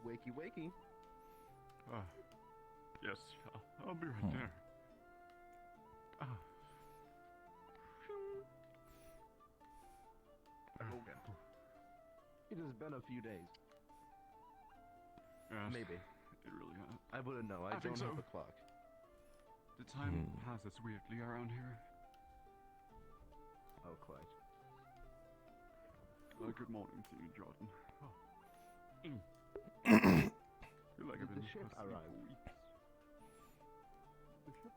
Wakey, wakey. Yes, I'll be right there. Logan. It has been a few days. Yes, Maybe. it really has. I wouldn't know. I think don't so. have a clock. The time passes weirdly around here. Oh, quite. Good morning to you, Jordan. Feel like I've Did been the ship asleep arrive? for weeks. The ship?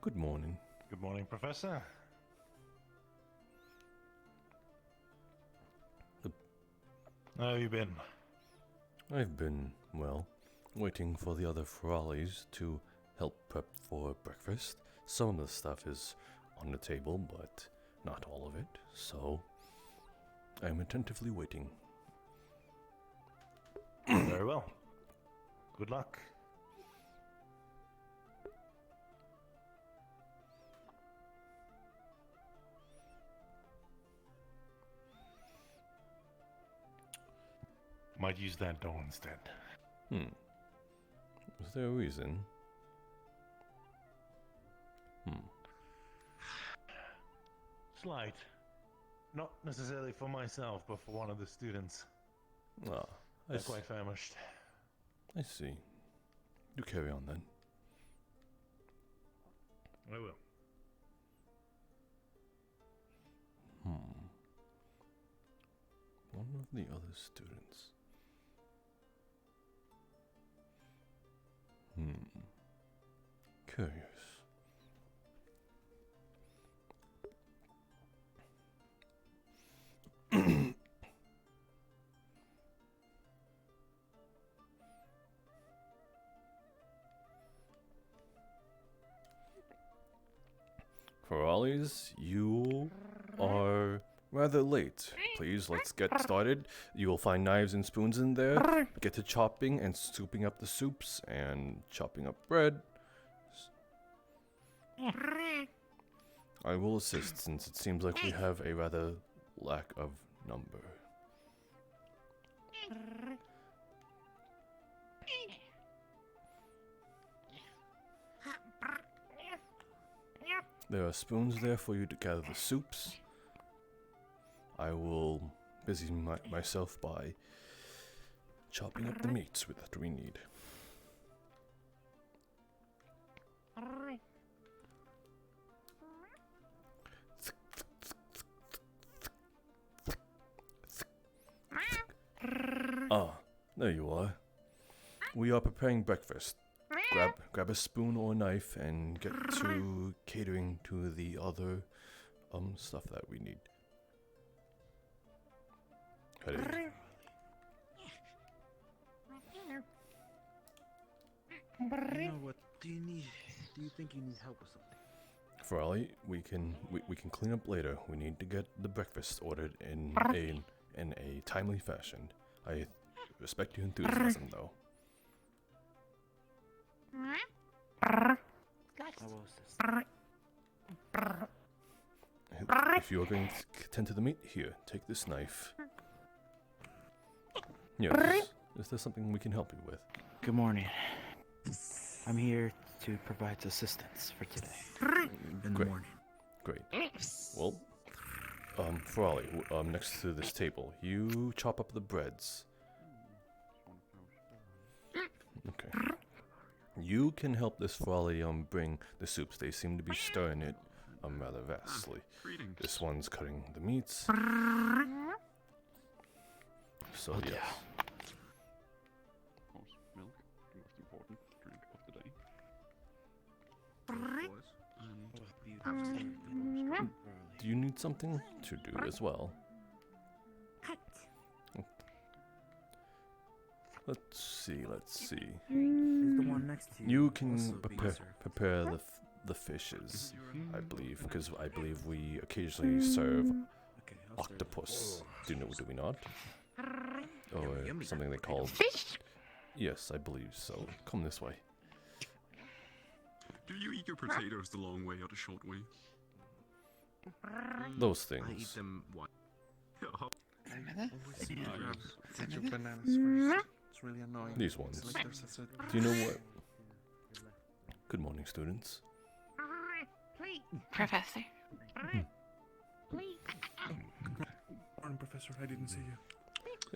Good morning. Good morning, Professor. How have you been? I've been, well, waiting for the other Ferralis to help prep for breakfast. Some of the stuff is on the table, but not all of it, so I'm attentively waiting. Very well. Good luck. Might use that door instead. Is there a reason? Slight. Not necessarily for myself, but for one of the students. Ah, They're quite famished. I see. You carry on then. I will. One of the other students. Curious. Ferralis, you are rather late. Please, let's get started. You will find knives and spoons in there. Get to chopping and scooping up the soups and chopping up bread. I will assist since it seems like we have a rather lack of number. There are spoons there for you to gather the soups. I will busy myself by chopping up the meats that we need. Ah, there you are. We are preparing breakfast. Grab a spoon or knife and get to catering to the other stuff that we need. Ready? You know what? Do you think you need help with something? Ferrali, we can clean up later. We need to get the breakfast ordered in a timely fashion. I respect your enthusiasm, though. If you are going to tend to the meat, here, take this knife. Yes, is there something we can help you with? Good morning. I'm here to provide assistance for today. In the morning. Great. Well, Ferrali, next to this table, you chop up the breads. Okay. You can help this Ferrali bring the soups. They seem to be stirring it rather vastly. Greetings. This one's cutting the meats. So yes. need something to do as well. Let's see. Is the one next to You can also being served? prepare the fishes, I believe, because I believe we occasionally serve Okay, I'll serve octopus. Do we not? Or Yummy. something they call. Yes, I believe so. Come this way. Do you eat your potatoes the long way or the short way? Those I eat things. them one. Always seem to grab Your bananas first. It's really annoying. These ones. It's like there's such a... Do you know what? Good morning, students. Professor. Morning, Professor. I didn't see you.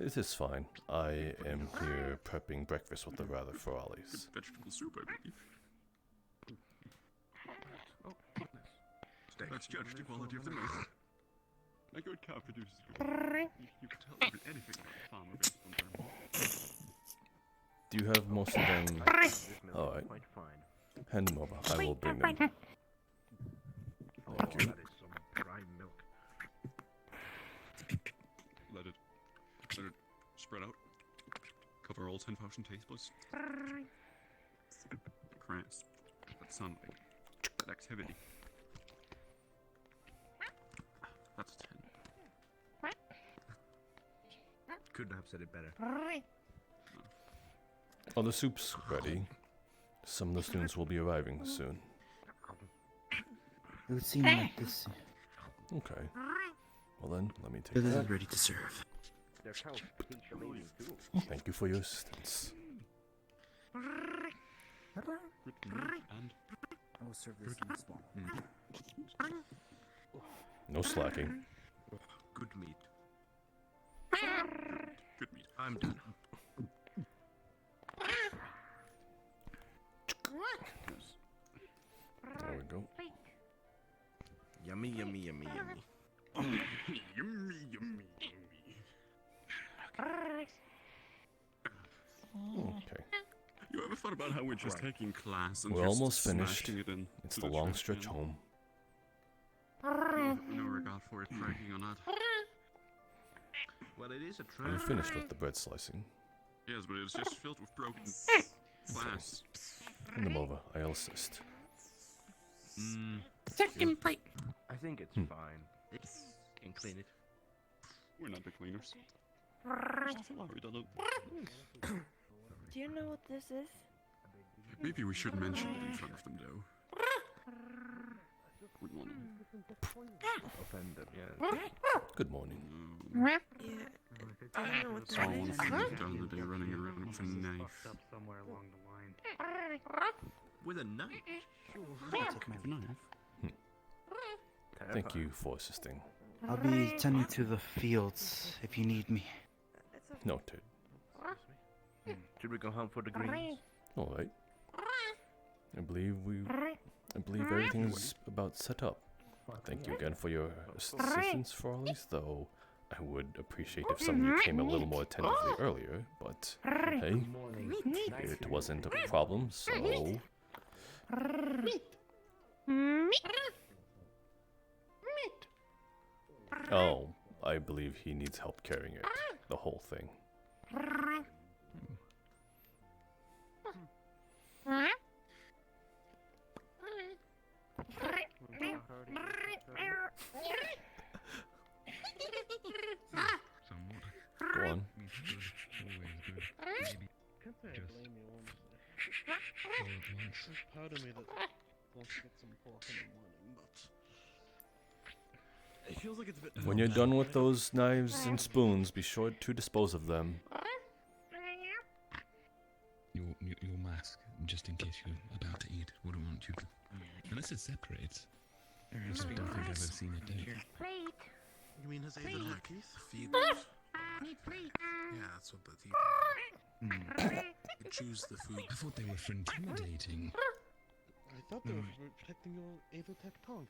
It is fine. I am here prepping breakfast with the rather frollies. vegetable soup, I believe. Oh, goodness. Let's judge the quality of the milk. A good cow produces good milk. You can tell anything about a farmer based on their milk. Do you have most of them? Alright. Quite fine. Hand them over. I will bring them. Oh, that is some dry milk. Let it spread out. Cover all 10,000 taste buds. Cramps. That sunlight. That activity. That's 10. Couldn't have said it better. Oh, the soup's ready. Some of the students will be arriving soon. It would seem like this Okay. Well then, let me take is that. ready to serve. Their cows hate the ladies too. Thank you for your assistance. And I will serve this in a small. No slacking. Good meat. good meat. I'm done. Yes. There we go. Yummy, yummy, yummy, yummy. Yummy, yummy, yummy. Okay. You ever thought about how we're just taking class and We're just almost finished. smashing it in It's to the long trash stretch can? home. No regard for it breaking or not. Well, it is a Are you trap. finished with the bread slicing? Yes, but it's just filled with broken glass. Hand them over. I'll assist. Second plate. I think it's fine. Can clean it. We're not the cleaners. We don't know. Do you know what this is? Maybe we should mention it in front of them, though. Wouldn't want to. Offend them, yeah. Good morning. Yeah. I don't know what That's all that one is. of them done the day running around with a knife. Somewhere along the line. With a knife. I'll take my leave. Thank you for assisting. I'll be tending to the fields if you need me. Noted. Should we go home for the greens? All right. I believe everything's about set up. Thank you again for your assistance, Frollies, though I would appreciate if some of you came a little more attentively earlier, but hey, it wasn't a problem, so... Oh, I believe he needs help carrying it. The whole thing. Go on. Can't say I Just blame you one bit. There's part of me that wants to get some pork in the morning, but it feels like it's a bit. When you're done with those knives and spoons, be sure to dispose of them. Your mask, just in case you're about to eat. Wouldn't want you to. Unless it separates. I just don't think I've ever seen it do. You mean his Ava teeth? Feed Yeah, that's what the teeth are. You choose the food. I thought they were for intimidating. I thought they were for protecting your Avatech tongue.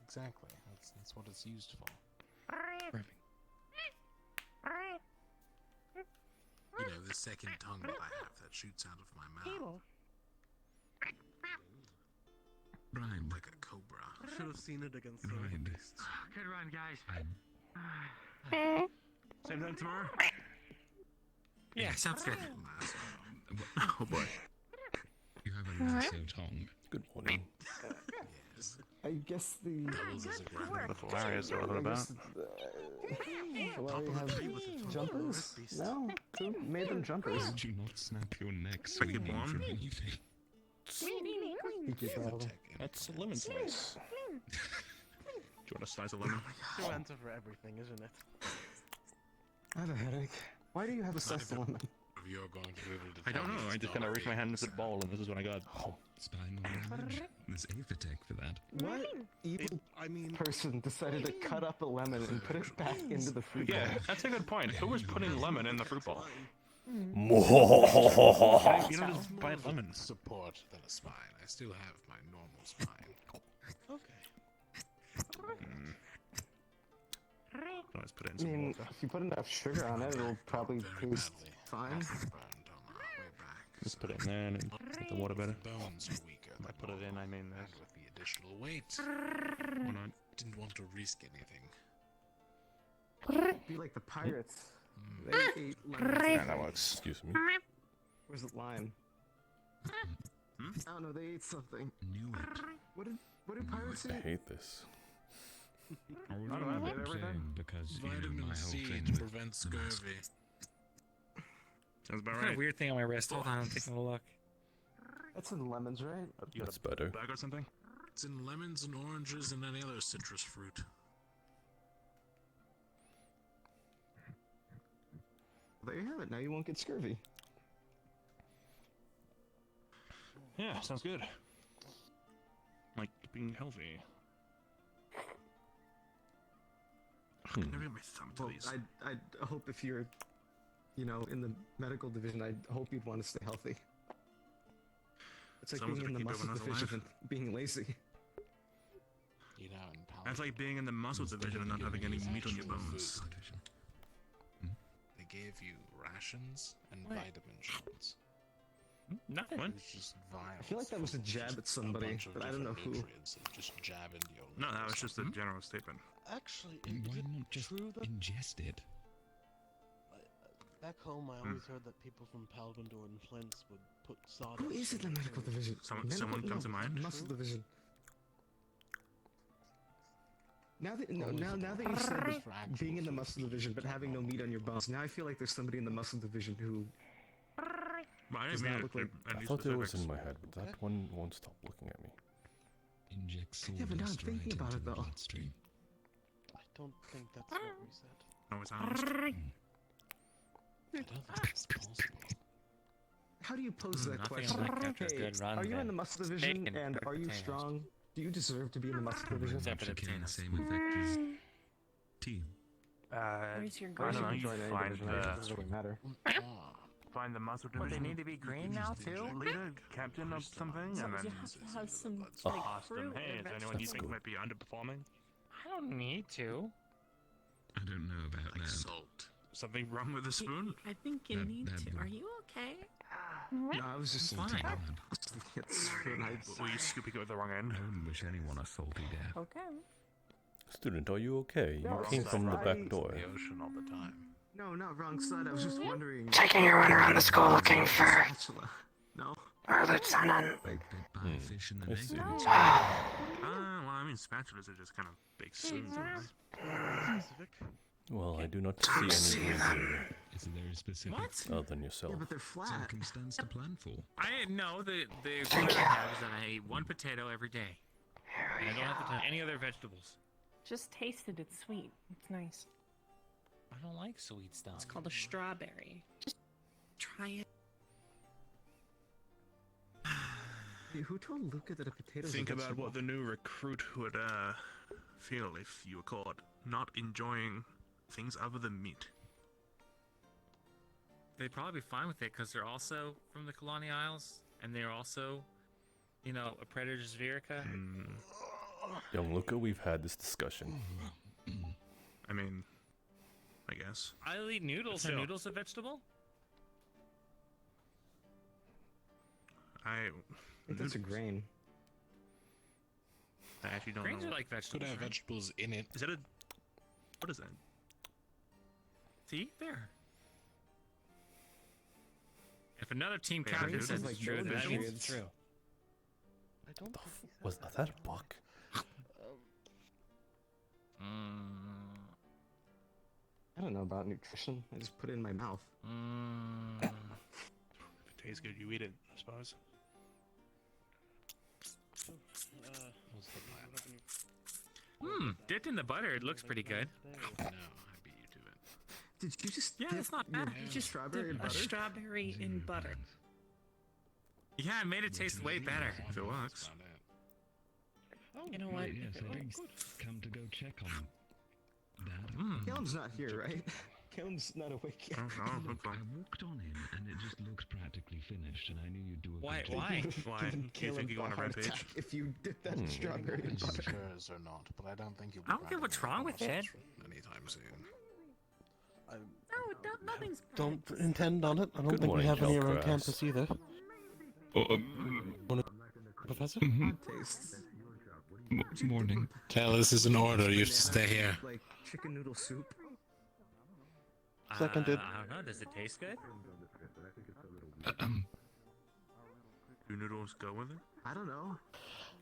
Exactly. That's what it's used for. Perfect. You know, the second tongue that I have that shoots out of my mouth. Ryan. like a cobra. Should have seen it against the Ryan. beasts. Good run, guys. Ryan. Same time tomorrow? Yeah, sounds good. Oh boy. You have a lasso tongue. Good morning. Yes. I guess the Doubles as a grapple. The Polarius are what about? Polari have jumpers? No? Who made them jumpers? Did you not snap your neck swinging from anything? That's a lemon slice. Do you want a slice of lemon? Two answer for everything, isn't it? I have a headache. Why do you have a slice of lemon? You're going to be able to I don't know. I just kind of reached my hand into the bowl, and this is what I got. Spinal damage? There's Avatech for that. What evil I mean, person decided to cut up a lemon and put it back into the fruit bowl? Yeah, that's a good point. Who was putting lemon in the fruit bowl? Hmm. You don't just buy lemons. support than a spine. I still have my normal spine. okay. Let's put it in I some mean, water. if you put enough sugar on it, it'll probably Very taste badly. fine. Burned on our way back. Just put it in there and make the water better. Bones are weaker. I than put it in, I mean normal, this. and with the additional weight, Why not? didn't want to risk anything. Be like the pirates. Mm. They ate lemons. Yeah, that works. Excuse me. Where's the lime? Hmm? I don't know, they ate something. Knew it. What did pirates I eat? hate this. I was I don't know, everything. saying because, you know, Vitamin my whole C thing to with prevent the mask. scurvy. Sounds about I've got right. a weird thing on my wrist. Hold on, I'm taking a look. That's in lemons, right? You got That's better. a bag or something? It's in lemons and oranges and any other citrus fruit. There you have it. Now you won't get scurvy. Yeah, sounds good. Like being healthy. I can never get my thumb to Well, these. I hope if you're, you know, in the medical division, I hope you'd want to stay healthy. It's like Someone's being in the gonna keep muscle everyone else division and being lazy. You know, in That's like being in the muscle division and not having any meat on your bones. They gave you rations and What? vitamin shots. Nothing. It was just vile. I feel like that was a jab at somebody, but I don't know who. Just jab into your No, that liver was just a general statement. Actually, And is why it not just true that ingest it? back home I always heard that people from Palgandor and Flint's would put sawdust? Who is in the medical division? Someone come to mind? Muscle division. Now that now that you said being in the muscle division but having no meat on your bones, now I feel like there's somebody in the muscle division who Well, I Does didn't not mean look it like- to I any thought it was specifics. in my head, but that one won't stop looking at me. Inject Yeah, but now I'm sawdust thinking right about into it, the though. bloodstream. I don't think that's what we said. No, it's honest. I don't think it's possible. How do you pose that Nothing question? like after a Hey, good run, are you in then. the muscle division Steak and and are you potatoes. strong? Do you deserve to be in the muscle division? Except for the Actually, the potatoes. same effect as tea. Where's your I Or don't you know, can you join any find division, the- it doesn't really matter. Find the muscle What, they division. need to be green now too? Leader, captain of something, and You then have to have some Oh. like ask them, fruit hey, or is there anyone you That's think good. might be underperforming? I don't need to. I don't know about Like that. salt. Something wrong with the spoon? I think you That- need that to. would- Are you okay? No, I was just Salty fine. blood. it's really nice. Were you scooping it with the wrong end? I wouldn't wish anyone a salty death. Okay. Student, are you okay? No, You came from the I- back door. The ocean all the time. No, not wrong side. I was just wondering. Taking a run around the school looking for Spatula. No. our lieutenant. Bit by a fish in the I lake. see. Well, I mean, spatulas are just kind of big spoons. aren't they? Specific. Well, I do not see anything here It's a very specific What? other than yourself. Yeah, but they're flat. circumstance to plan for. I know the agreement I have is that I eat one potato every day. And I don't have to touch any other vegetables. Just taste it. It's sweet. It's nice. I don't like sweet stuff. It's called a strawberry. Just try it. Hey, who told Luca that a potato? Think about what the new recruit would feel if you were caught not enjoying things other than meat. They'd probably be fine with it because they're also from the Colony Isles and they're also, you know, a predator's Virica. Young Luca, we've had this discussion. I mean, I guess. I'll eat noodles. Still. Are noodles a vegetable? I think that's a grain. I actually don't Grains know. are like Could vegetables. have right? vegetables in it. Is that a... What is that? See there. If another team Yeah, captain grains says is it's like true, no then that means nutrients. it's true. I don't The think he said was that a buck? I don't know about nutrition. I just put it in my mouth. If it tastes good, you eat it, I suppose. So, What's the plan? Dipped in the butter, it looks pretty good. No, I beat you to it. Did you just Yeah, dip it's not your bad. You just strawberry in dip a butter? strawberry in butter. Yeah, it made it taste way better. if it works. Found out. Oh, You know what? Yes, If it I did works. come to go check on Dad. Caleb's not here, right? Caleb's not awake yet. Look, I walked on in and it just looked practically finished, and I knew you'd do a Why? good job. Why? Why? Given You Caleb think you go on a a heart rampage? attack if you dip that Hmm. strawberry in butter. Sugars or not, but I don't think you'll be I don't get what's wrong with it. anytime soon. No, nothing's bad. Don't intend on it. I don't Good think we morning, have any around Hellgrass. campus either. Professor? Tastes. Morning. Tell this is an order. You stay here. Like chicken noodle soup. Seconded. I don't know. Does it taste good? Do noodles go with it? I don't know.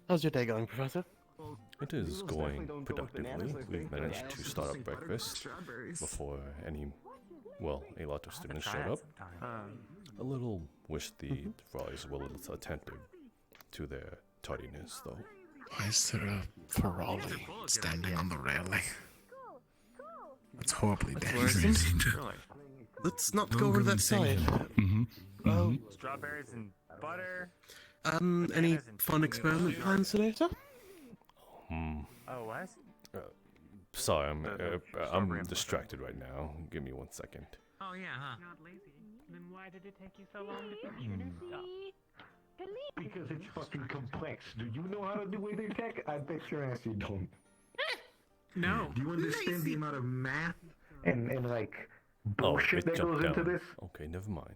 How's your day going, Professor? Well, It is noodles definitely going don't go with productively. bananas, I We've think. managed Bananas to is start just up butter with breakfast strawberries. before a lot of students showed up. A little wish the Fries were a little attentive to their tardiness, though. Why is there a Ferrari standing on the railing? That's horribly dangerous. Really? Let's not go over that side. Mm-hmm. Strawberries and butter. Any fun experiment plans today, sir? Oh, what? Sorry, strawberry I'm and distracted right now. Give me 1 second. Oh yeah, huh? Not lazy. Then why did it take you so long to finish your new stuff? Because it's fucking complex. Do you know how to do wizard tech? I bet your ass you don't. No. Do you understand the amount of math and like Oh, bullshit it that goes jumped into down. this? Okay, never mind.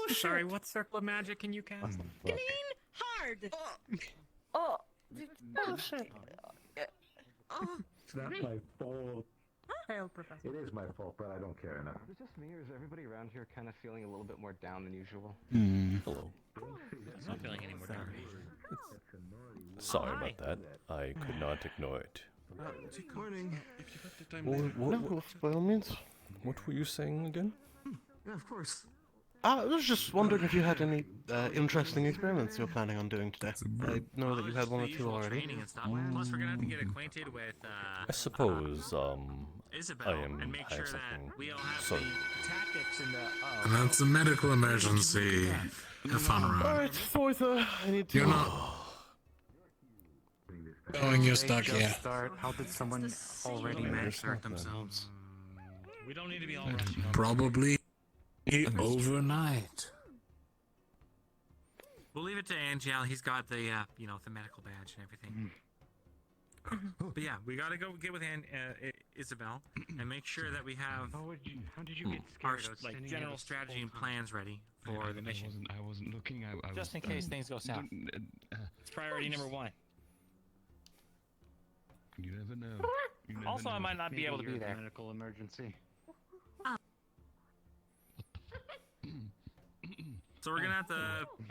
Sorry, what circle of magic can you cast? Clean hard. Bullshit. It's not my fault. Failed, Professor. It is my fault, but I don't care enough. Is it just me, or is everybody around here kind of feeling a little bit more down than usual? Hello. I'm not feeling any more down. Sorry Hi. about that. I could not ignore it. Good morning. If you got the time No, by all means. What were you saying again? Yeah, of course. I was just wondering if you had any interesting experiments you're planning on doing today. I know that you had one or two already. Training and stuff. Plus, we're gonna have to get acquainted with I suppose, Isabel I am- and make I have sure that something- we all have sorry. the tactics and the. And that's a medical emergency. Have fun around. Alright, fourth, I need to... You're not going. You're stuck here. How did someone already insert themselves? We don't need to be all rushing. Probably overnight. We'll leave it to Angel. He's got the the medical badge and everything. But yeah, we gotta go get with Isabel and make sure that we have How did you get our scared? I was like standing general there this strategy whole and time. plans ready for the mission. I wasn't looking. I Just was, in case things go south. It's priority number 1. You never know. You never Also, know. I might not be able to be there. Medical emergency. So we're gonna have to.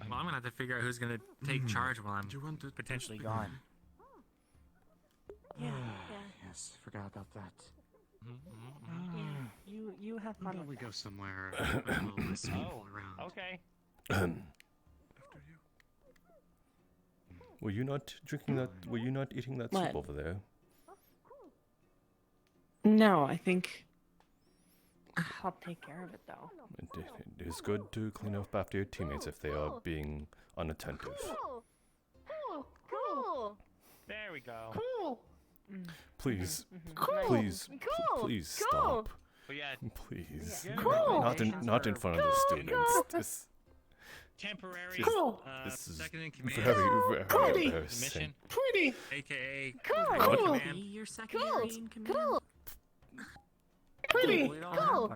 Well, I'm gonna have to figure out who's gonna take charge while I'm potentially gone. Yeah. Yes, forgot about that. You have fun. we go somewhere a little less people around? Okay. Were you not drinking that? Were you not eating that What? soup over there? No, I think I'll take care of it though. It is good to clean up after your teammates if they are being unattentive. Cool. There we go. Cool. Please, Cool. please, Cool. please Cool. stop. But yeah, Please, Cool. not in front of the students. This temporary Cool. this is second in command. very Pretty. embarrassing. Mission, Pretty. aka Cool. command. Your secondary in command. Cool. Pretty. Pretty. Cool.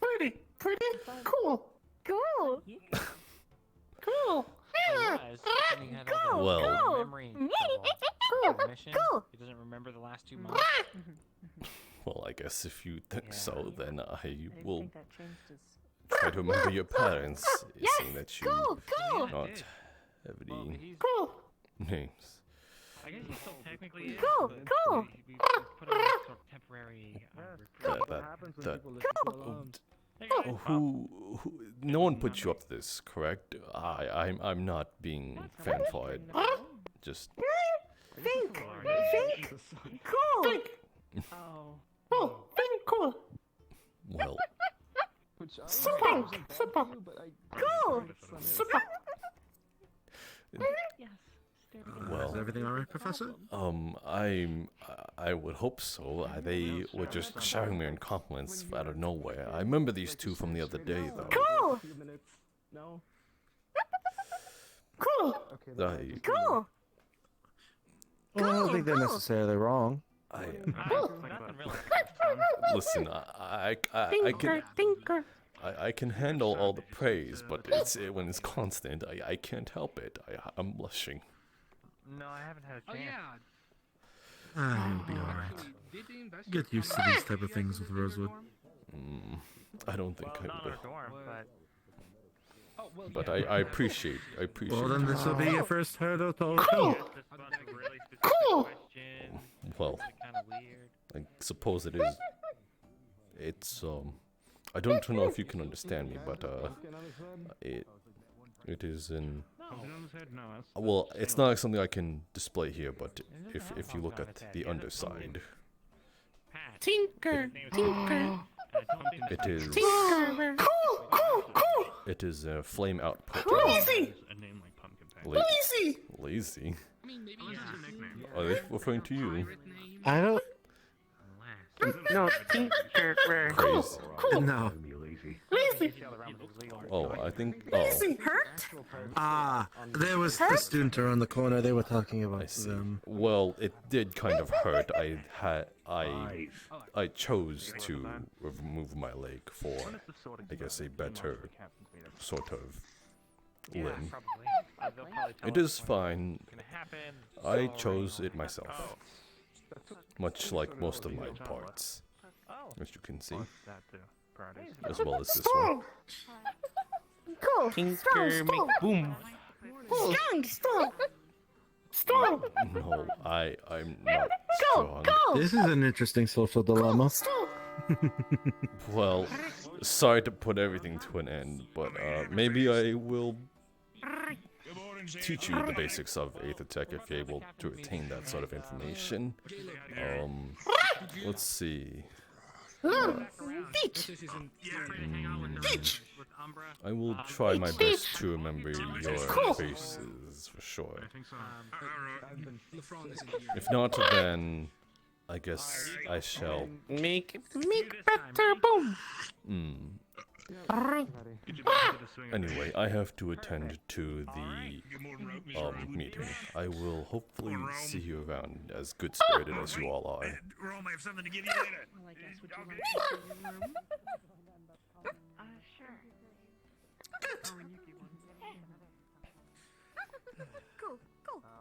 Pretty. Pretty. Cool. Cool. Cool. Yeah. Cool. Well, Cool. mission. He doesn't remember the last 2 months. Well, I guess if you think so, then I I will think that changed his. try to remember your parents, seeing that you Yeah, not it did. have Well, any he's- names. I guess he still technically is. Cool, but cool. we put him in sort of temporary. No one put you up to this, correct? I'm not being fanfied. Just Think. Cool. Oh. Oh, think cool. well. Super. Super. Cool. Super. Yes. Well, Is everything alright, Professor? I would hope so. They were just showering me in compliments out of nowhere. I remember these two from the other day, though. Cool. No. Cool. Cool. Well, I don't think they're necessarily wrong. Listen, I can I can handle all the praise, but when it's constant, I can't help it. I'm blushing. No, I haven't had a chance. You'll be alright. Get used to these type of things with Rosewood. I don't think I Not will. our dorm, But I appreciate. Well, then this will be your first hurdle to overcome. Cool. Cool. Well, I suppose it is. It's I don't know if you can understand me, but it is in. Well, it's not something I can display here, but if you look at the underside, Tinker. Tinker. it is. Tinker. Cool. Cool. Cool. It is a flame output. Lazy. Lazy. Lazy. Are they referring to you? I don't. No, Tinker. Crazy. Cool. No. Lazy. Oh, I think. Lazy. Hurt. There was the student around the corner. They were talking about them. Well, it did kind of hurt. I chose to remove my leg for, I guess, a better sort of limb. It is fine. I chose it myself, much like most of my parts, as you can see, as well as this one. Cool. Tinker, make boom. Strong. Strong. No, I'm not strong. This is an interesting social dilemma. Well, sorry to put everything to an end, but maybe I will teach you the basics of Aether-Tech if you're able to retain that sort of information. Let's see. Teach. Teach. I will try my best to remember your faces for sure. If not, then I guess I shall Make better boom. Anyway, I have to attend to the meeting. I will hopefully see you around, as good-spirited as you all are. Rome, I have something to give you later. Well, I guess would you like to see your room? Sure.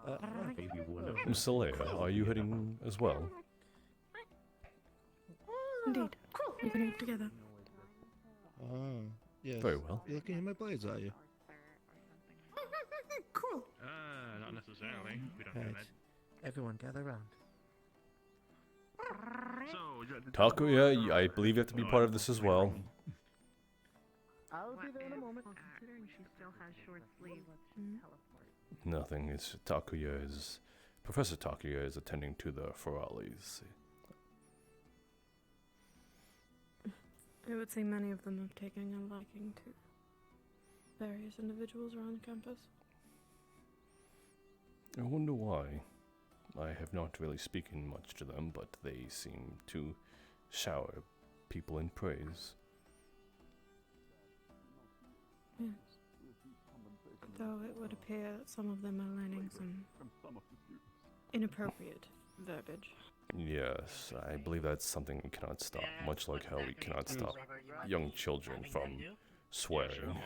Oh, and you Cool. Msalea, are you heading as well? Indeed. We can eat together. Yes. Very well. You're looking at my blades, are you? Cool. Not necessarily. We don't do that. Everyone gather around. Takuya, I believe you have to be part of this as well. I'll be there in a moment. Considering she still has short sleeves, let's teleport. Nothing. It's Takuya is... Professor Takuya is attending to the Ferralis. I would say many of them have taken a liking to various individuals around campus. I wonder why. I have not really spoken much to them, but they seem to shower people in praise. Yes. Though it would appear that some of them are learning some inappropriate verbiage. Yes, I believe that's something we cannot stop, much like how we cannot stop young children from swearing.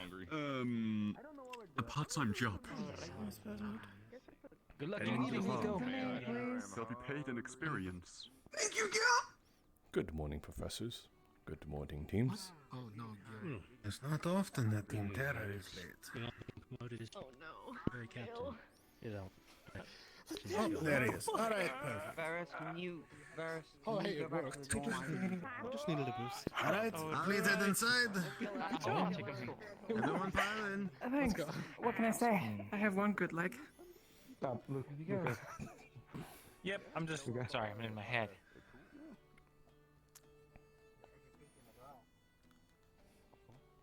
A part-time job. I suppose not. Good luck And in meeting, the Nico. They'll be paid in experience. Thank you, Gil! Good morning, professors. Good morning, teams. Oh, no, you're... It's not often that Team Terra is late. Oh no. Very captain. You know. Oh, there he is. All right, perfect. Varus, can you Oh, hey, go it back worked. to the dorm? Just needed a boost. All right, please head inside. Everyone pile in. Thanks. What can I say? I have one good leg. Stop, Luke. Yep, I'm just sorry, I'm in my head.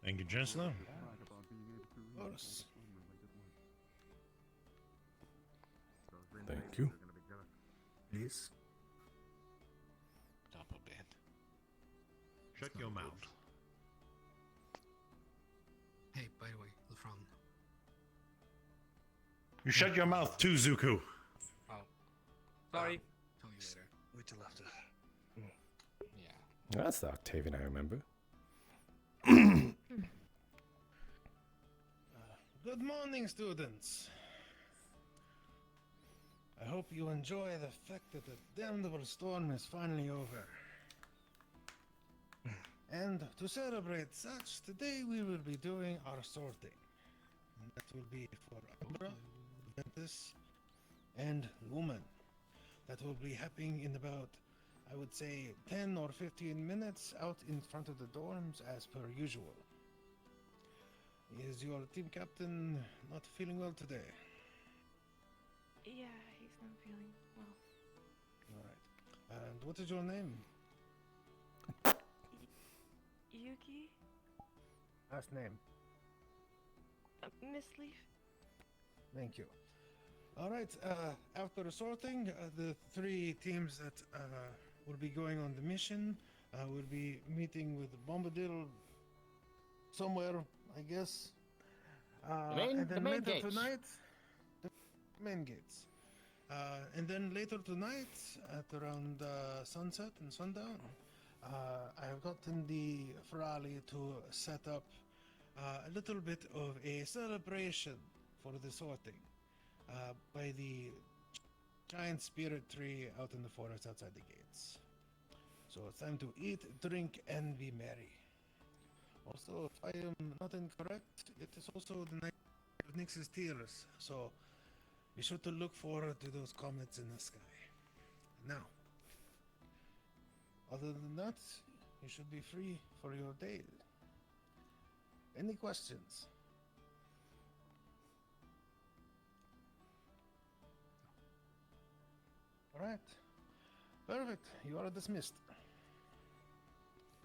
Thank you, Chancellor. Thank you. Please. Stop a bit. Shut your mouth. Hey, by the way, LeFron. You shut your mouth too, Zuko. Oh. Sorry. Tell you later. Wait till after. Yeah. That's the Octavian I remember. Good morning, students. I hope you enjoy the fact that the damnable storm is finally over. And to celebrate such, today we will be doing our sorting. And that will be for Umbra, Ventus, and Lumen. That will be happening in about, I would say, 10 or 15 minutes out in front of the dorms as per usual. Is your team captain not feeling well today? Yeah, he's not feeling well. Alright. And what is your name? Yuki? Last name. Miss Leaf? Thank you. Alright, after sorting, the three teams that will be going on the mission will be meeting with Bombadil somewhere, I guess. And then later gates. tonight, the main gates. And then later tonight, at around sunset and sundown, I have gotten the Ferrari to set up a little bit of a celebration for the sorting by the giant spirit tree out in the forest outside the gates. So it's time to eat, drink, and be merry. Also, if I am not incorrect, it is also the night of Nyx's tears, so be sure to look forward to those comets in the sky. Now, other than that, you should be free for your day. Any questions? Alright. Perfect. You are dismissed.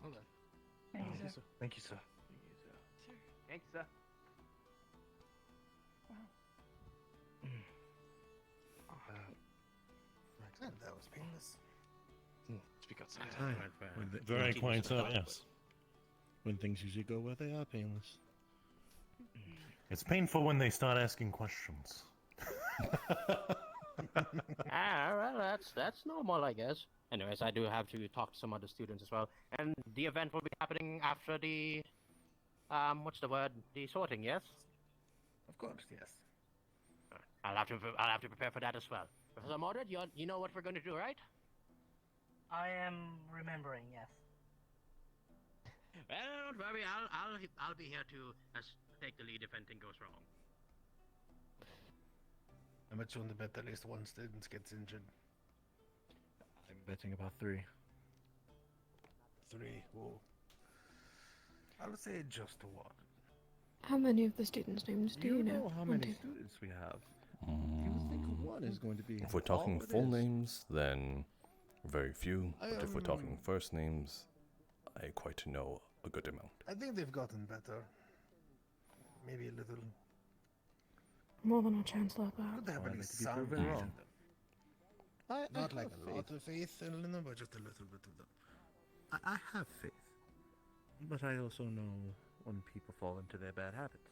Hold on. Thank you, sir. Thank you, sir. Thanks, sir. That was painless. Speak outside. Very quaint, sir, yes. When things usually go where they are painless. It's painful when they start asking questions. Well, that's normal, I guess. Anyways, I do have to talk to some other students as well. And the event will be happening after the, what's the word? The sorting, yes? Of course, yes. I'll have to prepare for that as well. Professor Mordred, you know what we're going to do, right? I am remembering, yes. Well, don't worry. I'll be here to take the lead if anything goes wrong. How much on the bet at least one student gets injured? I'm betting about 3. 3. Whoa. I'll say just 1. How many of the students' names do you know? how many students we have? You would think 1 is going to be. If we're talking all it full is. names, then very few. But if we're talking first names, I quite know a good amount. I think they've gotten better. Maybe a little. More than our Chancellor, Could they have Well, at they least could be some proven faith wrong. in them? I Not have like a lot faith. of faith in them, but just a little bit of them. I have faith. But I also know when people fall into their bad habits.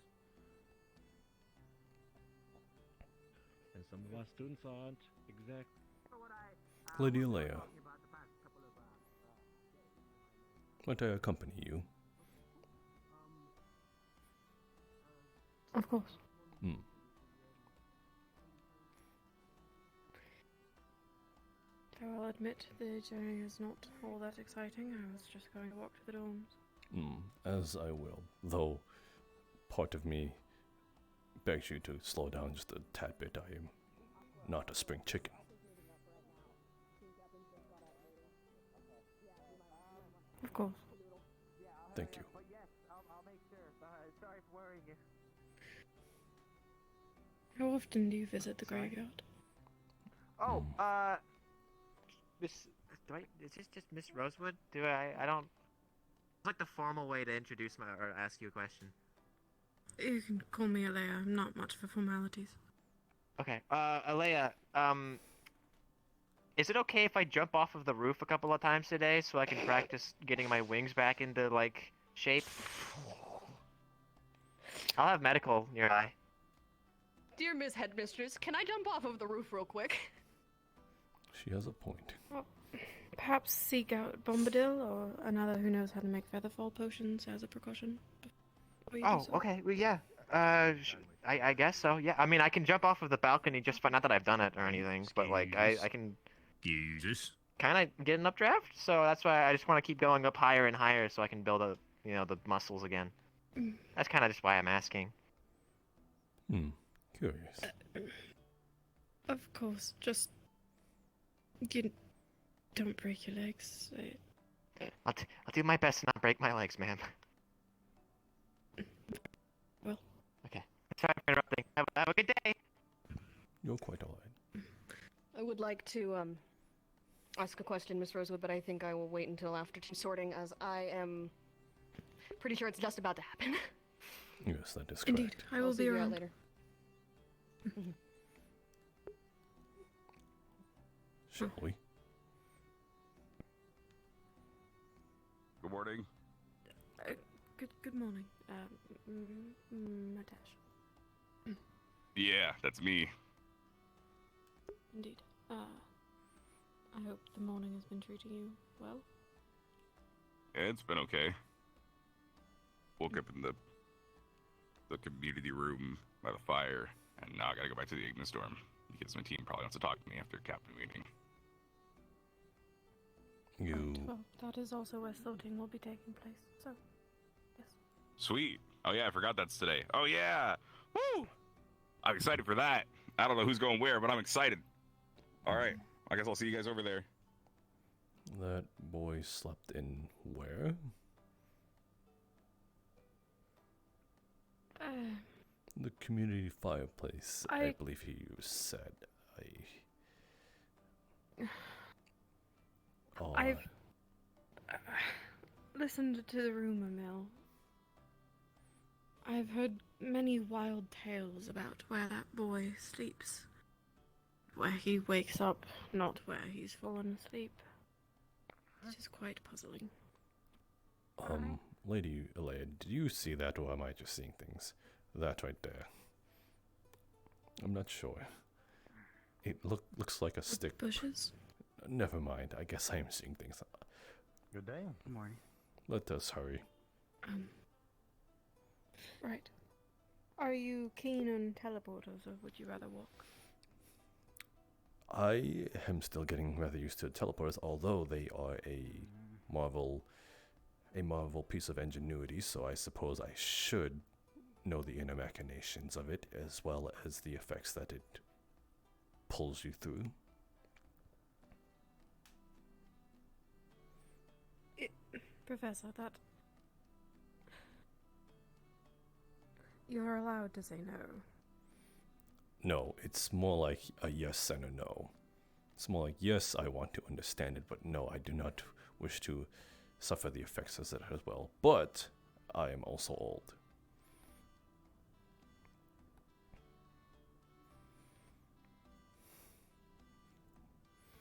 And some of our students aren't exact. Lady Leia, might I accompany you? Of course. Though I'll admit the journey is not all that exciting. I was just going to walk to the dorms. As I will, though part of me begs you to slow down just a tad bit. I am not a spring chicken. Of course. Thank you. I'll make sure. Sorry for worrying you. How often do you visit the graveyard? Oh, Miss, is this just Miss Rosewood? I don't... It's like the formal way to introduce or ask you a question. You can call me Alea. I'm not much for formalities. Okay, Alea, is it okay if I jump off of the roof a couple of times today so I can practice getting my wings back into, like, shape? I'll have medical nearby. Dear Miss Headmistress, can I jump off of the roof real quick? She has a point. Well, perhaps seek out Bombadil or another who knows how to make featherfall potions as a precaution. Oh, okay, well, yeah. I guess so, yeah. I mean, I can jump off of the balcony just fine. Not that I've done it or anything, but, like, I can... Jesus. Kind of get an updraft, so that's why I just want to keep going up higher and higher so I can build up, you know, the muscles again. That's kind of just why I'm asking. Curious. Of course, just... You don't break your legs. I'll do my best to not break my legs, ma'am. Well. Okay. Sorry for interrupting. Have a good day. You're quite alright. I would like to ask a question, Miss Rosewood, but I think I will wait until after team sorting, as I am pretty sure it's just about to happen. Yes, that is correct. Indeed, I will I'll see be you out around later. Shall we? Good morning. Good morning, Matash. Yeah, that's me. Indeed. I hope the morning has been treating you well. Yeah, it's been okay. Woke up in the community room by the fire, and now I gotta go back to the Ignis dorm because my team probably wants to talk to me after captain meeting. Well, that is also where sorting will be taking place, so, yes. Sweet. Oh yeah, I forgot that's today. Oh yeah! Woo! I'm excited for that. I don't know who's going where, but I'm excited. Alright, I guess I'll see you guys over there. That boy slept in where? The community fireplace, I believe he said. I've listened to the rumor mill. I've heard many wild tales about where that boy sleeps. Where he wakes up, not where he's fallen asleep. Which is quite puzzling. Lady Alea, did you see that, or am I just seeing things? That right there. I'm not sure. It looks like a stick. Bushes? Never mind, I guess I am seeing things. Good day. Good morning. Let us hurry. Right. Are you keen on teleporters, or would you rather walk? I am still getting rather used to teleporters, although they are a marvel piece of ingenuity, so I suppose I should know the inner machinations of it, as well as the effects that it pulls you through. Professor, that... You're allowed to say no. No, it's more like a yes and a no. It's more like, yes, I want to understand it, but no, I do not wish to suffer the effects of it as well. But I am also old.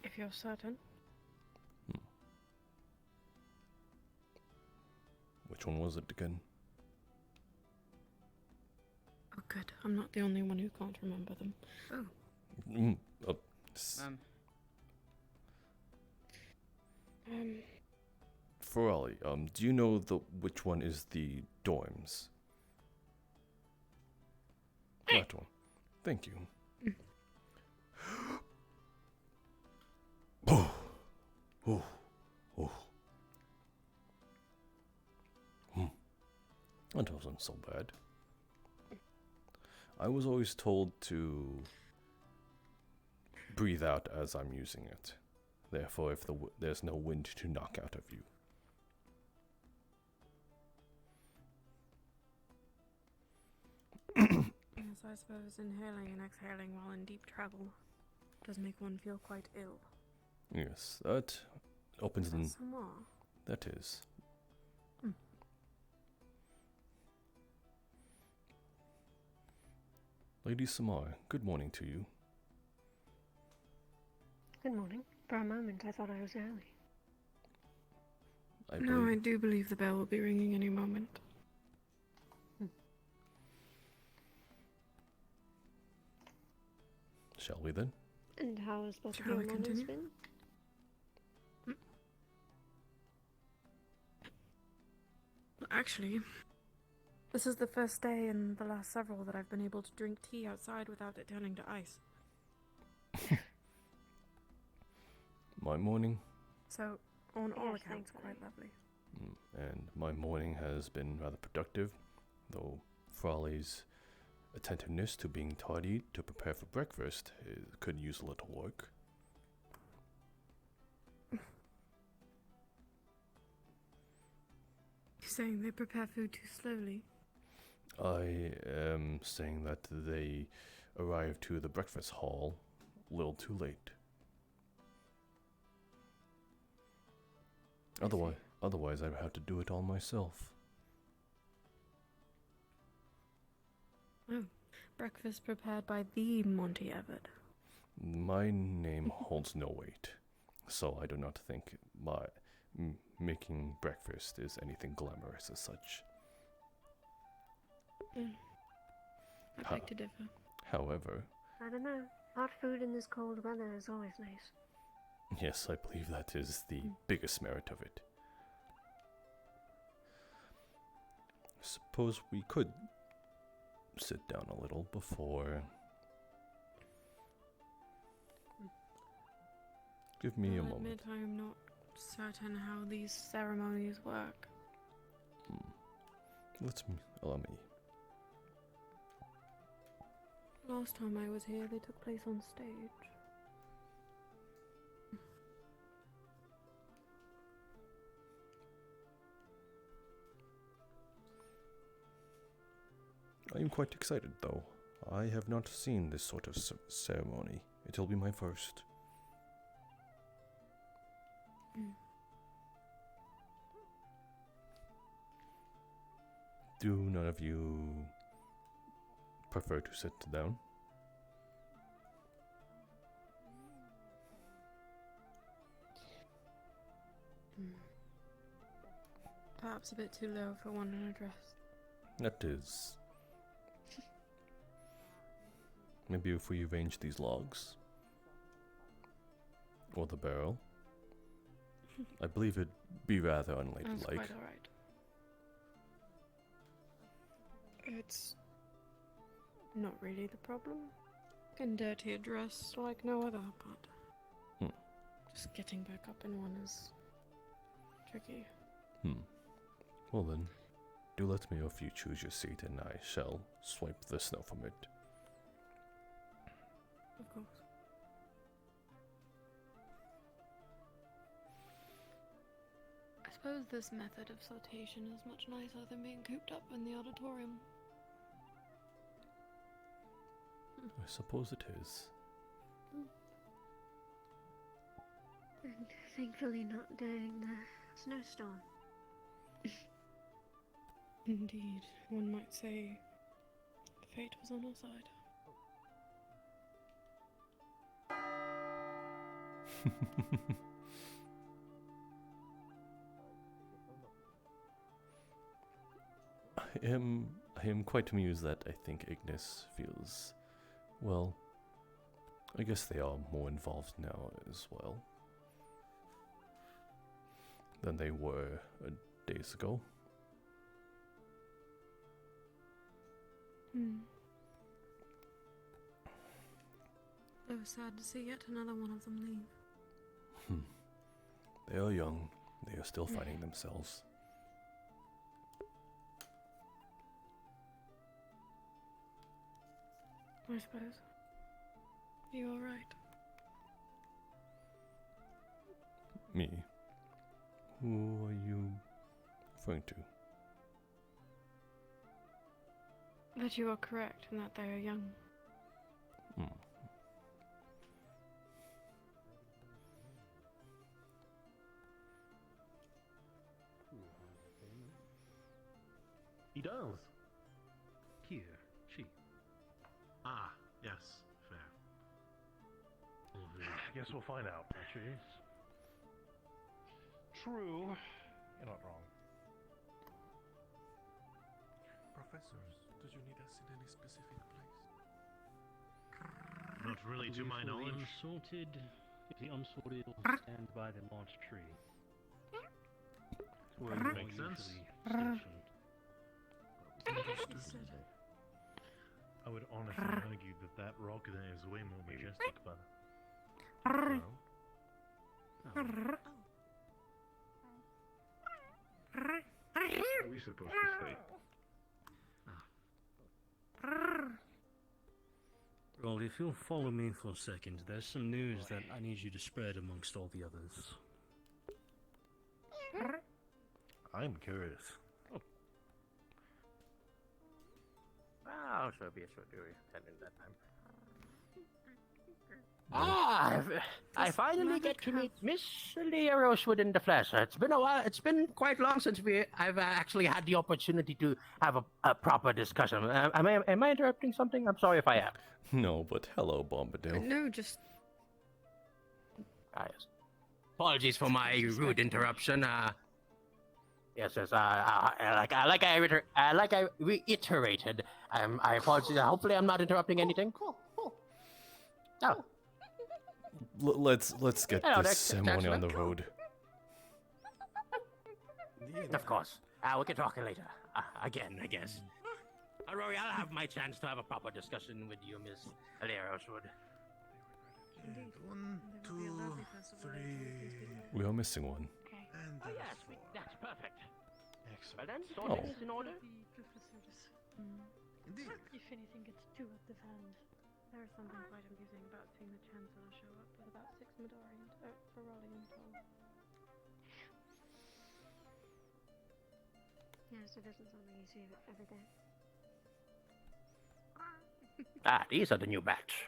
If you're certain. Which one was it again? Oh, good. I'm not the only one who can't remember them. Oh. Ferrari, do you know which one is the dorms? That one. Thank you. Oh, oh. That wasn't so bad. I was always told to breathe out as I'm using it. Therefore, if there's no wind to knock out of you. Yes, I suppose inhaling and exhaling while in deep travel does make one feel quite ill. Yes, that opens the... Some more. That is. Lady Samar, good morning to you. Good morning. For a moment, I thought I was early. No, I do believe the bell will be ringing any moment. Shall we then? And how has both of Shall your we mornings continue? been? Actually, this is the first day in the last several that I've been able to drink tea outside without it turning to ice. My morning? So, on all Yes, accounts, thankfully. quite lovely. And my morning has been rather productive, though Frawley's attentiveness to being tardy to prepare for breakfast could use a little work. You're saying they prepare food too slowly? I am saying that they arrived to the breakfast hall a little too late. Otherwise I would have to do it all myself. Oh, breakfast prepared by the Monty Evard. My name holds no weight, so I do not think making breakfast is anything glamorous as such. I'd like to differ. However, I don't know. Hot food in this cold weather is always nice. yes, I believe that is the biggest merit of it. Suppose we could sit down a little before... Give me a I'll moment. admit I am not certain how these ceremonies work. Allow me. Last time I was here, they took place on stage. I am quite excited, though. I have not seen this sort of ceremony. It'll be my first. Do none of you prefer to sit down? Perhaps a bit too low for one in a dress. That is. Maybe if we arrange these logs. Or the barrel. I believe it'd be rather That's unladylike. quite alright. It's not really the problem. Can dirty a dress like no other, but just getting back up in one is tricky. Well then, do let me know if you choose your seat and I shall swipe the snow from it. Of course. I suppose this method of sortation is much nicer than being cooped up in the auditorium. I suppose it is. And thankfully not during the snowstorm. Indeed, one might say fate was on our side. I am quite amused that I think Ignis feels, well, I guess they are more involved now as well than they were days ago. I was sad to see yet another one of them leave. They are young. They are still finding themselves. I suppose. You all right? Me? Who are you referring to? That you are correct and that they are young. He does. Here, she. Ah, yes, fair. Guess we'll find out, Patrice. True. You're not wrong. Professors, did you need us in any specific place? Not really to my knowledge. Unsorted. If the unsorted will stand by the launch tree. That's where you Makes are sense. usually stationed. I would honestly argue that rock there is way more majestic, but... Where are we supposed to stay? Well, if you'll follow me for a second, there's some news that I need you to spread amongst all the others. I'm curious. I'll sure be a short jury attending that time. Ah, I finally get to meet Miss Leah Rosewood in the flesh. It's been a while. It's been quite long since I've actually had the opportunity to have a proper discussion. Am I interrupting something? I'm sorry if I am. No, but hello, Bombadil. No, just... Yes. Apologies for my rude interruption. Yes, like I reiterated. I apologize. Hopefully, I'm not interrupting anything. Cool. Oh. Let's get Hello, this ceremony on the road. Of course. We can talk later. Again, I guess. Rory, I'll have my chance to have a proper discussion with you, Miss Leah Rosewood. And 1, 2, 3. We are missing one. Oh yes, that's perfect. Excellent. Well then, Oh. sorting is in order. Indeed. If anything gets too at the hand. There is something quite amusing about seeing the Chancellor show up with about 6 Midori and Ferrari in tow. Yes, it isn't something you see every day. These are the new batch.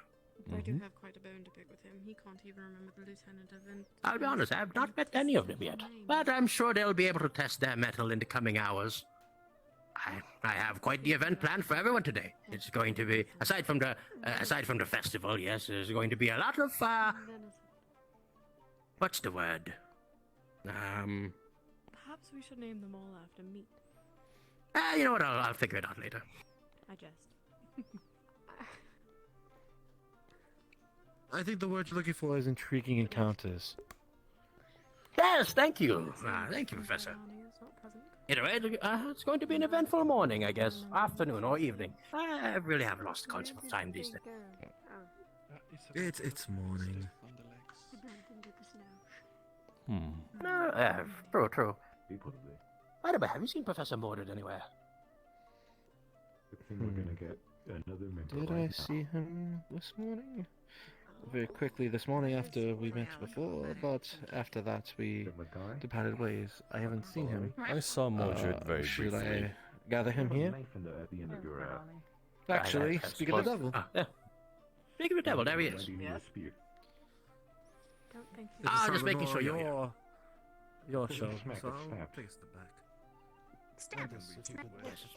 I do have quite a bone to pick with him. He can't even remember the Lieutenant of Vent. I'll be honest, I have not met any of them yet, but I'm sure they'll be able to test their mettle in the coming hours. I have quite the event planned for everyone today. It's going to be, aside from the festival, yes, there's going to be a lot of, what's the word? Perhaps we should name them all after meat. You know what, I'll figure it out later. I jest. I think the word you're looking for is intriguing encounters. Yes, thank you. Thank you, Professor. Either way, it's going to be an eventful morning, I guess. Afternoon or evening. I really have lost the concept of time these days. It's morning. True. By the way, have you seen Professor Mordred anywhere? Good thing we're gonna get another member. Did I see him this morning? Very quickly this morning after we met before, but after that we departed ways. I haven't seen him. I saw Mordred very should briefly. I gather him here? Actually, speak of the devil. Speak of the devil, there he is. Don't think Just making sure you're here. Your show. So I'll take a step back. Stab. Yes, it's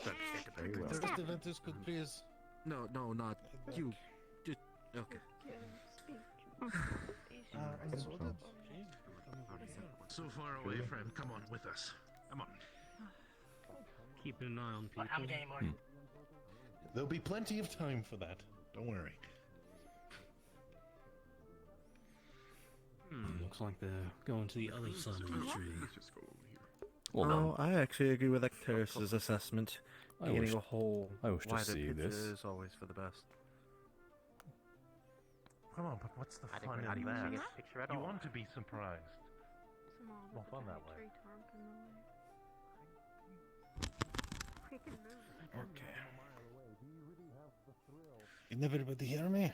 perfect. Very well. First Ventus could please. No, not you. Just, okay. So far away, friend. Come on with us. Come on. Keeping an eye on people. I'm game on. There'll be plenty of time for that. Don't worry. Looks like they're going to the other side of the tree. Well, No, I actually agree with Ecteris's assessment. I Getting wish- a whole I wish to wider see picture this. is always for the best. Come on, but what's the I think fun we're not in even that? seeing a picture at You all. want to be surprised. Come on, More fun that way. tree trunk in the way. Okay. Can everybody hear me?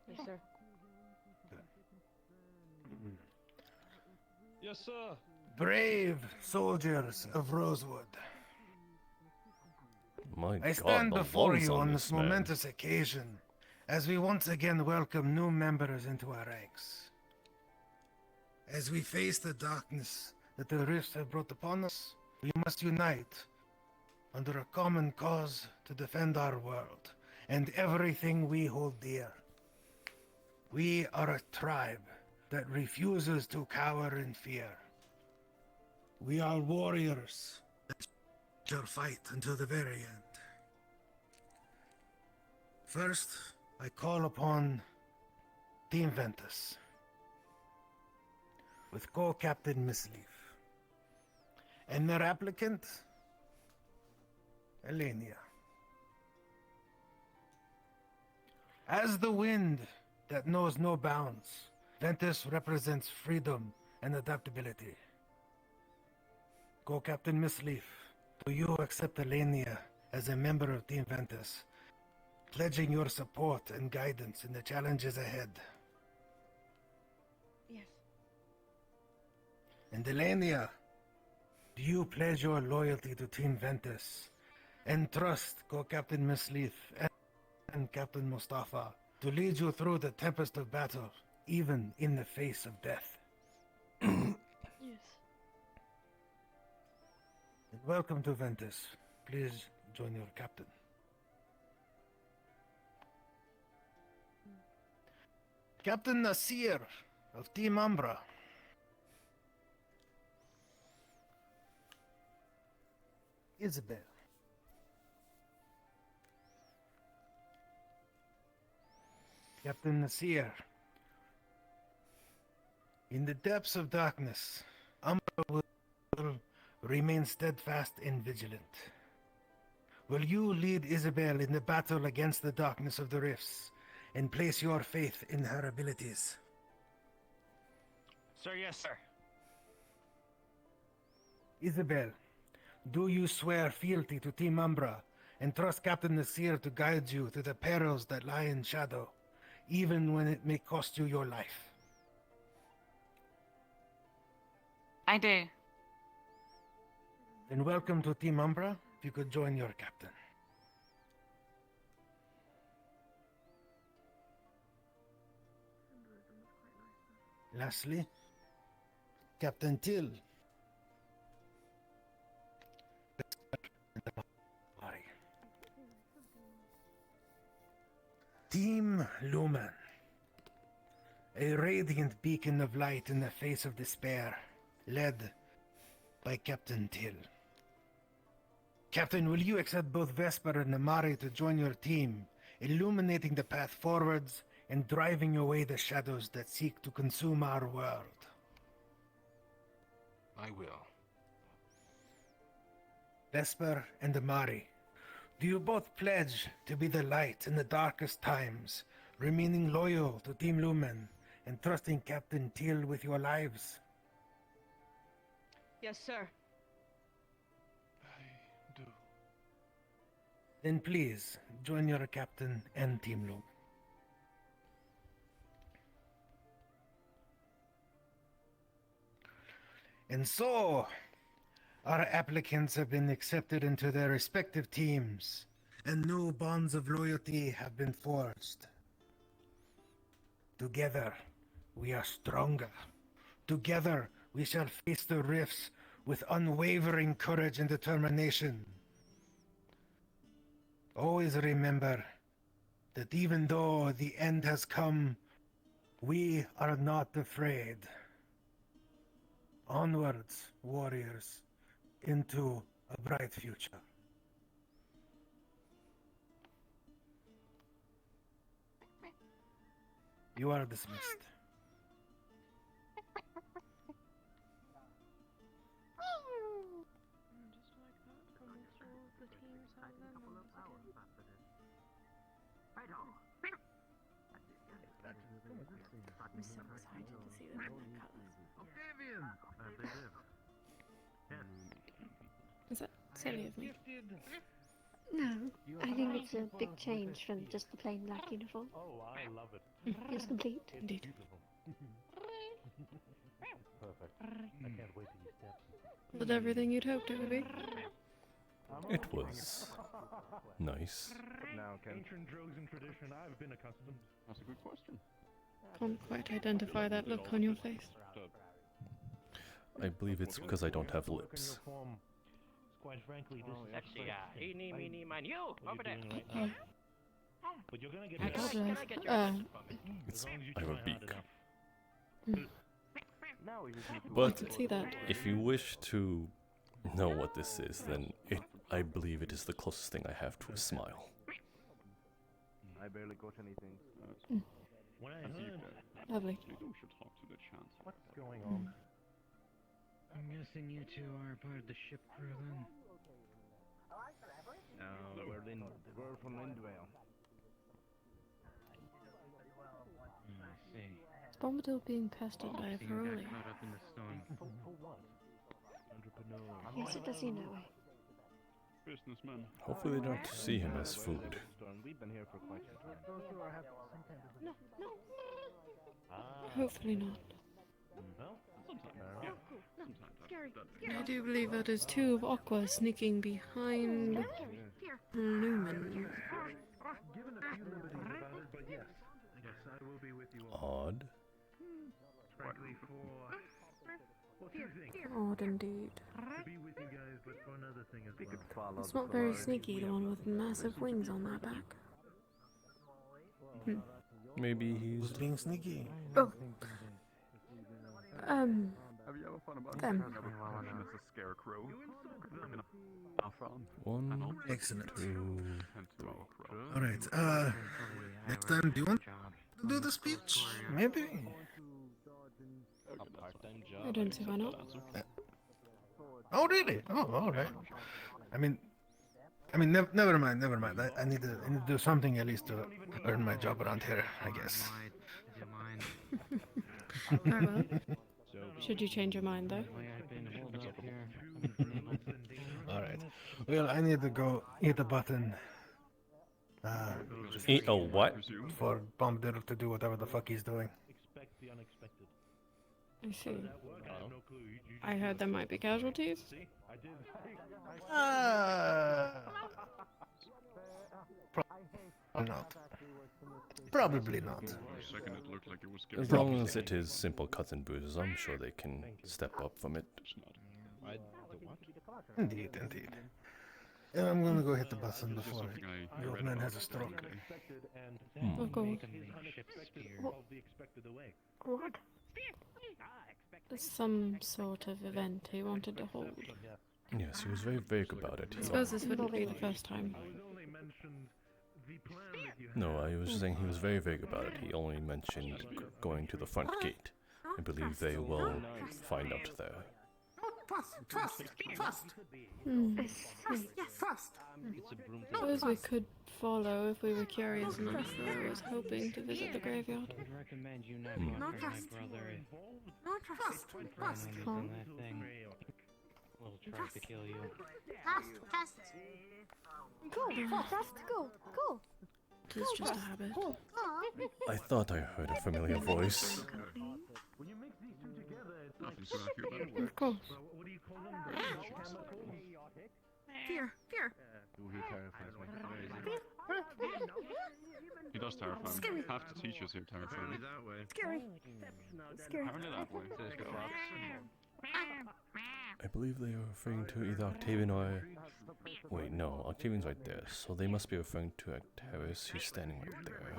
Yes, sir. Yes, sir. Brave soldiers of Rosewood. My I God, stand the before lungs you on this this man. momentous occasion as we once again welcome new members into our ranks. As we face the darkness that the rifts have brought upon us, we must unite under a common cause to defend our world and everything we hold dear. We are a tribe that refuses to cower in fear. We are warriors that shall fight until the very end. First, I call upon Team Ventus with co-captain Miss Leaf and their applicant, Elenia. As the wind that knows no bounds, Ventus represents freedom and adaptability. Co-captain Miss Leaf, do you accept Elenia as a member of Team Ventus, pledging your support and guidance in the challenges ahead? Yes. And Elenia, do you pledge your loyalty to Team Ventus and trust co-captain Miss Leaf and Captain Mustafa to lead you through the tempest of battle, even in the face of death? Yes. And welcome to Ventus. Please join your captain. Captain Nasir of Team Umbra. Isabel. Captain Nasir. In the depths of darkness, Umbra will remain steadfast and vigilant. Will you lead Isabel in the battle against the darkness of the rifts and place your faith in her abilities? Sir, yes, sir. Isabel, do you swear fealty to Team Umbra and trust Captain Nasir to guide you through the perils that lie in shadow, even when it may cost you your life? I do. Then welcome to Team Umbra. If you could join your captain. Lastly, Captain Till. Team Lumen. A radiant beacon of light in the face of despair, led by Captain Till. Captain, will you accept both Vesper and Amari to join your team, illuminating the path forwards and driving away the shadows that seek to consume our world? I will. Vesper and Amari, do you both pledge to be the light in the darkest times, remaining loyal to Team Lumen and trusting Captain Till with your lives? Yes, sir. I do. Then please, join your captain and Team Lumen. And so, our applicants have been accepted into their respective teams, and new bonds of loyalty have been forged. Together, we are stronger. Together, we shall face the rifts with unwavering courage and determination. Always remember that even though the end has come, we are not afraid. Onwards, warriors, into a bright future. You are dismissed. I'm so excited to see them in their colours. Is that silly of me? No, I think it's a big change from just the plain black uniform. Oh, I love it. Feels complete. Indeed. Perfect. I can't wait till you step. Was it everything you'd hoped it would be? It was nice. Now, ancient Drozen tradition, I've been accustomed. That's a good question. Can't quite identify that look on your face. I believe it's because I don't have lips. Quite frankly, this is Actually, eeny, meeny, miny, you over there. But you're gonna get I apologize. I have a beak. I But could see that. if you wish to know what this is, then I believe it is the closest thing I have to a smile. I barely got anything. When I heard... Lovely. We should talk to the chance. What's going on? I'm guessing you two are part of the ship crew then? No, we're from Lindvale. I see. Is Bombadil being pestered by a So you got Feroli? caught up in the storm. For what? Entrepreneur. Yes, it does seem that way. Businessman. Hopefully they don't see him as food. We've been here for quite some time. No, no. Hopefully not. Well, Yeah. Scary. I do believe that is two of Aqua sneaking behind Lumen. given a few liberties about it, but yes. Yes, I will be with you all. Odd. Frankly, what do you think? Odd indeed. To be with you guys, but for another thing as well. It's not very sneaky, the one with massive wings on their back. Maybe he's being sneaky. Oh. Have you ever thought about Them. as a scarecrow? one, Excellent. 2, 3. Alright, next time, do you want to do the speech? Maybe? I don't see why not. Oh, really? Oh, alright. I mean, never mind. I need to do something at least to earn my job around here, I guess. Very well. Should you change your mind, though? Alright. Well, I need to go hit a button. Eat a what? For Bombadil to do whatever the fuck he's doing. Expect the unexpected. I see. I heard there might be casualties. Probably not. Probably not. Second, it looked like it was As long as it is simple cuts and bruises, I'm sure they can step up from it. Indeed. And I'm gonna go hit the button before the old man has a stroke. Of course. What? Some sort of event he wanted to hold. Yes, he was very vague about it. I suppose this wouldn't be the first time. No, I was saying he was very vague about it. He only mentioned going to the front gate. I believe they will find out there. Trust. Suppose we could follow if we were curious enough. I was hoping to visit the graveyard. I'd recommend you not walk with my brother if that thing will try to kill you. Cool. It's just a habit. I thought I heard a familiar voice. When you mix these two together, it's Nothing to argue about. Of course. What do you call them? Fear. Ooh, he terrifies me. He does terrify me. Scary. Half the teachers here terrify me. that way. Scary. Apparently that way. I believe they are referring to either Octavian or... Wait, no, Octavian's right there, so they must be referring to Actaris, who's standing right there.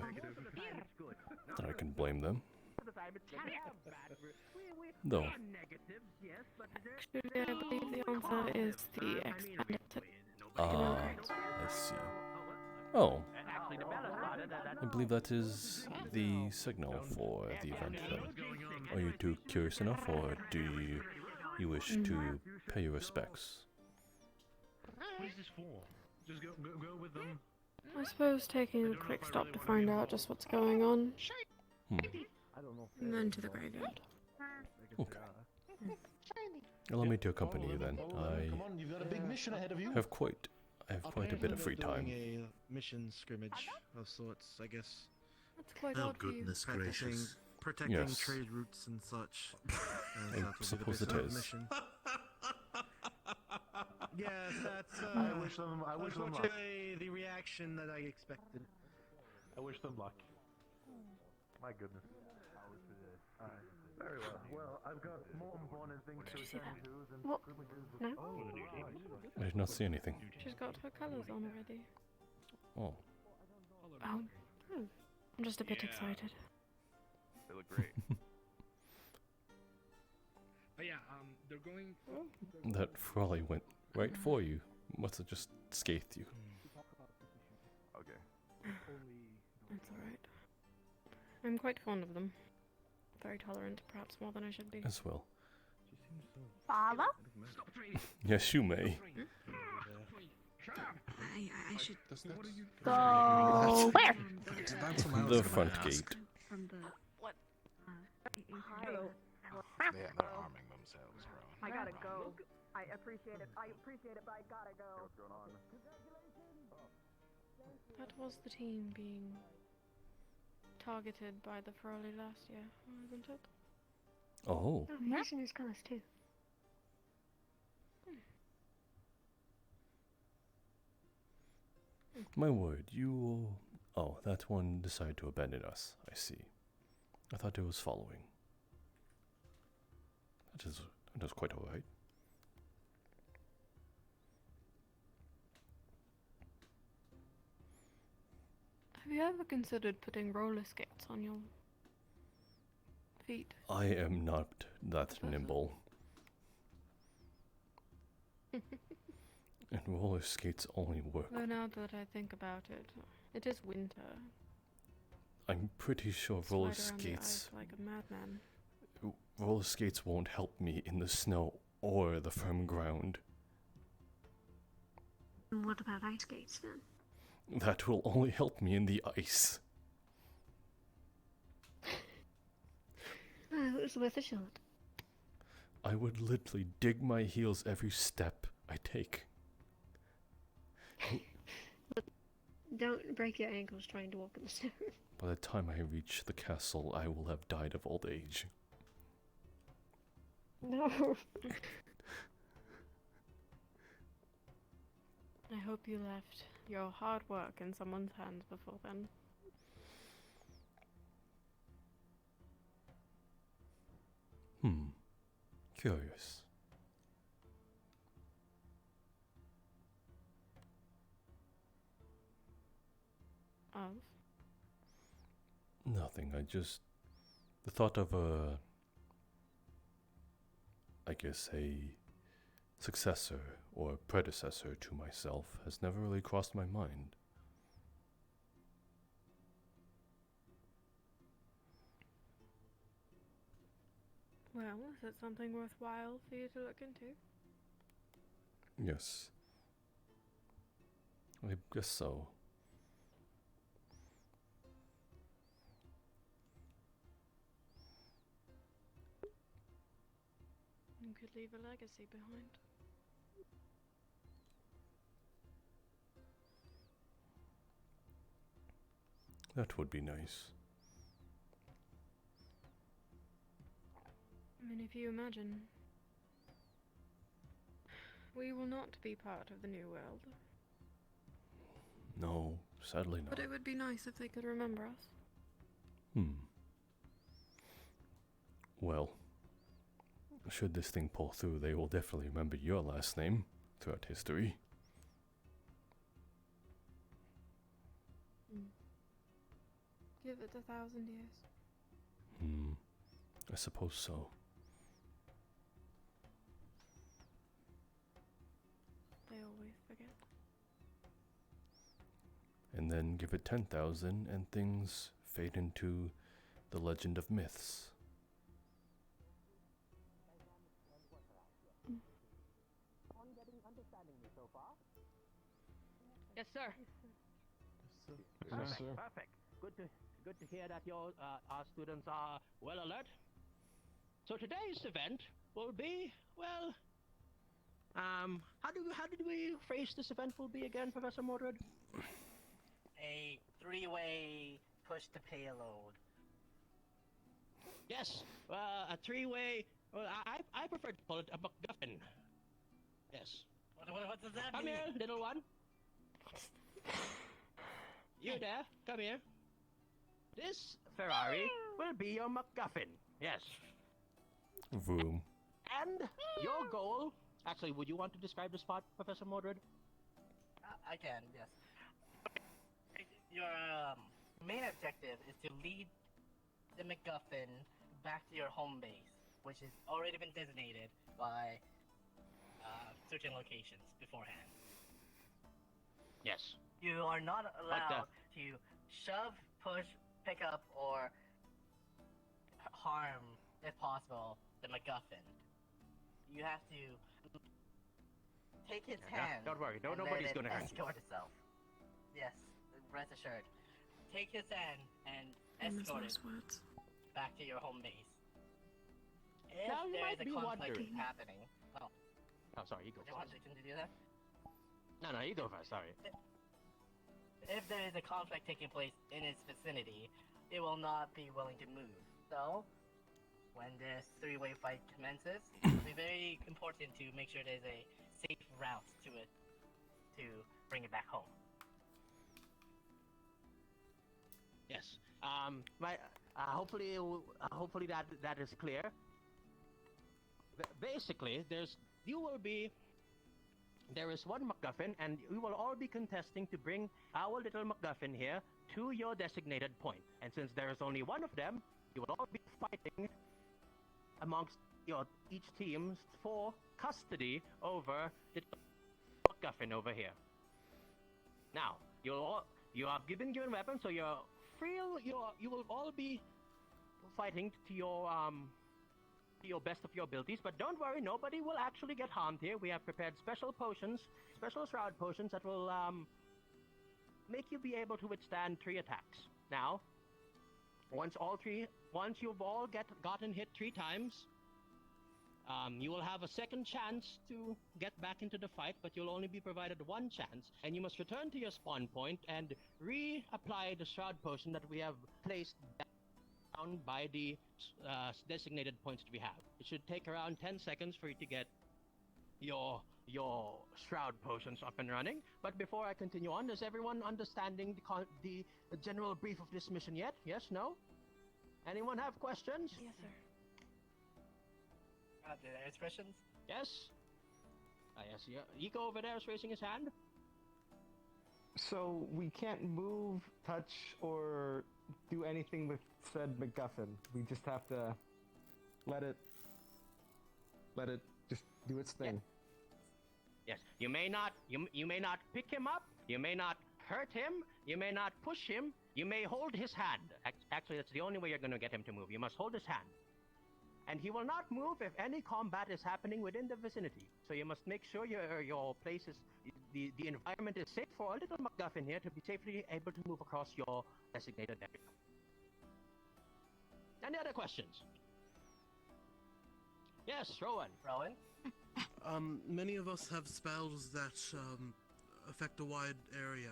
Not that I can blame them. Though. Actually, I believe the answer is the expanded. Ah, I see. Oh. I believe that is the signal for the event then. Are you too curious enough, or do you wish to pay your respects? What is this for? Just go with them. I suppose taking a quick stop to find out just what's going on. I don't know. And then to the graveyard. Okay. Allow me to accompany you then. Come on, you've got a big mission ahead of you. I have quite a bit of free They're time. doing a mission scrimmage of sorts, I guess. That's quite Oh odd for you. goodness Protecting, gracious. protecting Yes. trade routes and such. I That will be the suppose it basis of the is. mission. Yes, that's. I wish them luck. Unfortunately, the reaction that I expected. I wish them luck. My goodness. Very well. Well, I've got more important things to attend to than What? scrimmages. No? I did not see anything. She's got her colours on already. Oh. Oh. I'm just a bit excited. They look great. But yeah, they're going. That Frawley went right for you. Must have just scathed you. Okay. That's alright. I'm quite fond of them. Very tolerant, perhaps more than I should be. As well. Father? Yes, you may. I should. Go where? The front gate. From the what? Hello. They're arming themselves, bro. I gotta go. I appreciate it, but I gotta go. What's going on? That was the team being targeted by the Frawley last year, wasn't it? Oh. Oh, Mercenary's colours too. My word, you... Oh, that one decided to abandon us. I see. I thought it was following. That is quite alright. Have you ever considered putting roller skates on your feet? I am not that nimble. And roller skates only work. Though now that I think about it, it is winter. I'm pretty sure roller Slide around the skates... ice like a madman. Roller skates won't help me in the snow or the firm ground. What about ice skates then? That will only help me in the ice. Well, it was worth a shot. I would literally dig my heels every step I take. But don't break your ankles trying to walk in the snow. By the time I reach the castle, I will have died of old age. No. I hope you left your hard work in someone's hands before then. Curious. Of? Nothing, the thought of I guess a successor or predecessor to myself has never really crossed my mind. Well, is it something worthwhile for you to look into? Yes. I guess so. You could leave a legacy behind. That would be nice. I mean, if you imagine, we will not be part of the new world. No, sadly not. But it would be nice if they could remember us. Well, should this thing pull through, they will definitely remember your last name throughout history. Give it 1,000 years. I suppose so. They always forget. And then give it 10,000 and things fade into the legend of myths. Yes, sir. Yes, sir. Perfect. Good to good to hear that our students are well alert. So today's event will be, well, how did we phrase this event will be again, Professor Mordred? A three-way push the payload. Yes, a three-way. Well, I prefer to call it a MacGuffin. Yes. What does that Come mean? here, little one. You there? Come here. This Ferrari will be your MacGuffin. Yes. Vroom. And your goal. Actually, would you want to describe the spot, Professor Mordred? I can, yes. Your main objective is to lead the MacGuffin back to your home base, which has already been designated by certain locations beforehand. Yes. You are not allowed to shove, push, pick up, or harm, if possible, the MacGuffin. You have to take his hand. Don't worry, and nobody's let it gonna hurt you. escort itself. Yes, rest assured. Take his hand and escort it back to your home base. If Now, you there might is a be conflict wondering. happening, Oh, sorry, you go do you want first. to do that? No, you go first. Sorry. If there is a conflict taking place in its vicinity, it will not be willing to move. So, when this three-way fight commences, it will be very important to make sure there's a safe route to it to bring it back home. Yes. Hopefully that is clear. Basically, there is one MacGuffin, and we will all be contesting to bring our little MacGuffin here to your designated point. And since there is only one of them, you will all be fighting amongst each team for custody over the MacGuffin over here. Now, you are given weapons, so you're free. You will all be fighting to your best of your abilities, but don't worry, nobody will actually get harmed here. We have prepared special shroud potions that will make you be able to withstand 3 attacks. Now, once you've all gotten hit 3 times, you will have a second chance to get back into the fight, but you'll only be provided 1 chance, and you must return to your spawn point and reapply the shroud potion that we have placed down by the designated points that we have. It should take around 10 seconds for you to get your shroud potions up and running. But before I continue on, is everyone understanding the general brief of this mission yet? Yes? No? Anyone have questions? Yes, sir. Did I ask questions? Yes? Yes, Iko over there is raising his hand. So we can't move, touch, or do anything with said MacGuffin. We just have to let it just do its thing. Yes. You may not pick him up. You may not hurt him. You may not push him. You may hold his hand. Actually, that's the only way you're going to get him to move. You must hold his hand. And he will not move if any combat is happening within the vicinity. So you must make sure your place is the environment is safe for a little MacGuffin here to be safely able to move across your designated area. Any other questions? Yes, Rowan. Rowan? Many of us have spells that affect a wide area.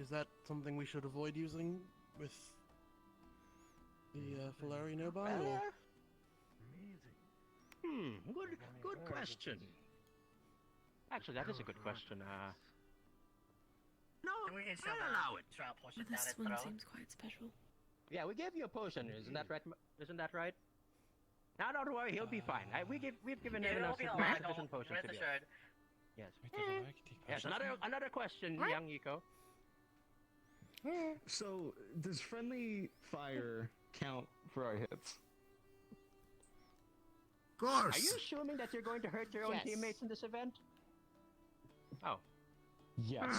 Is that something we should avoid using with the Falari nearby? Or? Good question. Actually, that is a good question. No, we can I'll allow it. But this one seems quite special. Yeah, we gave you a potion. Isn't that right? Isn't that right? Now, don't worry, he'll be fine. We've given him sufficient potions rest to be. assured. Yes. Yes. Another question, young Iko. So, does friendly fire count for our hits? Of course. Are you assuming that you're going to hurt your own teammates in this event? Oh. Yes.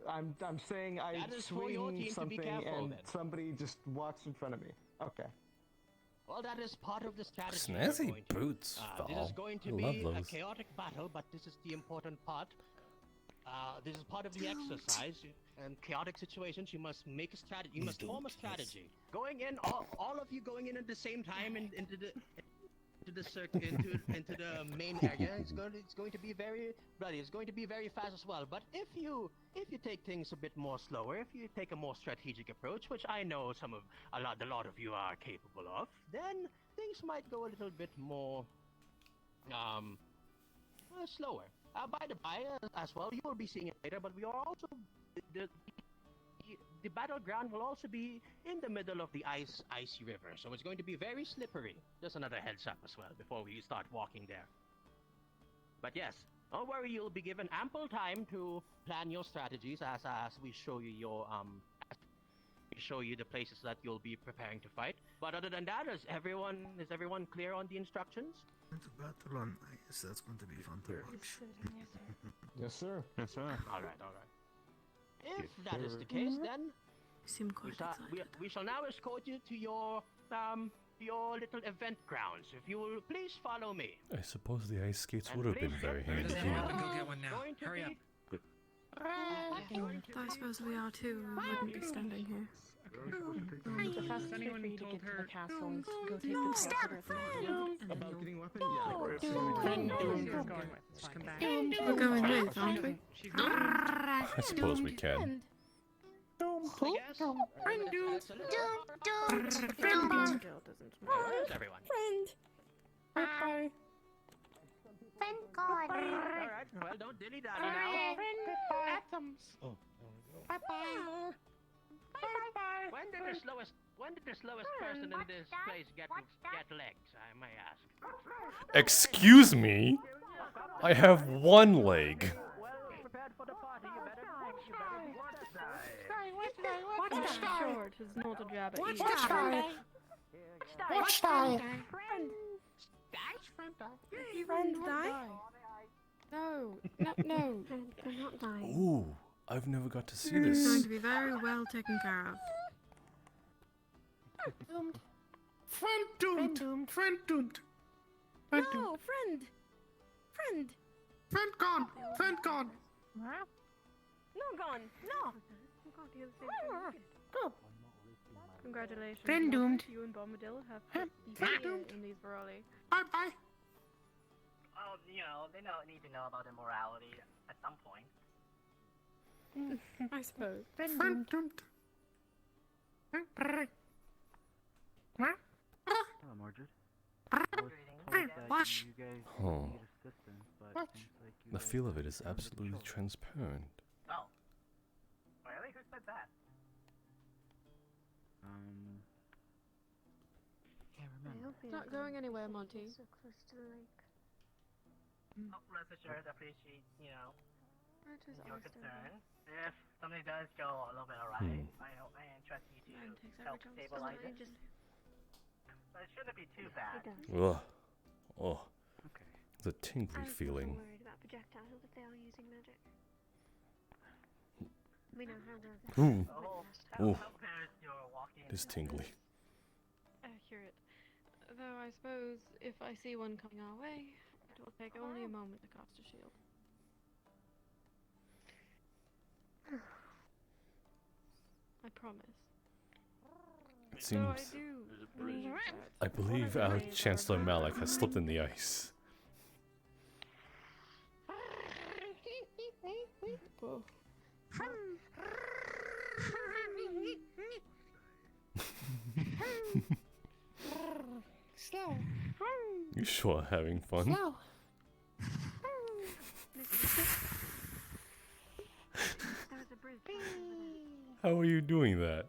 I'm saying I That is for your swing team to be something careful, and then. somebody just walks in front of me. Okay. Well, that is part of the strategy. Snazzy boots, This is going to Val. be Love a those. chaotic battle, but this is the important part. This is part of the exercise. In chaotic situations, you must make a strategy. You must form a strategy. Going in, all of you going in at the same time into the main area. It's going to be very bloody. It's going to be very fast as well. But if you take things a bit more slower, if you take a more strategic approach, which I know a lot of you are capable of, then things might go a little bit more slower. By the by, as well, you will be seeing it later. But we are also the battleground will also be in the middle of the icy river, so it's going to be very slippery. Just another heads up as well before we start walking there. But yes, don't worry, you'll be given ample time to plan your strategies as we show you the places that you'll be preparing to fight. But other than that, is everyone clear on the instructions? The battle on ice, that's going to be fun to watch. Yes, sir. Yes, sir. All right. If that is the case, then we shall now escort you to your little event grounds. If you will please follow me. I suppose the ice skates would have been very handy. Go get one now. Hurry up. I suppose we are too. We wouldn't be standing here. The fastest way for you to get to the castle is go take the teleporter About getting weapons? We're going with, aren't we? I suppose we can. Everyone. Bye. Thank God. Alright, well, don't dilly-dally now. Atoms. Oh, Bye-bye. When did the slowest person in this place get legs, I may ask? Excuse me? I have one leg. Well prepared for the party, you better Watch short is not a jab at you. Watch die. Friend die? No. I'm not dying. Ooh, I've never got to see It's this. going to be very well taken care of. Friend doomed. No, friend. Friend gone. No, gone. No. Go. Congratulations. Friend doomed. You and Bombadil have Friend doomed. in these Varoli. Bye-bye. Oh, they don't need to know about immorality at some point. I suppose. Friend doomed. Hello, Mordred. Wash. You guys Oh. need assistance, but Watch. seems like you The guys feel of are it is under absolutely control. transparent. Oh. Really? Who said that? Can't remember. It's not going anywhere, Monty. So close to the lake. Oh, rest assured, I appreciate, your Alright. concern. If something does go a little bit awry, I entrust you to help stabilize it. But it shouldn't be too bad. Ugh. Oh. Okay. It's a tingly feeling. I'm worried about projectiles if they are using magic. We know how the Ooh. How Ooh. prepared you're walking? It is tingly. Accurate. Though I suppose if I see one coming our way, it will take only a moment to cast a shield. I promise. It So I seems. do believe that I believe our Chancellor Malik has slipped in the ice. Whoa. Slow. You sure are having fun? Slow. How are you doing that?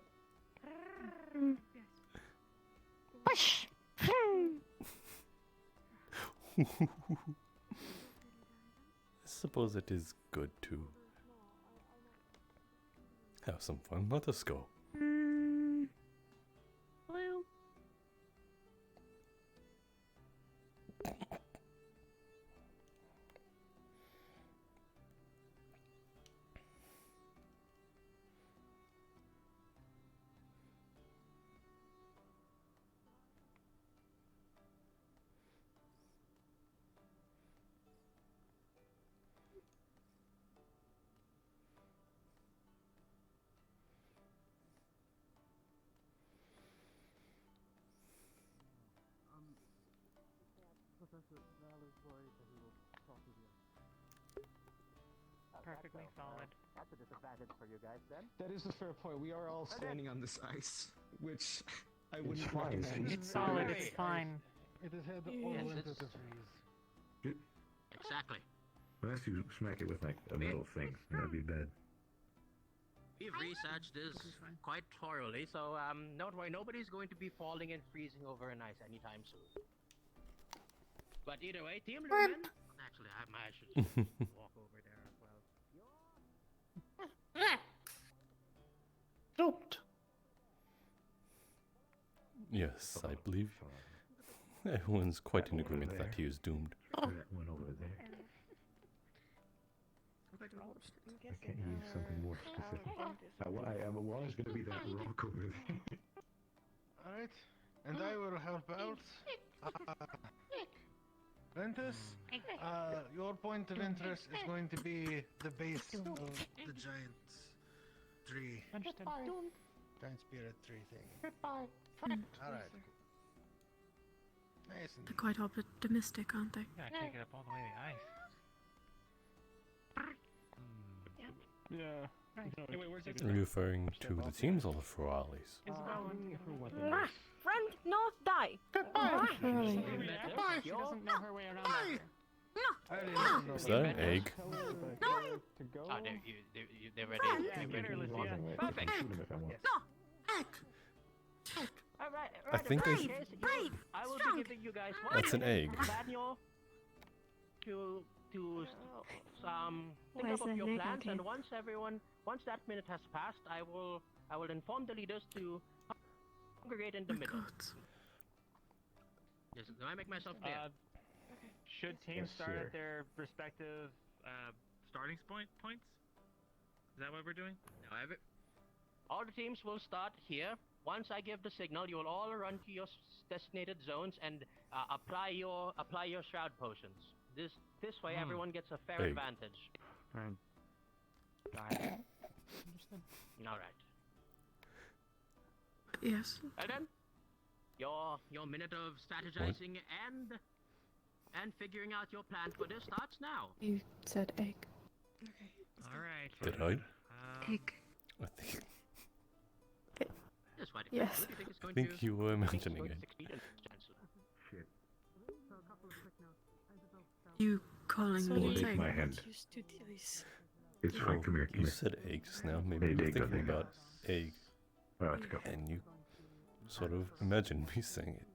Push. I suppose it is good to have some fun. Let us go. Well. Perfectly solid. That's a disadvantage for you guys then. That is a fair point. We are all standing on this ice, which I wouldn't recommend. It's solid, it's fine. It has had all Yes, winter it's- to freeze. Exactly. Unless you smack it with like a metal thing, that'd be bad. We've researched this quite thoroughly, so don't worry, nobody's going to be falling and freezing over an ice anytime soon. But either way, Team Lumen. Actually, I should just walk over there as well. Duped. Yes, I believe everyone's quite in agreement that he is doomed. That one over there. I can't use something more specific. I was going to be that rock over there. Alright, and I will help out. Ventus, your point of interest is going to be the base of the giant tree. Understood. Giant spirit tree thing. Mm. Alright. Nice and They're quite optimistic, aren't they? You gotta take it up all the way to the ice. Yeah. Right. No, Hey, wait, where's Are you referring to the teams or the Ferralis? Friend, no, die. Ferrali. She doesn't know her way around out here. Is that an egg? Oh, they're ready. They're ready. Perfect. Alright, I think I I will be giving you guys one That's an egg. manual to think Why is up there your an egg plans, out and here? once that minute has passed, I will inform the leaders to congregate in the middle. Yes, do I make myself clear? Should teams Yes, start sir. at their respective Starting points? Is that what we're doing? No, all the teams will start here. Once I give the signal, you will all run to your designated zones and apply your shroud potions. This way, everyone gets a fair Egg. advantage. Right. All right. Yes. And then your minute of strategizing and figuring out your plan for this starts now. You said egg. All right. Did I? Egg. I think, This way, Yes. who do you think is I going think to you were think is mentioning going it. to succeed in this, Chancellor? Shit. You calling Well, me an take egg? my hand. Used to these. It's fine, come here, come You here. said egg just now. Maybe Hey, you were Dig, go, thinking Dig. about egg, Alright, let's go. and you sort of imagined me saying it.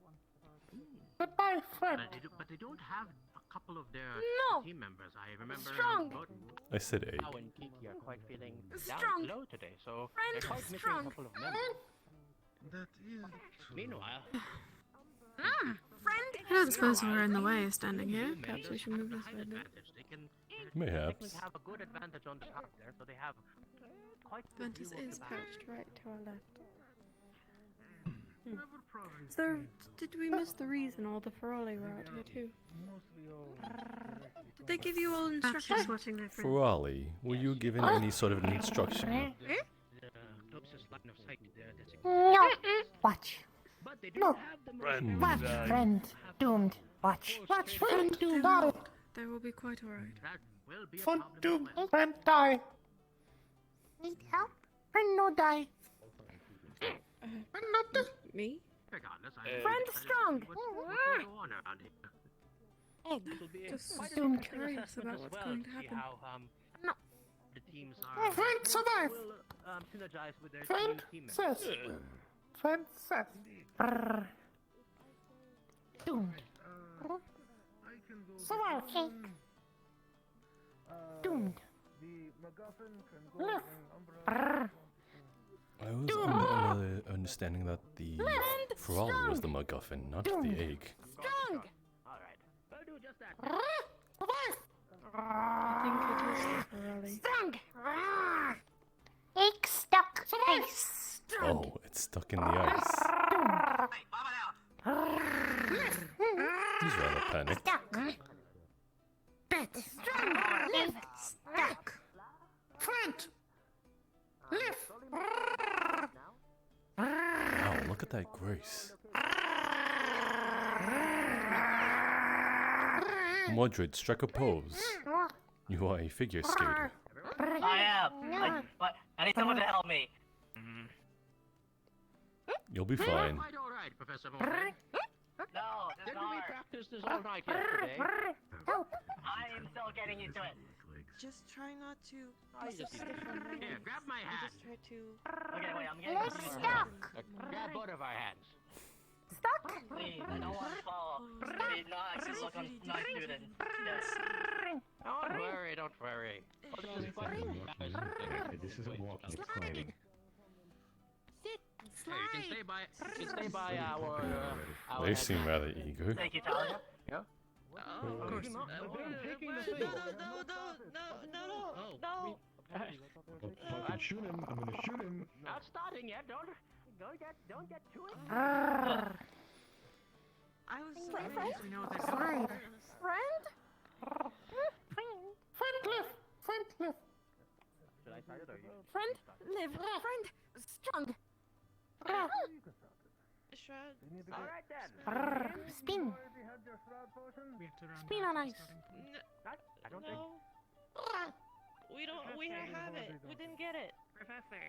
Goodbye, friend. But they don't have a couple of their No. team members. I remember Strong. I said egg. How and Kiki are quite feeling Strong. down low today, so they're Friend, quite missing strong. a couple of members. That is Meanwhile, Friend. I don't suppose we're in the way standing here. Perhaps we should move this way a bit. they can Mayhaps. technically have a good advantage on the top there, so they have quite a good Ventus view of is the back. perched right to our left. So, did we miss the reason all the Ferrali were out here too? Did they give you all instructions? Watching their friends. Ferrali, were you given any sort of an instruction? The closest line of sight to their designated. No. Watch. But they do Look. have the most Friend. Watch, friend. Doomed. Watch. Watch, friend. Doomed. Die. They will be quite alright. That will be a Friend. problem. Doomed. as well. Friend. Die. Need help? Friend. No die. Me? Regardless, Friend strong. what's going on around here. Egg. It'll be Just quite so an interesting curious assessment about as what's well going to to see happen. how No. the teams are Friend survive. will synergize with their Friend new team members. says. Friend says. Brrr. Doomed. Survive. Egg. Doomed. the MacGuffin can go Left. in Umbra. Brrr. I was under the understanding that the Ferrali was the MacGuffin, not the egg. Strong. Alright, I'll do just that. Survive. I think it is the Ferrali. Strong. Egg stuck. Ice. Oh, it's stuck in the ice. He's rather panicked. Bit. Strong. Lift. Stuck. Front. Lift. Wow, look at that grace. Mordred, strike a pose. You are a figure skater. I am. But I need someone to help me. You'll be fine. Quite all right, Professor Mordred. No, this is Didn't we hard. practice this all night yesterday? I am still getting into it. Just try not to. Here, grab my hand. Just try to. Okay, wait, I'm getting Let's stuck. Grab both of our hands. Please, I don't want to fall. Please, not actually look on my students. Yes. Don't worry, don't worry. Oh, this is fun. This isn't walking, it's climbing. Hey, you can stay by our. They seem rather eager. Thank you, Talia. Yeah. Of course. No. I can shoot him. I'm gonna shoot him. Not starting yet. Don't get to it. I was so Friend? confused to know what they're Friend? doing. Friend? Friend Cliff! Friend Cliff! Should I start it or you? Friend, live! Friend, strong! Shred. All right then. Spin! We have to run Spin back on to ice! starting I don't No. We don't. We don't have it. We didn't get it. Professor.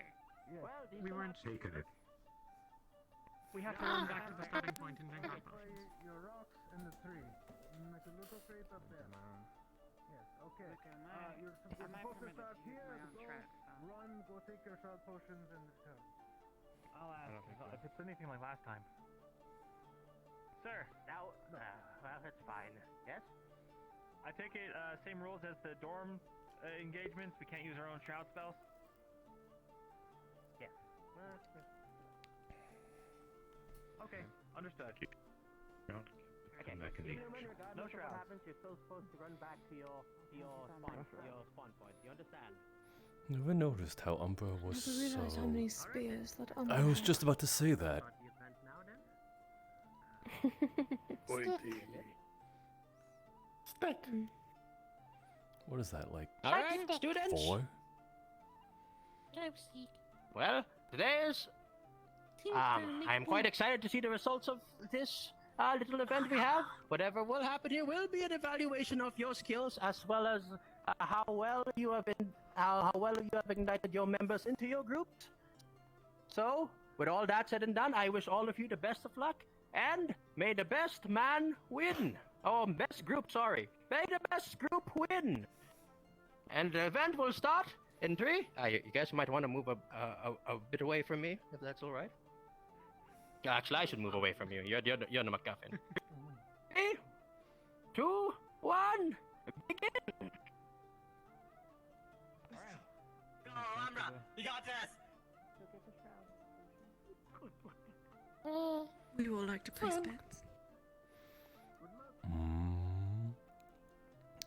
Well, We weren't. Taking it. We have to run back to the starting point and drink our potions. Your rocks and the tree. Make a little crate up there. Yes, okay. You're supposed to start here, run, go take your shot potions, and return. I'll ask if it's anything like last time. Sir, Now, well, it's fine. Yes. I take it same rules as the dorm engagements. We can't use our own shroud spells. Yes. Okay, understood. Come back in the No shroud. What happens? You're still supposed to run back to your spawn point. You understand? Never noticed how Umbra I was never realized so... how many spears that Umbra I was had. just about to say that. What is that, like All right, students. 4? Well, today is. I'm quite excited to see the results of this little event we have. Whatever will happen here will be an evaluation of your skills as well as how well you have ignited your members into your groups. So, with all that said and done, I wish all of you the best of luck and may the best man win. Oh, best group, sorry. May the best group win. And the event will start in 3. You guys might want to move a bit away from me, if that's all right. Actually, I should move away from you. You're the MacGuffin. 3, 2, 1, begin. Go, Umbra. You got this. Would you all like to place bets?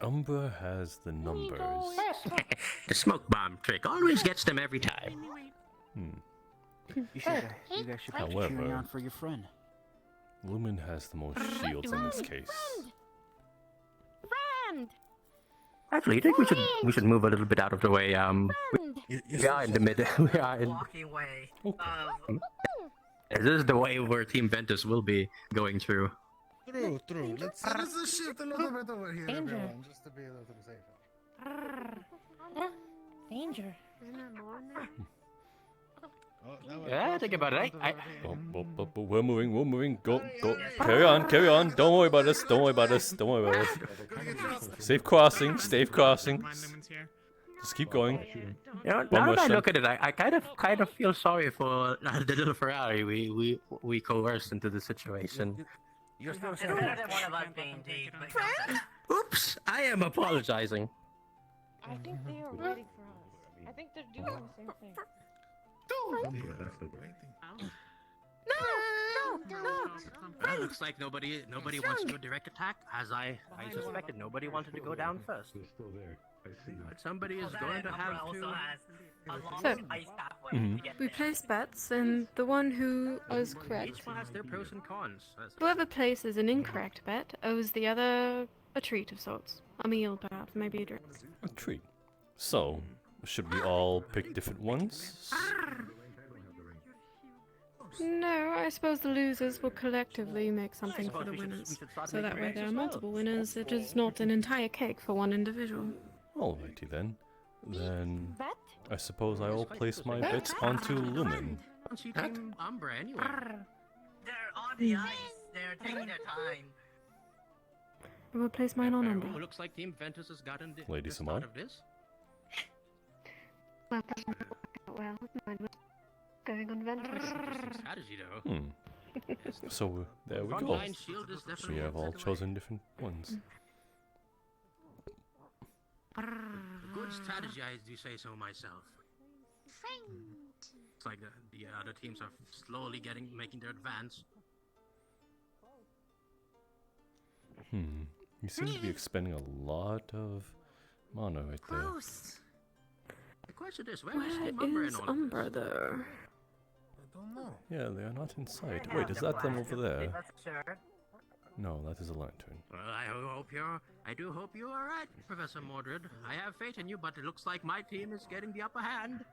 Umbra has the numbers. The smoke bomb trick always gets them every time. You guys should be cheering on for your friend. Lumen has the most shields in this case. Friend! Actually, I think we should move a little bit out of the way. We are in the mid. We are in. Walking way. This is the way where Team Ventus will be going through. True. Let's shift a little bit over here, everyone, just to be a little safer. Danger. Isn't there more in there? Yeah, think about it. We're moving. Go. Carry on. Don't worry about us. Safe crossing. Just keep going. You know, now that I look at it, I kind of feel sorry for the little Ferrari we coerced into the situation. You're still better than one of us being deep. Oops, I am apologizing. I think they are waiting for us. I think they're doing the same thing. Well, looks like nobody wants to do a direct attack, as I suspected. Nobody wanted to go down first. They're still there. I see. But somebody is going to have to. So, we place bets, and the one who is correct, Each one has their pros and cons. whoever places an incorrect bet, owes the other a treat of sorts. A meal, perhaps, maybe a drink. A treat. So, should we all pick different ones? No, I suppose the losers will collectively make something for the winners. So that way there are multiple winners, it is not an entire cake for one individual. Alrighty then. Then I suppose I will place my bets onto Lumen. Umbra anyway. They're on the ice. They're taking their time. I will place mine on Umbra. Looks like Team Ventus has gotten Lady the Simone. start of this. Well, that doesn't work out well. Mine was going on Ventus. Strategy though. So there we go. Frontline shield is We definitely have all chosen different ones. Good strategy, I do say so myself. It's like the other teams are slowly making their advance. You seem to be expending a lot of mana right there. The question is, where is Team Umbra in all of Umbra though? I don't know. Yeah, they are not in sight. Wait, is that them over there? No, that is a lantern. Well, I do hope you are right, Professor Mordred. I have faith in you, but it looks like my team is getting the upper hand.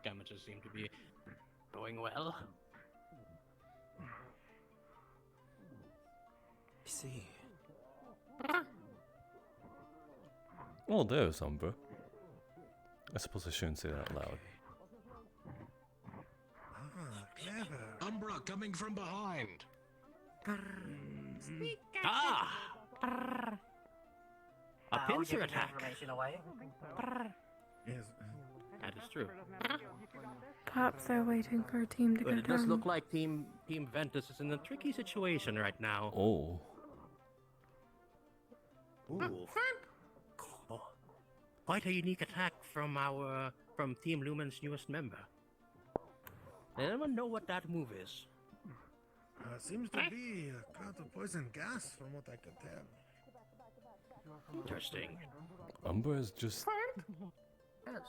Damages seem to be going well. I see. Oh, there's Umbra. I suppose I shouldn't say that out loud. Clever. Umbra coming from behind. A pincer attack. Information away. Yes. That is true. Perhaps they're waiting for a team to But get it does home. look like Team Ventus is in a tricky situation right now. Oh. Ooh. Quite a unique attack from Team Lumen's newest member. Anyone know what that move is? Seems to be a cloud of poison gas from what I could tell. Interesting. Umbra is just Yes.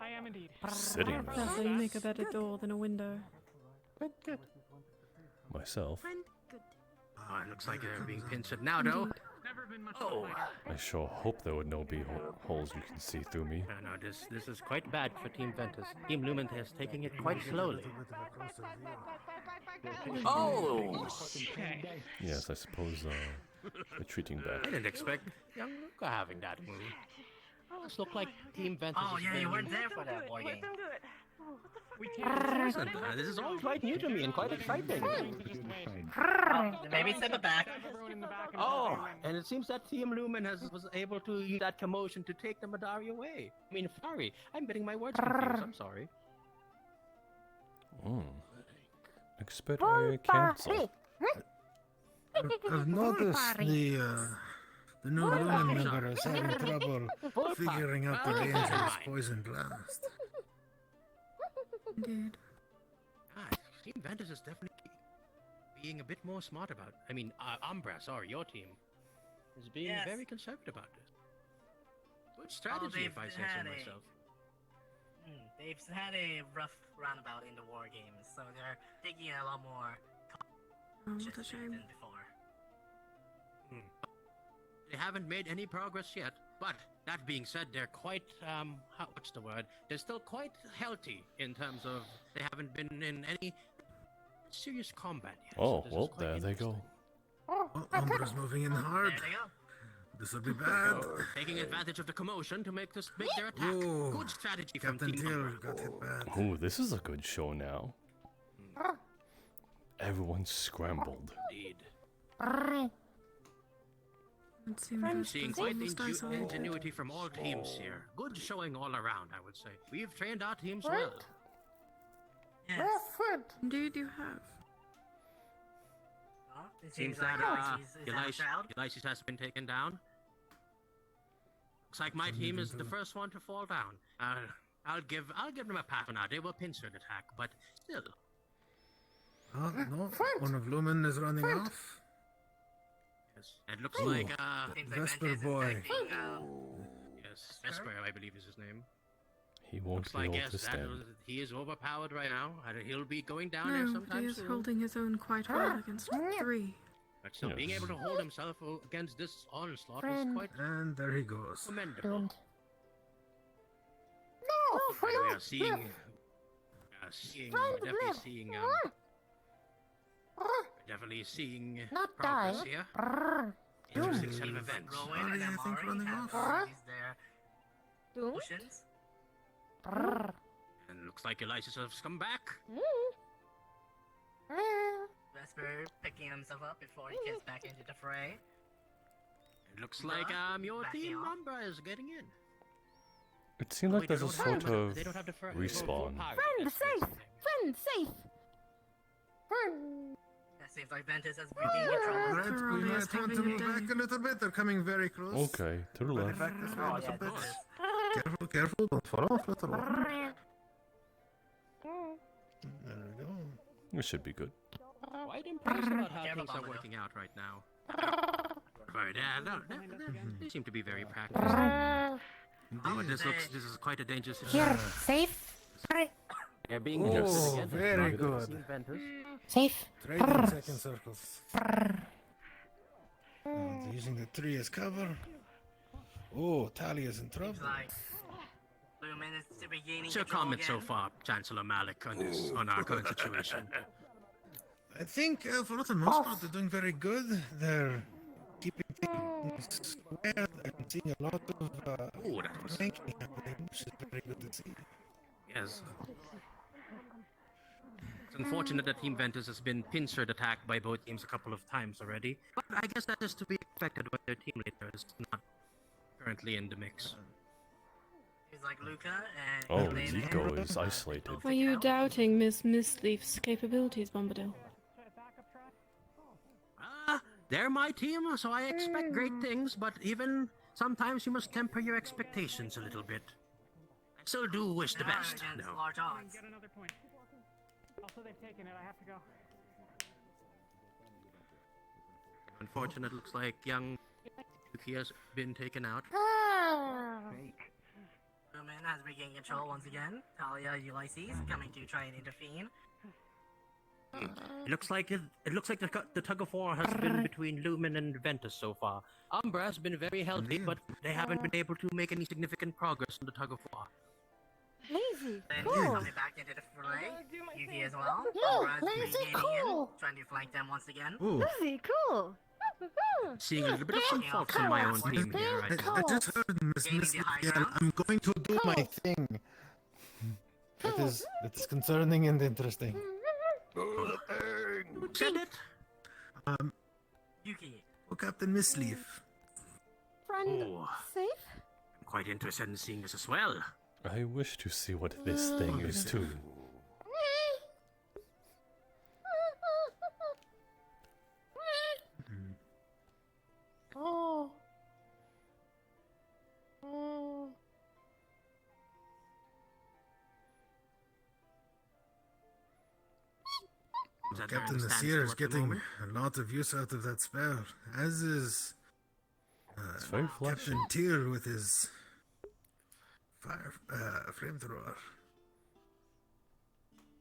I am indeed. sitting there. Perhaps you make a better door than a window. Myself. Oh, it looks like they're being pincered now, though. Never been much Oh. I sure hope there would no be holes you can see through me. No, this is quite bad for Team Ventus. Team Lumen is taking it quite slowly. Oh! Yes, I suppose retreating back. I didn't expect young Luca having that move. This looked like Team Ventus. Oh yeah, you weren't there for that war game. We can't. Listen, this is all quite new to me and quite exciting. Maybe step it back. Oh, and it seems that Team Lumen was able to use that commotion to take the Madari away. I mean, sorry, I'm getting my words confused. I'm sorry. Expect I cancel. I've noticed the new Lumen member is having trouble figuring out the dangerous poison blast. Indeed. Team Ventus is definitely being a bit more smart about. I mean, Umbra, sorry, your team is being very conservative about this. Good strategy, if I say so myself. They've had a rough roundabout in the war games, so they're taking it a lot more What a shame. than before. They haven't made any progress yet, but that being said, they're quite, what's the word? They're still quite healthy in terms of they haven't been in any serious combat yet. Oh, so this well, is quite there they go. Umbra's moving in hard. There they go. This will be bad. Taking advantage of the commotion to make their attack. Ooh, Good strategy from Captain Team Taylor Umbra. got hit bad. Ooh, this is a good show now. Everyone's scrambled. Indeed. It seems I'm as seeing if quite almost isolated. ingenuity from all teams here. Good showing all around, I would say. We've trained our teams well. Yes. Indeed, you have. It Seems like that Ulysses out. Ulysses has been taken down. Looks like my team is the first one to fall down. I'll give them a pat for now. They were pincer attack, but still. Oh, no, one of Lumen is running off. Yes. It looks like Vesper boy. Yes, Vesper, I believe is his name. He won't Looks be like able yes, to stand. he is overpowered right now. And he'll be going down there No, sometime he is soon. holding his own quite well against 3. But still, being able to hold himself against this onslaught is quite And there he goes. commendable. No, We are seeing Definitely seeing Not progress die. here. Brrr. Interesting set of events. Rowan and think running off. their Doomed? potions. Brrr. And looks like Elias has come back. Vesper picking himself up before he gets back into the fray. It looks like your backing team off. Umbra is getting in. It seemed like there's a sort of they don't have to respawn. Friend, safe! Friend, safe! Friend! It seems like Ventus has regained control. Right, we might want to move back a little bit. They're coming very close. Okay, to the left. Back this way a little bit. Ventus. Careful, careful, don't fall off, little one. There we go. It should be good. Quite impressed about how things are working out right now. Right, they seem to be very practiced. Oh, this is quite a dangerous situation. Here, safe? They're being Oh, interested again. very good. Safe? Trading second circles. They're using the tree as cover. Oh, Talia's in trouble. Like, Lumen is regaining What's your control comment so again. far, Chancellor Malik, on our current situation? I think for the most part they're doing very good. They're keeping things squared. I'm seeing a lot of ranking happening, which is very good to see. Yes. It's unfortunate that Team Ventus has been pincered attacked by both teams a couple of times already, but I guess that is to be expected when their team leader is not currently in the mix. He's like Luca and Oh, Elena. Nico is isolated. Are you doubting Miss Mistleaf's capabilities, Bombadil? They're my team, so I expect great things, but even sometimes you must temper your expectations a little bit. I still do wish the best. Against No. large odds. Get another point. Also, they've taken it. I have to go. Unfortunate, looks like young Yuki has been taken out. Lumen has regained control once again. Talia, Ulysses coming to try and intervene. It looks like the tug of war has been between Lumen and Ventus so far. Umbra has been very healthy, but they haven't been able to make any significant progress in the tug of war. Lazy, Then cool. coming back into the fray. Yuki as well. Yeah, Umbra's lazy, regaining cool. in, trying to flank them once again. Lazy, cool. Seeing a little bit of some faults in my own team here. I just heard Miss yeah, I'm going to do my thing. That is concerning and interesting. Said it. Yuki. Oh, Captain Misleaf. Friend, Oh. safe? I'm quite interested in seeing this as well. I wish to see what this thing is too. Oh. Captain Nasir is getting a lot of use out of that spell, as is It's very flashy. Captain Tyr with his flamethrower.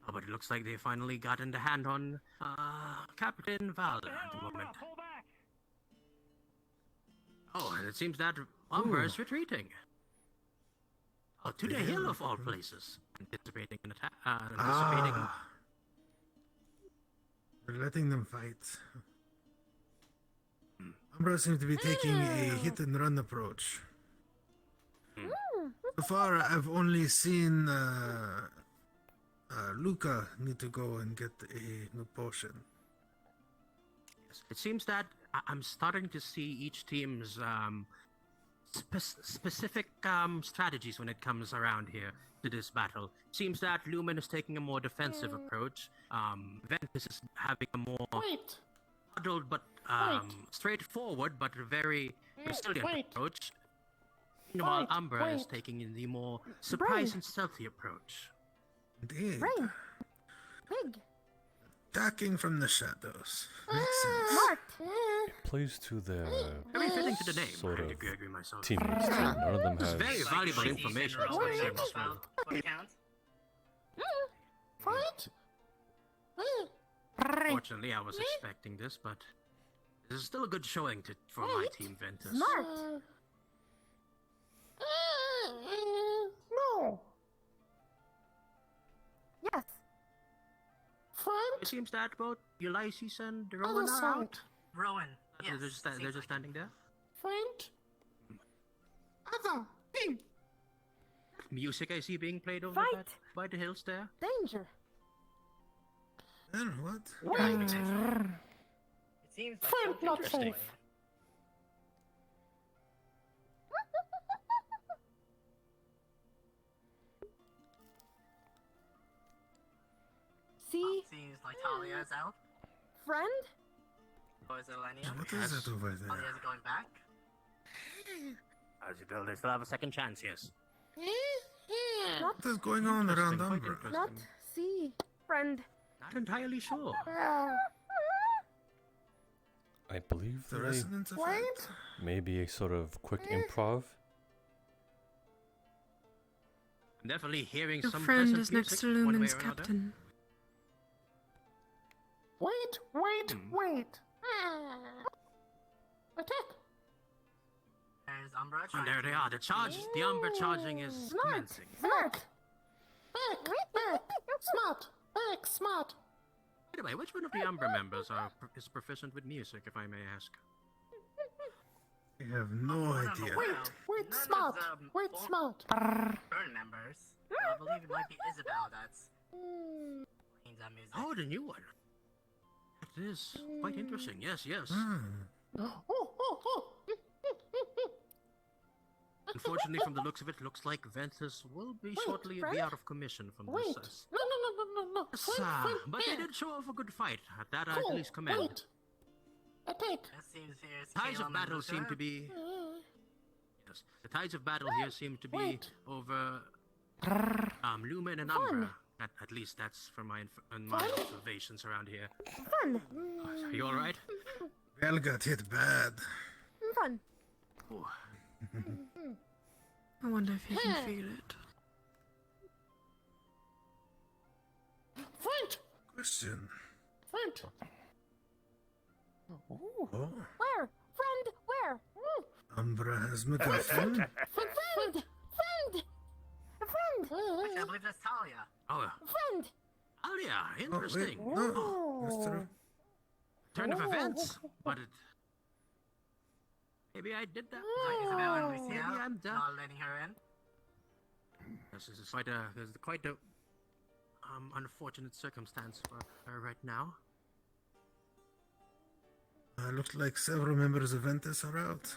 Oh, but it looks like they finally got in the hand on Captain Val at the moment. Oh, and it seems that Umbra is retreating. Oh, to the hill of all places. Anticipating an attack. Anticipating. We're letting them fight. Umbra seems to be taking a hit and run approach. So far, I've only seen Luca need to go and get a new potion. It seems that I'm starting to see each team's specific strategies when it comes around here to this battle. Seems that Lumen is taking a more defensive approach. Ventus is having a more muddled but straightforward but very resilient approach. Meanwhile, Umbra is taking the more surprise and stealthy approach. Indeed. Brain. Big. Attacking from the shadows. Makes sense. Smart. It plays to their Very fitting to the name. sort I of agree myself. teammates too. None of them It's have. very valuable information. Fight. Fortunately, I was expecting this, but this is still a good showing for my team, Ventus. Smart. No. Yes. seems that both Ulysses and Other Rowan are side. out. Rowan. Yes. They're just standing there. Friend. Other. Thing. Music I see being played over Fight. that by the hills there. Danger. Then what? Wait. It seems like Friend something not interesting. safe. See? Seems like Talia is out. Friend? Or is it Lenia? What is it over there? Talia's going back. As you tell, they still have a second chance, yes. Not, What is going on around Umbra? not see. Friend. Not entirely sure. I believe The they residents of Wait. maybe a sort of quick improv. I'm definitely hearing Your some friend pleasant is next music, to one way Lumen's or another. captain. Wait. Attack. There's Umbra And trying there to... they are. The Umber charging is commencing. Back. Smart. By the way, which one of the Umber members is proficient with music, if I may ask? I have no idea. Wait, None smart. of the Wait, smart. Burn members. I believe it might be Isabel that's playing that music. Oh, the new one. It is quite interesting. Yes. Unfortunately, from the looks of it, looks like Ventus will be shortly be out of commission from Wait. this. No. But they did show off a good fight. That I at least commend. Wait. Attack. It seems here's Tides Caleb of battle and seem Luca. to be. Yes, the tides of battle here seem to be Wait. over Lumen and Umbra. At least that's from my observations around here. Fun. Are you all right? Bell got hit bad. Fun. Ooh. I wonder if you can feel it. Friend. Question. Oh. Where? Friend, where? Umbra has MacGuffin. Friend. Actually, I believe that's Talia. Oh, Friend. oh yeah, interesting. No, that's true. Turn of events, but it. Maybe I did that. Like Isabel and Lucia, Maybe I'm done. not letting her in. This is quite a unfortunate circumstance for her right now. Looks like several members of Ventus are out.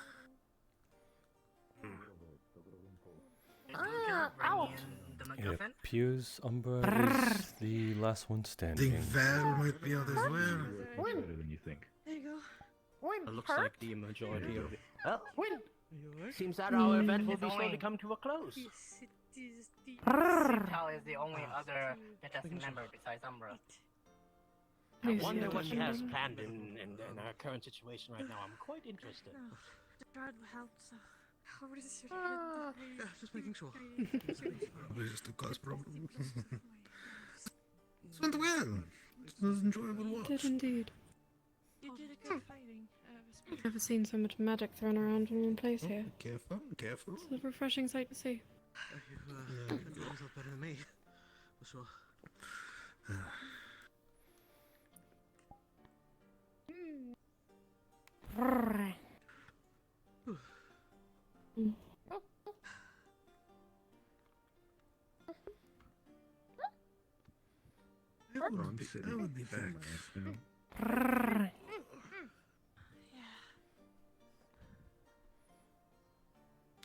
Out. The It MacGuffin. appears Umbra is the last one Think standing. Val might be out as well. Better than you think. There you go. It looks like the majority of it. Well, seems that our event will be It's slowly only- come to a close. Talia is the only other contesting member besides Umbra. I Lucia wonder what she has doesn't. planned in our current situation right now. I'm quite interested. Yeah, just making sure. Probably just to cause problems. It went well. It was an enjoyable watch. Did indeed. You did a good fighting. I've never seen so much magic thrown around in one place here. Careful. It's a refreshing sight to see. You've done a lot better than me, for sure. I would be back.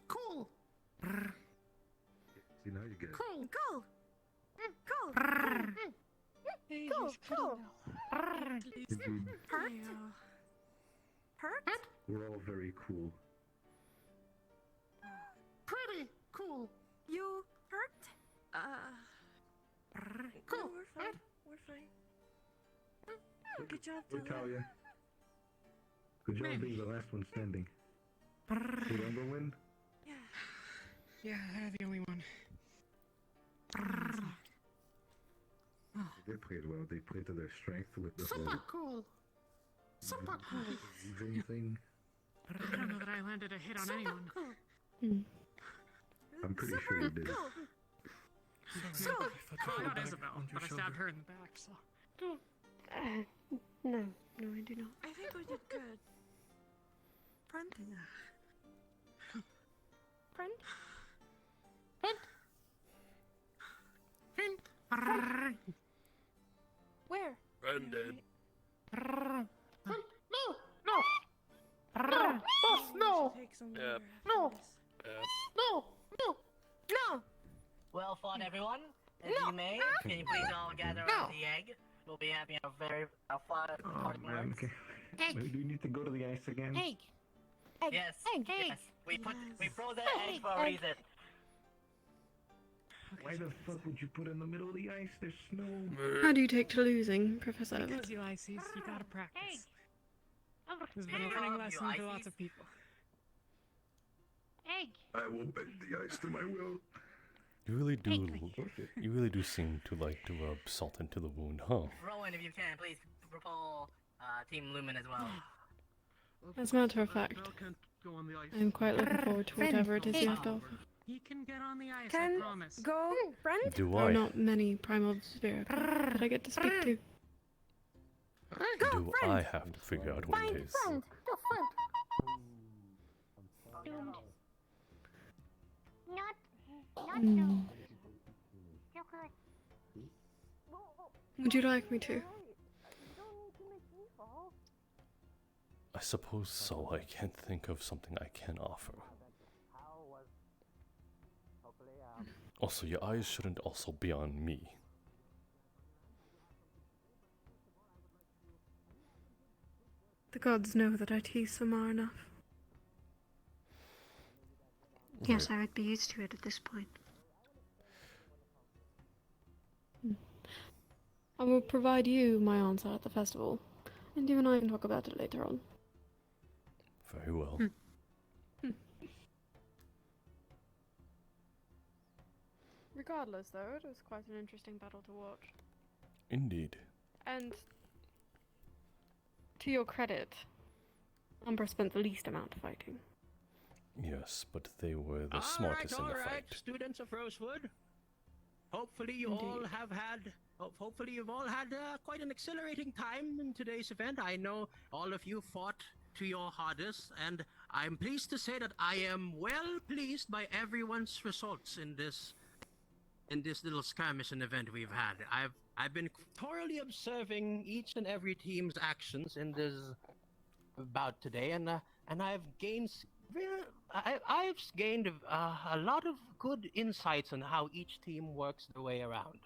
Cool. See, now you get it. Cool. Hey, Cool. Did you- Hurt? We're all very cool. Pretty cool. You hurt? Cool. We're fine. Good job, Talia. Good job being the last one standing. Did Umbra win? Yeah, they're the only one. They played well. They played to their strength with the Super whole cool. Super cool. dream thing. I don't know that I landed a hit on anyone. I'm pretty sure you did. So, not Isabel, but I stabbed her in the back, so. No, I do not. I think we did good. Friend? Friend? Where? Brendan. No! Take some Yep. water No! after this. No! Well fought, everyone. As you may, can you please all gather around the egg? We'll be having a fun Oh party man, words. okay. Maybe do we need to go to the ice again? Egg! Yes, yes. We froze that egg for a Egg. reason. Why the fuck would you put it in the middle of the ice? There's snow. How do you take to losing, Professor Evans? Because you Ices, you gotta practice. There's been a learning lesson for lots of people. Egg! I will bend the ice to my will. You really do seem to like to rub salt into the wound, huh? Rowan, if you can, please propel Team Lumen as well. As a matter of fact, I'm quite looking forward to whatever it is you have to offer. He can get on the ice, Can I promise. go, friend? Do There are I? not many primal spirit that I get to speak to. Do I have to figure out what it is? Friend! Go friend! Doomed. Not Hmm. doomed. Still good. Would you like me to? I suppose so. I can't think of something I can offer. Also, your eyes shouldn't also be on me. The gods know that I tease Samar enough. Yes, I would be used to it at this point. I will provide you my answer at the festival, and you and I can talk about it later on. Very well. Regardless, though, it was quite an interesting battle to watch. Indeed. And to your credit, Umbra spent the least amount of fighting. Yes, but they were the smartest in the fight. Students of Rosewood. Hopefully you all have had. Hopefully you've all had quite an exhilarating time in today's event. I know all of you fought to your hardest, and I'm pleased to say that I am well pleased by everyone's results in this little skirmish and event we've had. I've been thoroughly observing each and every team's actions in this bout today, and I've gained a lot of good insights on how each team works their way around.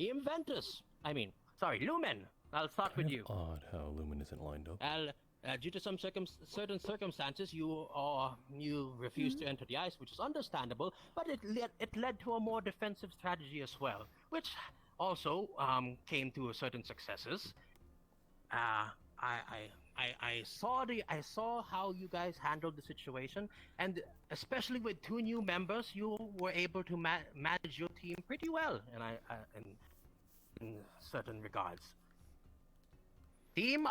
Lumen. I'll start with you. Odd how Lumen isn't lined up. Due to some certain circumstances, you refused to enter the ice, which is understandable. But it led to a more defensive strategy as well, which also came to certain successes. I saw how you guys handled the situation, and especially with 2 new members, you were able to manage your team pretty well, in certain regards. Team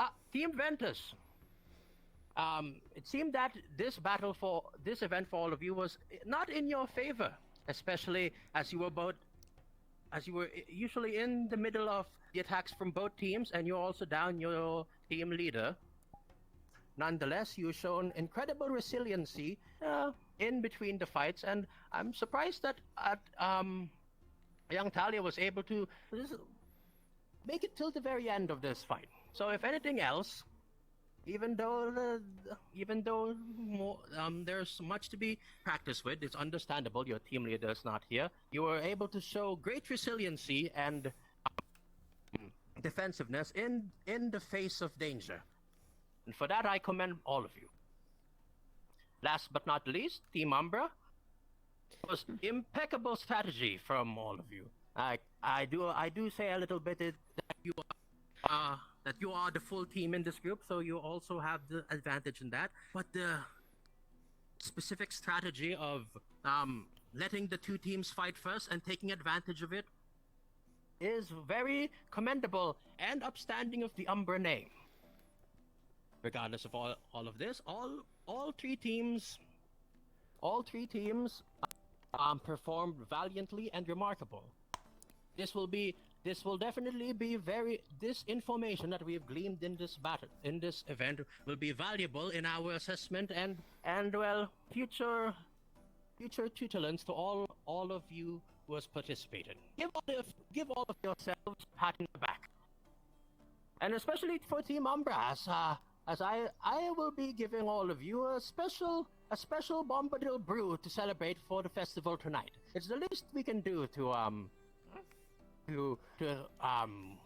Ventus. It seemed that this event for all of you was not in your favor, especially as you were usually in the middle of the attacks from both teams, and you're also down your team leader. Nonetheless, you've shown incredible resiliency in between the fights, and I'm surprised that young Talia was able to make it till the very end of this fight. So, if anything else, even though there's much to be practiced with, it's understandable your team leader is not here. You were able to show great resiliency and defensiveness in the face of danger. And for that, I commend all of you. Last but not least, Team Umbra. It was impeccable strategy from all of you. I do say a little bit that you are the full team in this group, so you also have the advantage in that. But the specific strategy of letting the 2 teams fight first and taking advantage of it is very commendable and upstanding of the Umbra name. Regardless of all of this, all three teams performed valiantly and remarkable. This will be this will definitely be this information that we have gleaned in this event will be valuable in our assessment and well, future tutelance to all of you who has participated. Give all of yourselves a pat in the back. And especially for Team Umbra, as I will be giving all of you a special Bombadil brew to celebrate for the festival tonight. It's the least we can do to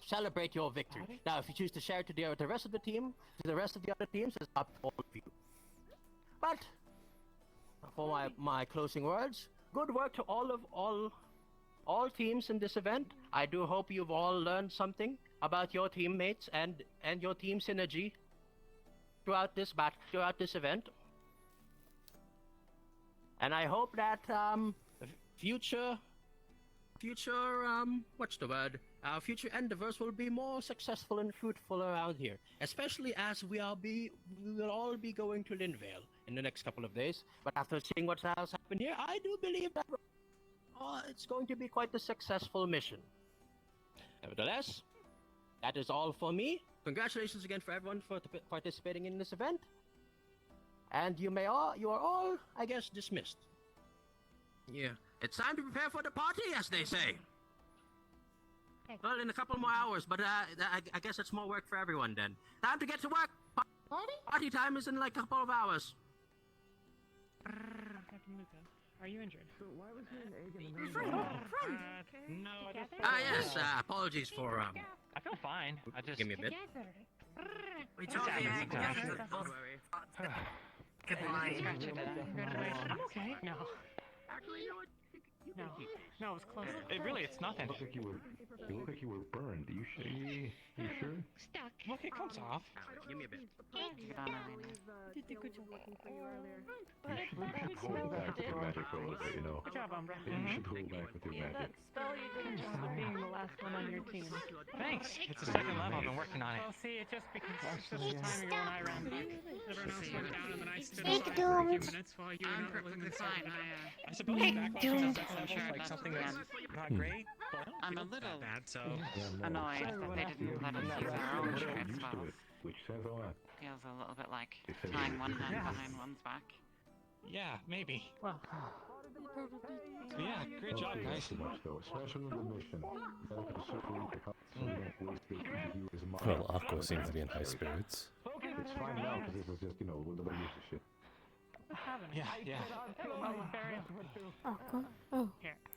celebrate your victory. Now, if you choose to share it to the rest of the team, to the rest of the other teams, it's up to all of you. But for my closing words, good work to all teams in this event. I do hope you've all learned something about your teammates and your team synergy throughout this event. And I hope that future endeavors will be more successful and fruitful around here, especially as we will all be going to Linvale in the next couple of days. But after seeing what has happened here, I do believe that it's going to be quite a successful mission. Nevertheless, that is all for me. Congratulations again for everyone for participating in this event. And you are all, I guess, dismissed. Yeah, it's time to prepare for the party, as they say. Well, in a couple more hours, but I guess it's more work for everyone then. Time to get to work. Party time is in like a couple of hours. Captain Luca, are you injured? So why was there an egg in the middle? No, I just... Yes, apologies for, I feel fine. I just... Give me a bit. We told you together. I'm okay. No. Actually, you know what? No, it was close. It's nothing. You look like you were burned. Are you sure? You sure? Stuck. Look, it comes off. Give me a bit. Did the good job looking for you earlier. You should hold back with your magic a little bit, you know. Good job, Umbra. You should hold back with your magic. Spell you did just with being the last one on your team. Thanks. It's the second level. I've been working on it. Well, see, it just because it's just the time you and I ran back. Everyone else went down and then I stood aside for a few minutes while you and I were looking inside. I suppose back when like something that's not great, but I'm a little bad, so annoyed that they didn't let us use our own trade spells. Which says a lot. Feels a little bit like tying one hand behind one's back. yeah, maybe. Well, Yeah, great job, guys. Especially in the mission. Well, Aqua seems to be in high spirits. It's fine now because this is just, nobody used to shit. Yeah. Aqua? Oh.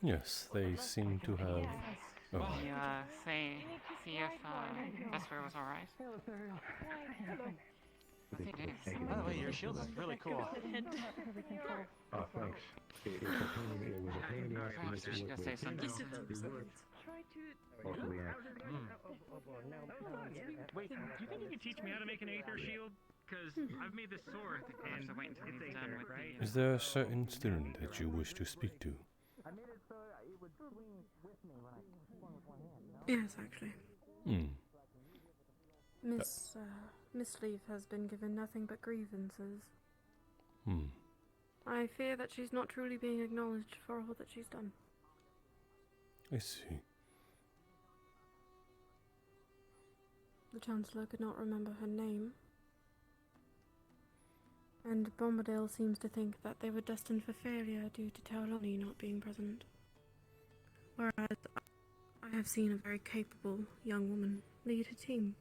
Yes, they seem to have... Oh. You, see if, Vesper was alright. By the way, your shield is really cool. Oh, thanks. It was a pain in the ass. Perhaps you should go say something. Wait, do you think you can teach me how to make an Aether shield? Because I've made this sword, and wait until it's he's done Aether, with right? Is there a certain student that you wish to speak to? I made it so it would swing with me when I swung with one hand, Yes, actually. Hmm. Miss Leaf has been given nothing but grievances. Hmm. I fear that she's not truly being acknowledged for all that she's done. I see. The Chancellor could not remember her name. And Bombadil seems to think that they were destined for failure due to Taolani not being present. Whereas I have seen a very capable young woman lead a team,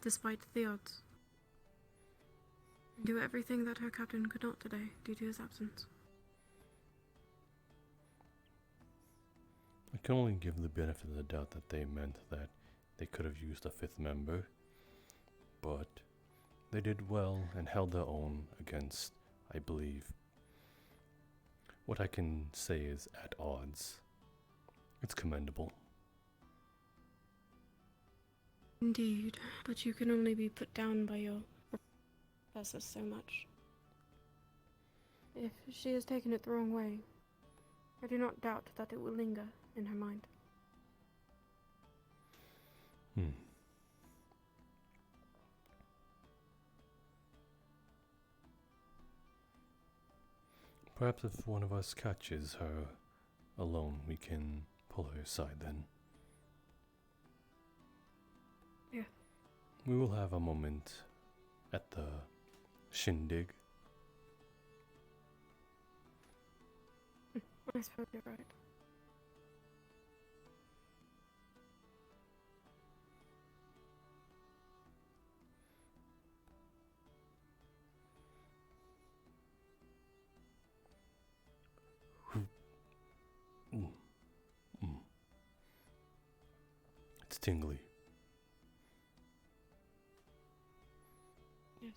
despite the odds. Do everything that her captain could not today due to his absence. I can only give the benefit of the doubt that they meant that they could have used a fifth member, but they did well and held their own against, I believe, what I can say is at odds. It's commendable. Indeed, but you can only be put down by your professors so much. If she has taken it the wrong way, I do not doubt that it will linger in her mind. Perhaps if one of us catches her alone, we can pull her aside then. We will have a moment at the shindig. I suppose you're right. It's tingly. Yes.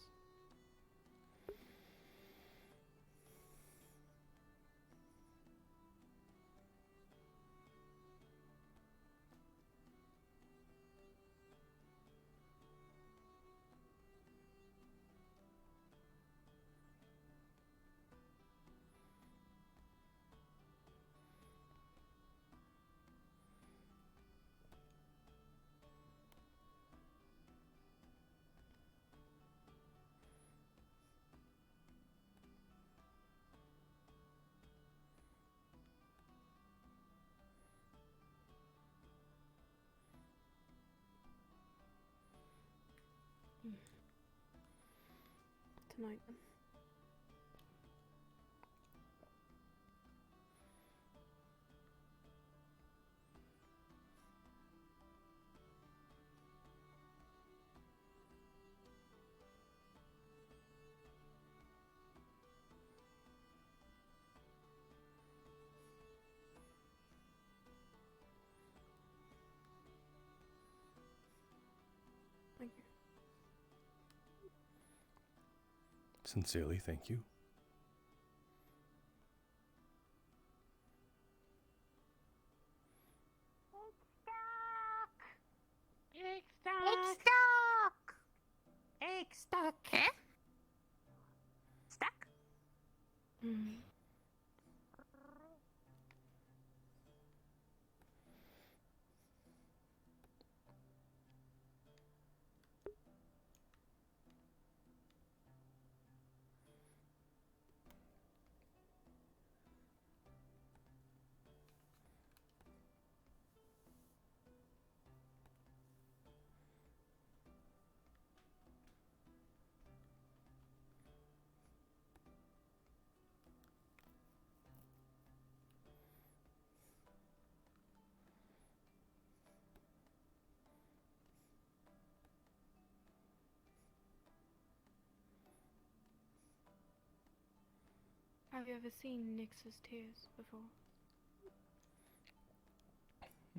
Tonight then. Thank you. Sincerely, thank you. Egg stuck! Egg stuck! Eh? Stuck? Mm. Have you ever seen Nyx's tears before?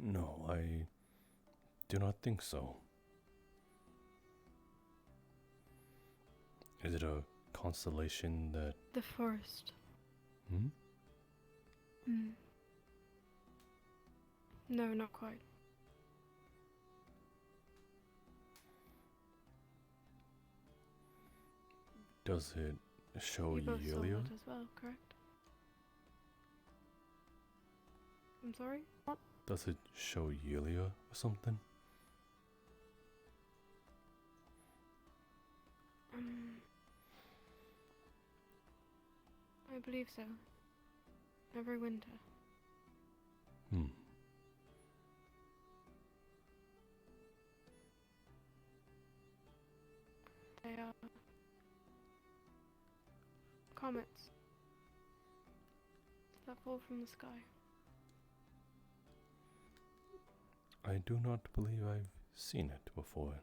No, I do not think so. Is it a constellation that... The forest. Hmm? Mm. No, not quite. Does it show You both saw Yulia? that as well, correct? I'm sorry? What? Does it show Yulia or something? I believe so. Every winter. Hmm. They are comets that fall from the sky. I do not believe I've seen it before.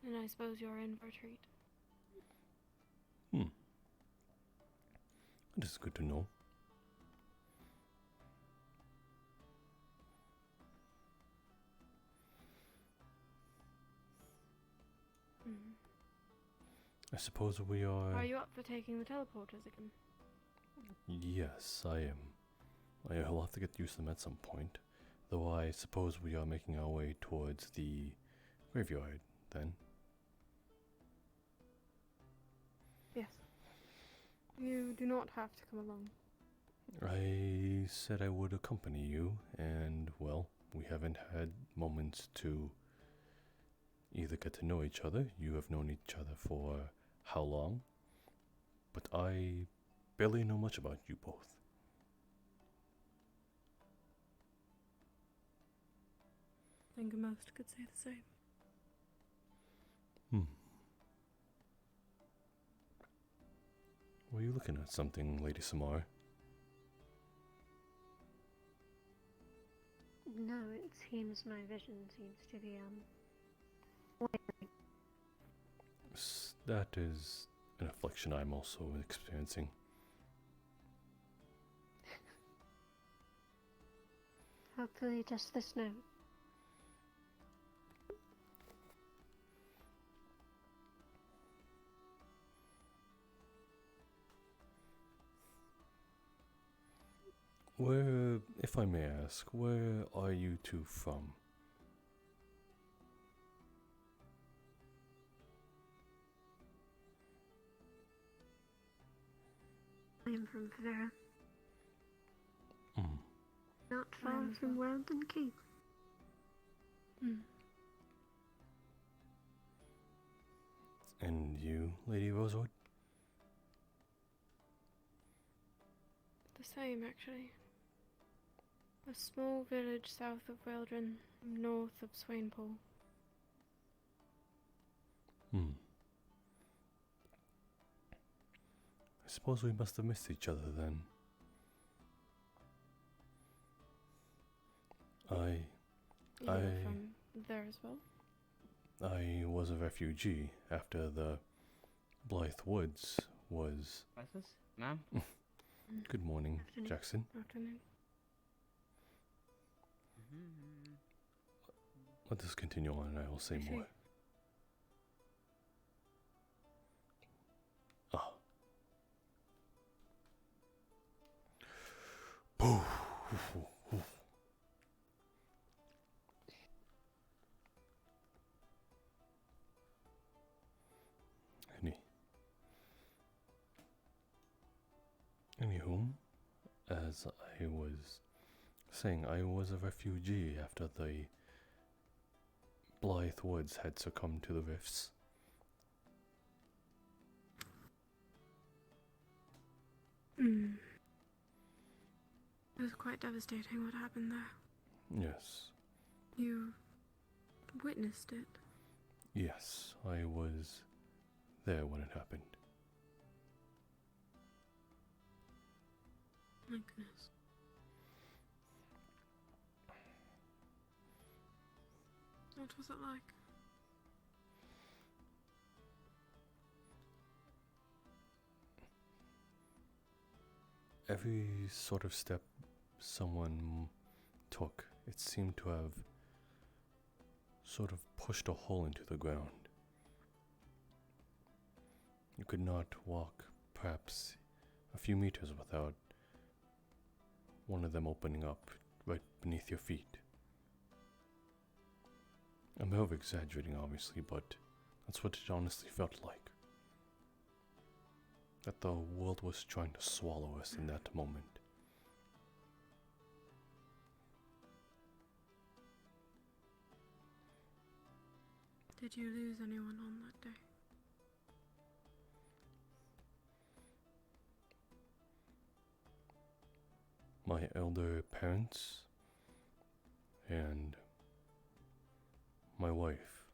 And I suppose you're in for a treat. Hmm. It is good to know. I suppose we are... Are you up for taking the teleporters again? Yes, I am. I'll have to get used to them at some point. Though I suppose we are making our way towards the graveyard, then. Yes. You do not have to come along. I said I would accompany you, and, well, we haven't had moments to either get to know each other. You have known each other for how long? But I barely know much about you both. I think most could say the same. Were you looking at something, Lady Samar? No, it seems my vision seems to be, wavering. That is an affliction I'm also experiencing. Hopefully just the snow. Where, if I may ask, where are you two from? I am from Favera. Not far from Weldon Keep. And you, Lady Rosewood? The same, actually. A small village south of Weldon, north of Swainpool. I suppose we must have missed each other then. You were from there as well? I was a refugee after the Blythe Woods was... What's ma'am? Good morning, Afternoon. Jackson. Afternoon. Let us continue on and I will say more. Ah. Anywho, as I was saying, I was a refugee after the Blythe Woods had succumbed to the rifts. It was quite devastating what happened there. Yes. You witnessed it. Yes, I was there when it happened. My goodness. What was it like? Every sort of step someone took, it seemed to have sort of pushed a hole into the ground. You could not walk perhaps a few meters without one of them opening up right beneath your feet. I'm over exaggerating, obviously, but that's what it honestly felt like. That the world was trying to swallow us in that moment. Did you lose anyone on that day? My elder parents and my wife,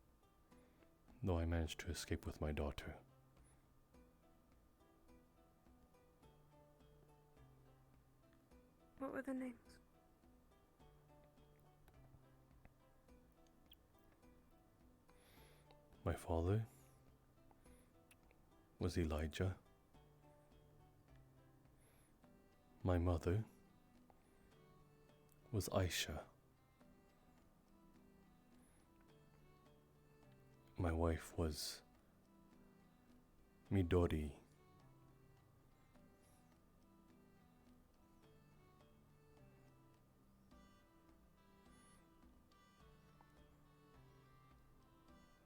though I managed to escape with my daughter. What were the names? My father was Elijah. My mother was Aisha. My wife was Midori.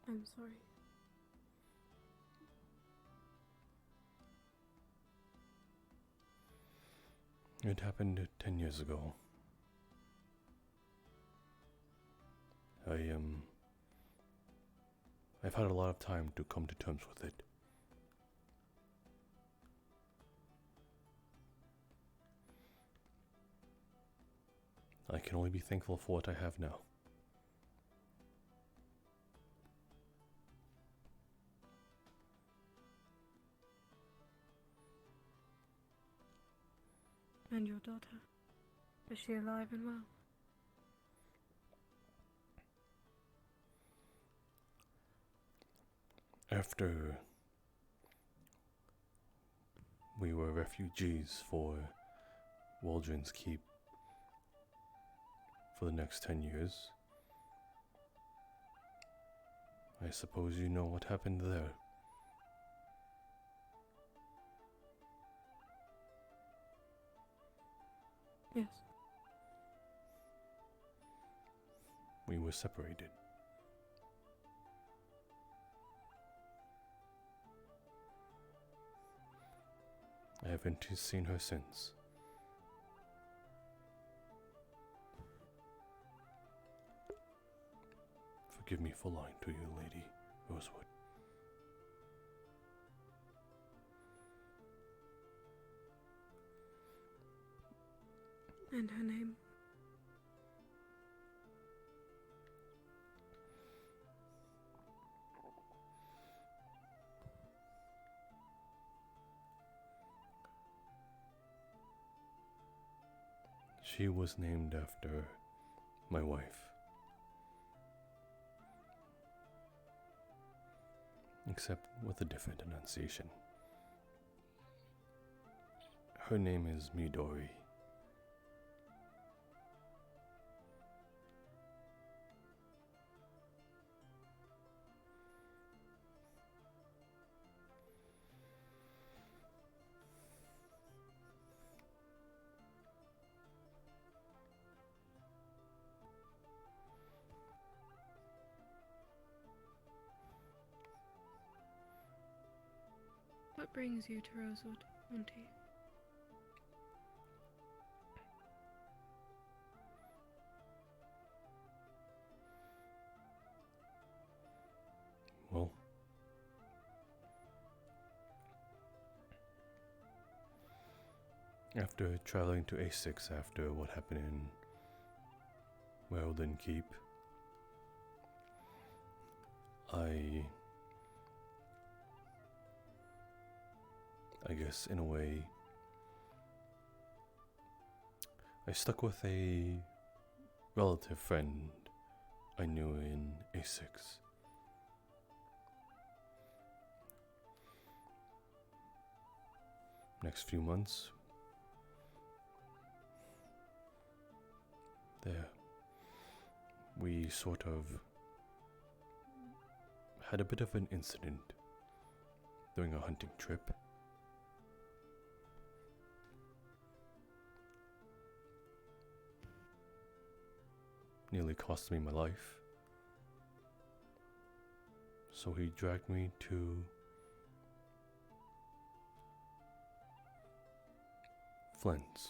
I'm sorry. It happened 10 years ago. I've had a lot of time to come to terms with it. I can only be thankful for what I have now. And your daughter? Is she alive and well? After we were refugees for Waldron's Keep for the next 10 years, I suppose you know what happened there. Yes. We were separated. I haven't seen her since. Forgive me for lying to you, Lady Rosewood. And her name? She was named after my wife. Except with a different enunciation. Her name is Midori. What brings you to Rosewood, Monty? Well, after traveling to A6 after what happened in Weldon Keep, I guess in a way, I stuck with a relative friend I knew in A6. Next few months, we sort of had a bit of an incident during a hunting trip. Nearly cost me my life. So he dragged me to Flint's,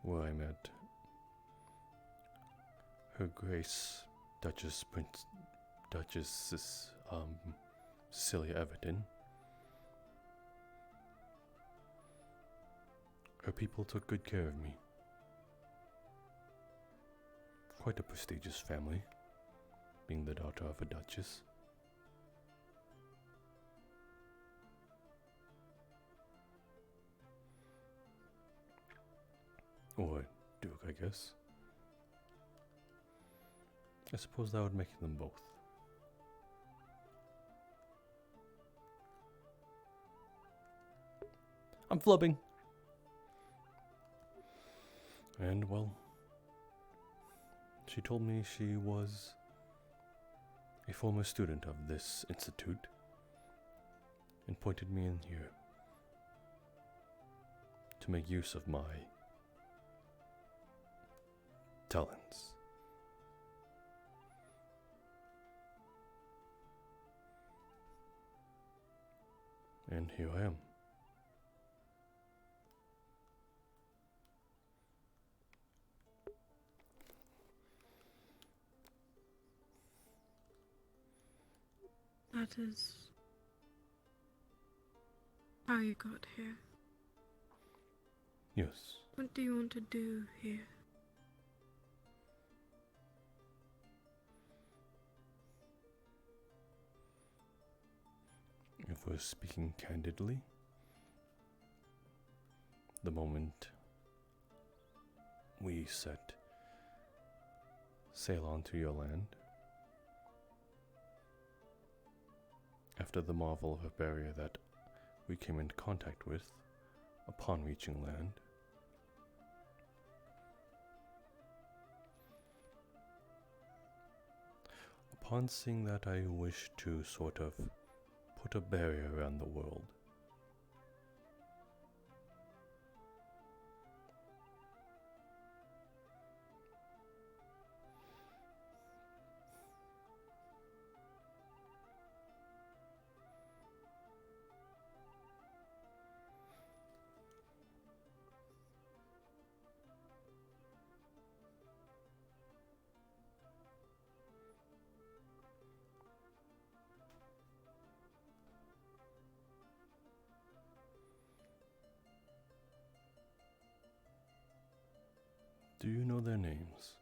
where I met Her Grace Duchess Cecilia Everton. Her people took good care of me. Quite a prestigious family, being the daughter of a duchess. Or duke, I guess. I suppose that would make them both. I'm flubbing. And well, she told me she was a former student of this institute and pointed me in here to make use of my talents. And here I am. That is how you got here. Yes. What do you want to do here? If we're speaking candidly, the moment we set sail onto your land, after the marvel of a barrier that we came into contact with upon reaching land, upon seeing that, I wish to sort of put a barrier around the world. Do you know their names?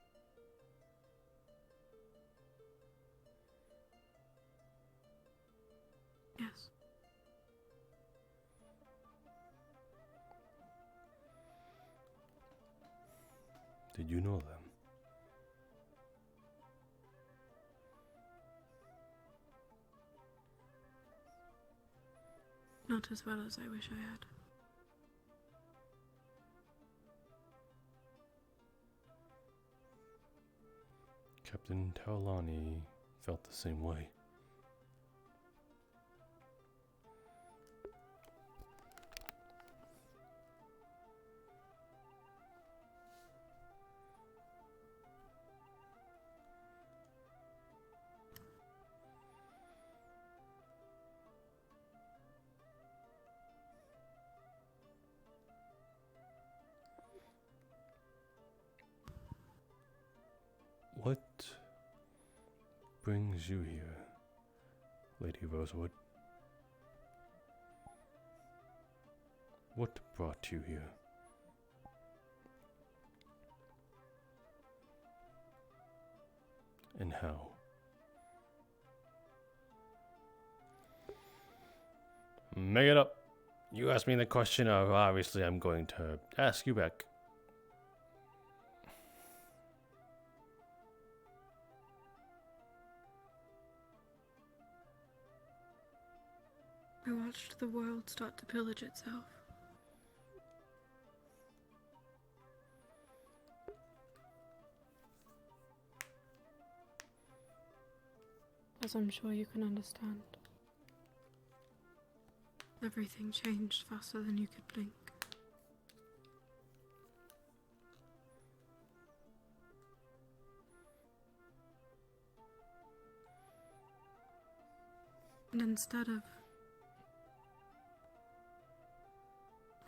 Yes. Did you know them? Not as well as I wish I had. Captain Taolani felt the same way. What brings you here, Lady Rosewood? What brought you here? And how? Make it up. You asked me the question, obviously I'm going to ask you back. I watched the world start to pillage itself. As I'm sure you can understand. Everything changed faster than you could blink. And instead of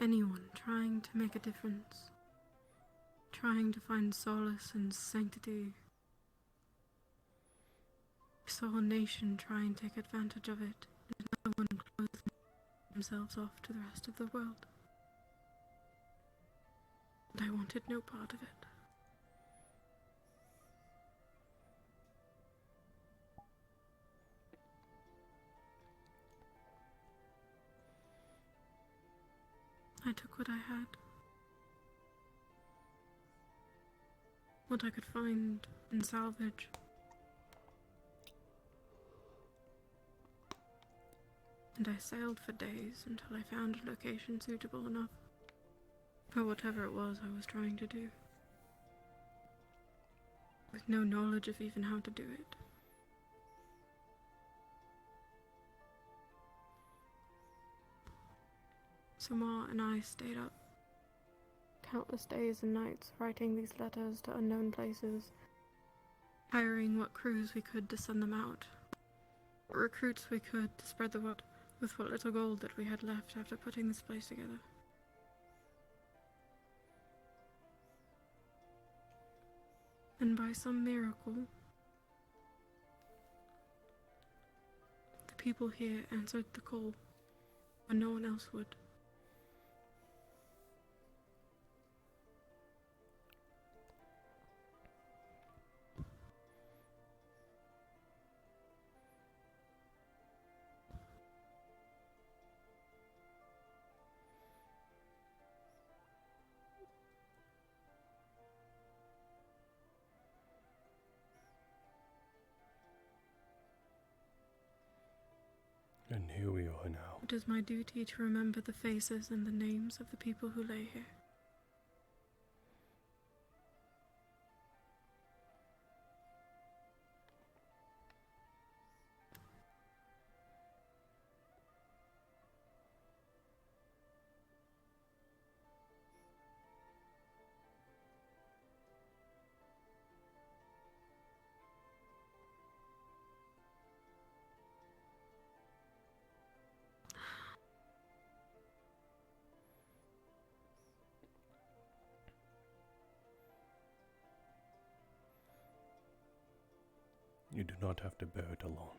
anyone trying to make a difference, trying to find solace and sanctity, we saw a nation try and take advantage of it, and another one close themselves off to the rest of the world. And I wanted no part of it. I took what I had. What I could find and salvage. And I sailed for days until I found a location suitable enough for whatever it was I was trying to do. With no knowledge of even how to do it. So Ma and I stayed up countless days and nights writing these letters to unknown places, hiring what crews we could to send them out, what recruits we could to spread the word with what little gold that we had left after putting this place together. And by some miracle, the people here answered the call when no one else would. And here we are now. It is my duty to remember the faces and the names of the people who lay here. You do not have to bear it alone.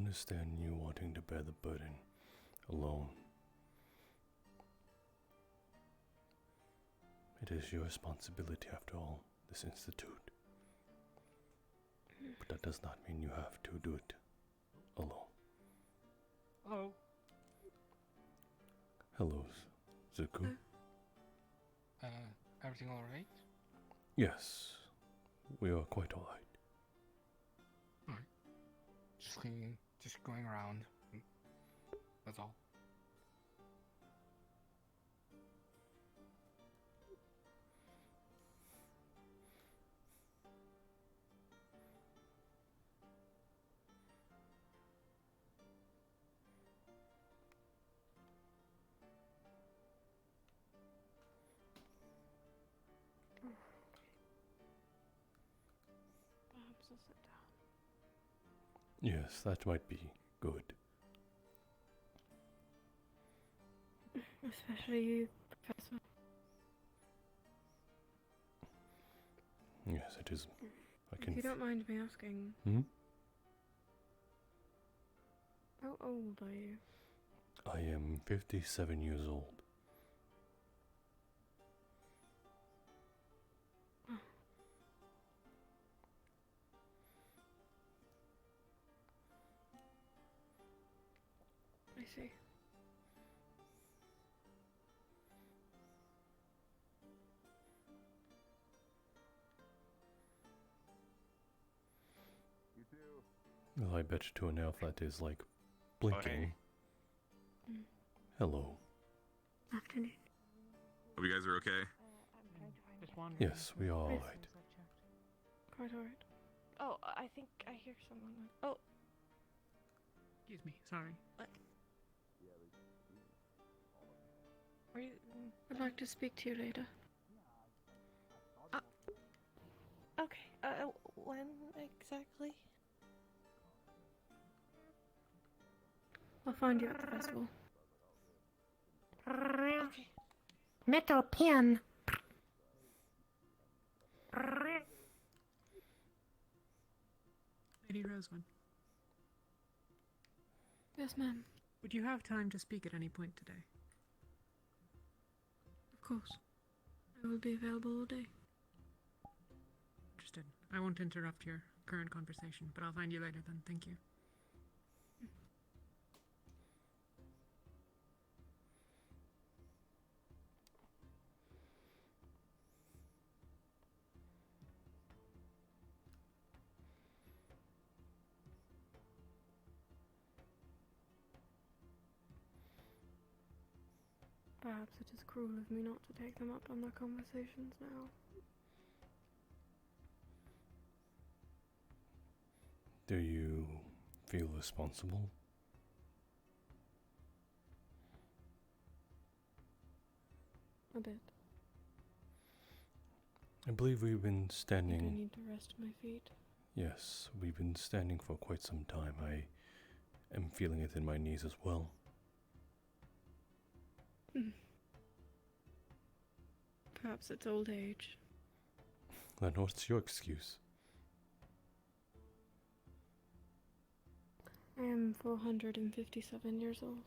understand you wanting to bear the burden alone. It is your responsibility, after all, this institute. But that does not mean you have to do it alone. Hello. Hello, Zuko. Everything alright? Yes, we are quite alright. Alright. Just cleaning, just going around. That's all. Perhaps I'll sit down. Yes, that might be good. Especially you, Professor. Yes, it is. I can. If you don't mind me asking, Hmm? how old are you? I am 57 years old. Oh. I see. Well, I bet to an elf that is like blinking. Mm. Hello. Afternoon. Hope you guys are okay. Just one. Yes, we are alright. Quite alright. Oh, I think I hear someone. Oh. Excuse me, sorry. What? Are you? I'd like to speak to you later. Okay. When exactly? I'll find you at the festival. Okay. Metal pen. Lady Rosewood, Yes, ma'am. would you have time to speak at any point today? Of course. I will be available all day. Understood. I won't interrupt your current conversation, but I'll find you later then. Thank you. Perhaps it is cruel of me not to take them up on their conversations now. Do you feel responsible? A bit. I believe we've been I standing. need to rest my feet. Yes, we've been standing for quite some time. I am feeling it in my knees as well. Perhaps it's old age. Then what's your excuse? I am 457 years old.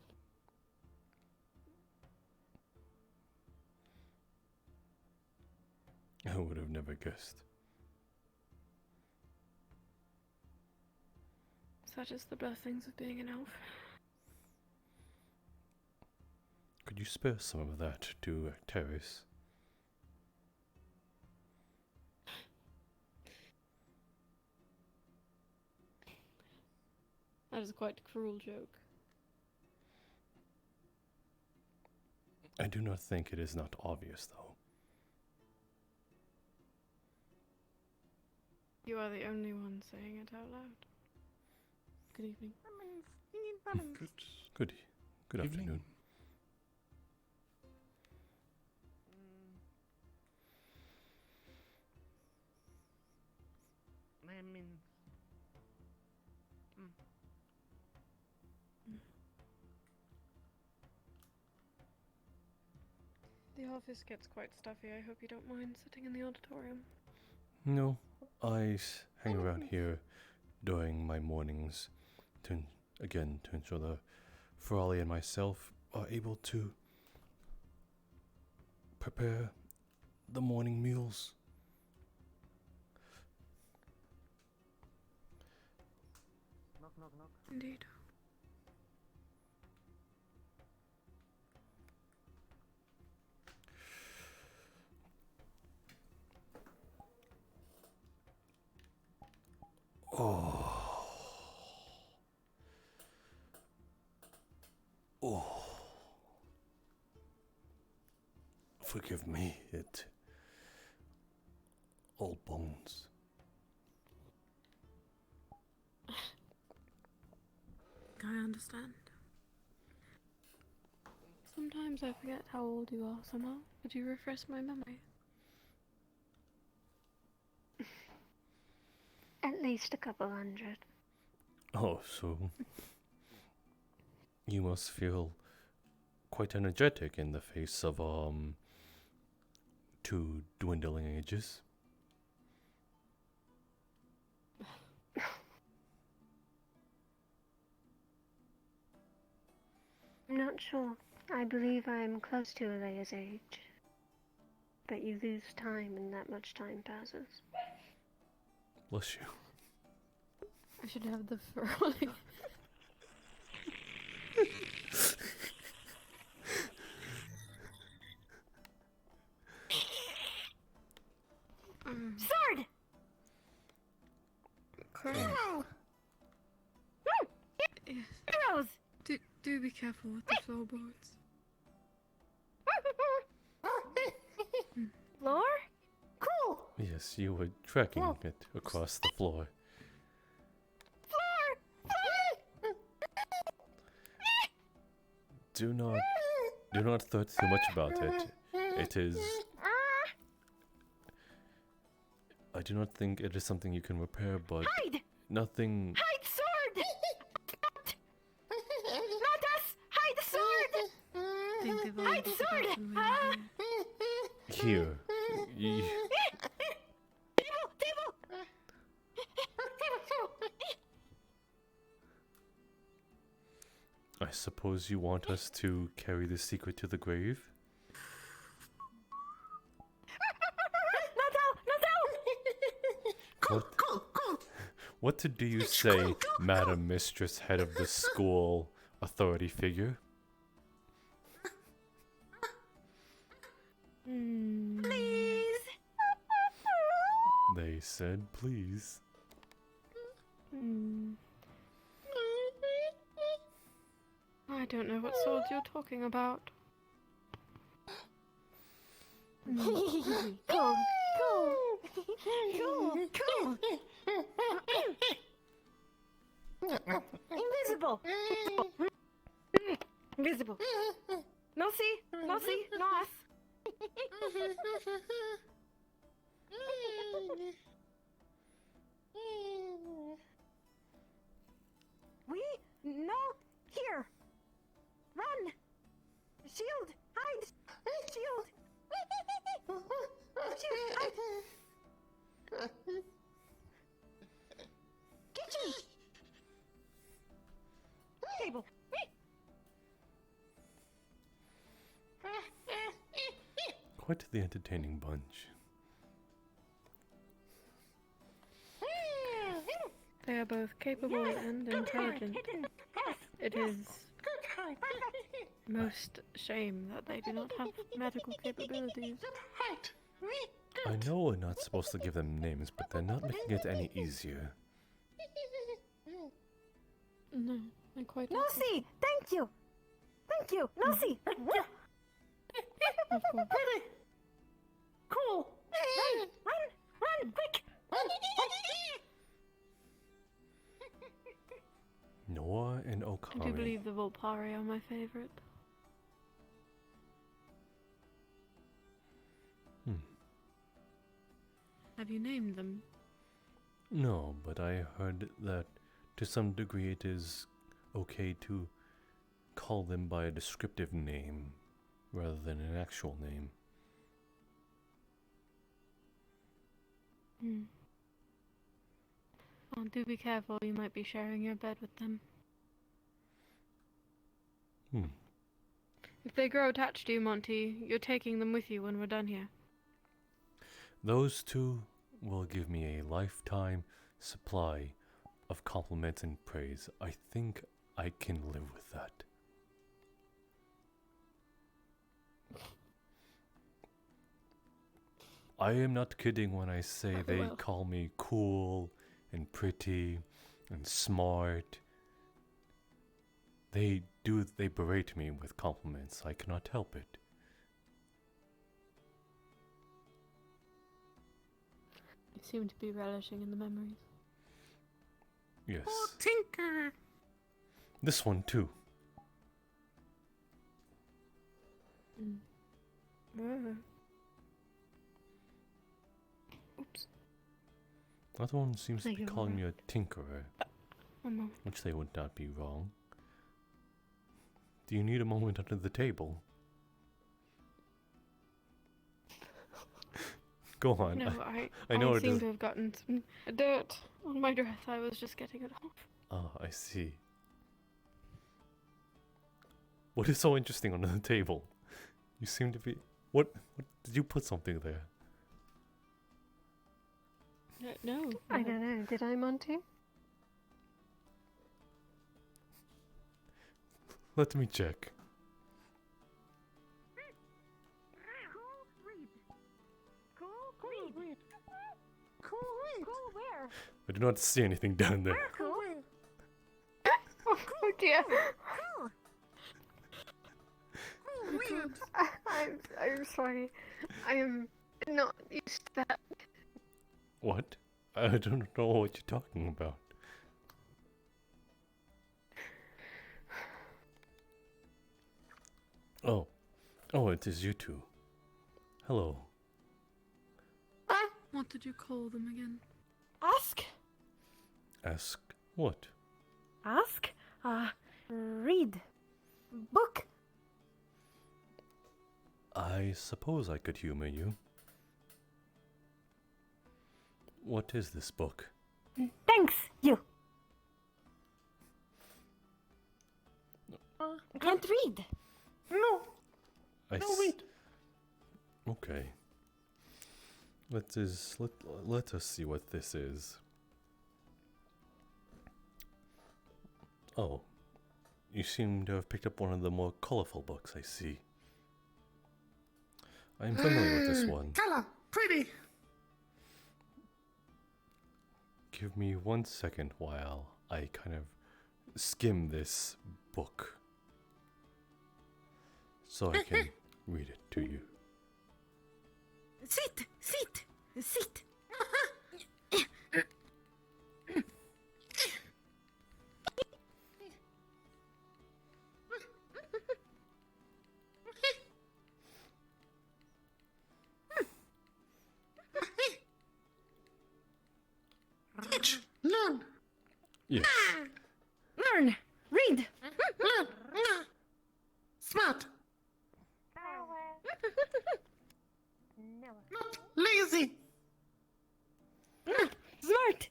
I would have never guessed. Such is the blessings of being an elf. Could you spare some of that to Terrace? That is quite a cruel joke. I do not think it is not obvious, though. You are the only one saying it out loud. Good evening. Good afternoon. Lemons. The office gets quite stuffy. I hope you don't mind sitting in the auditorium. No, I hang around here during my mornings to again, to ensure the Ferrari and myself are able to prepare the morning meals. Knock, knock, knock. Indeed. Oh. Oh. Forgive me, it all bones. I understand. Sometimes I forget how old you are somehow. Could you refresh my memory? At least a couple hundred. Oh, so you must feel quite energetic in the face of 2 dwindling ages. I'm not sure. I believe I'm close to Alea's age. But you lose time and that much time passes. Bless you. I should have the Ferrari. Sword! Carl. Yes. Arrows! Do be careful with the floorboards. Floor? Cool! Yes, you were tracking it across the floor. Do not thought too much about it. It is. I do not think it is something you can repair, but Hide! nothing. Hide sword! Not us! Hide sword! Hide sword! Here. Table! I suppose you want us to carry the secret to the grave? What do you say, Madam Mistress, head of the school authority figure? Please! They said please. I don't know what sword you're talking about. Cool. Invisible! Invisible. No see, no us. We no here. Run. Shield. Hide. Shield. Shield. Hide. Kitchen. Table. Quite the entertaining bunch. They are both capable and intelligent. It is most shame that they do not have medical capabilities. I know we're not supposed to give them names, but they're not making it any easier. No, I quite No see. Thank you. Thank you. No see. Of course. Cool. Run, quick. Noah and I do Okami. believe the Volpari are my favorite. Have you named them? No, but I heard that to some degree it is okay to call them by a descriptive name rather than an actual name. Oh, do be careful, you might be sharing your bed with them. If they grow attached to you, Monty, you're taking them with you when we're done here. Those two will give me a lifetime supply of compliments and praise. I think I can live with that. I am not kidding when I say they call me cool and pretty and smart. They berate me with compliments. I cannot help it. You seem to be relishing in the memories. Yes. Oh, Tinker! This one too. Oops. That one seems to Thank be you, calling me Mama. a tinkerer, Mama. which they would not be wrong. Do you need a moment under the table? Go on. No, I know I it seem is. to have gotten some dirt on my dress. I was just getting it off. Oh, I see. What is so interesting under the table? You seem to be. What did you put something there? No. I don't know. Did I, Monty? Let me check. Cool where? I do not see anything down there. Cool. Oh dear. I'm sorry. I am not used to that. What? I don't know what you're talking about. Oh, it is you two. Hello. What did you call them again? Ask? Ask what? Ask? Read. Book. I suppose I could humor you. What is this book? Thanks, you. Can't read. No. Wait. Okay. Let us see what this is. Oh, you seem to have picked up one of the more colorful books, I see. I am familiar with this one. Color, pretty. Give me 1 second while I kind of skim this book so I can read it to you. Sit. Teach, learn. Yes. Learn, read, learn. Smart. Not lazy. Smart.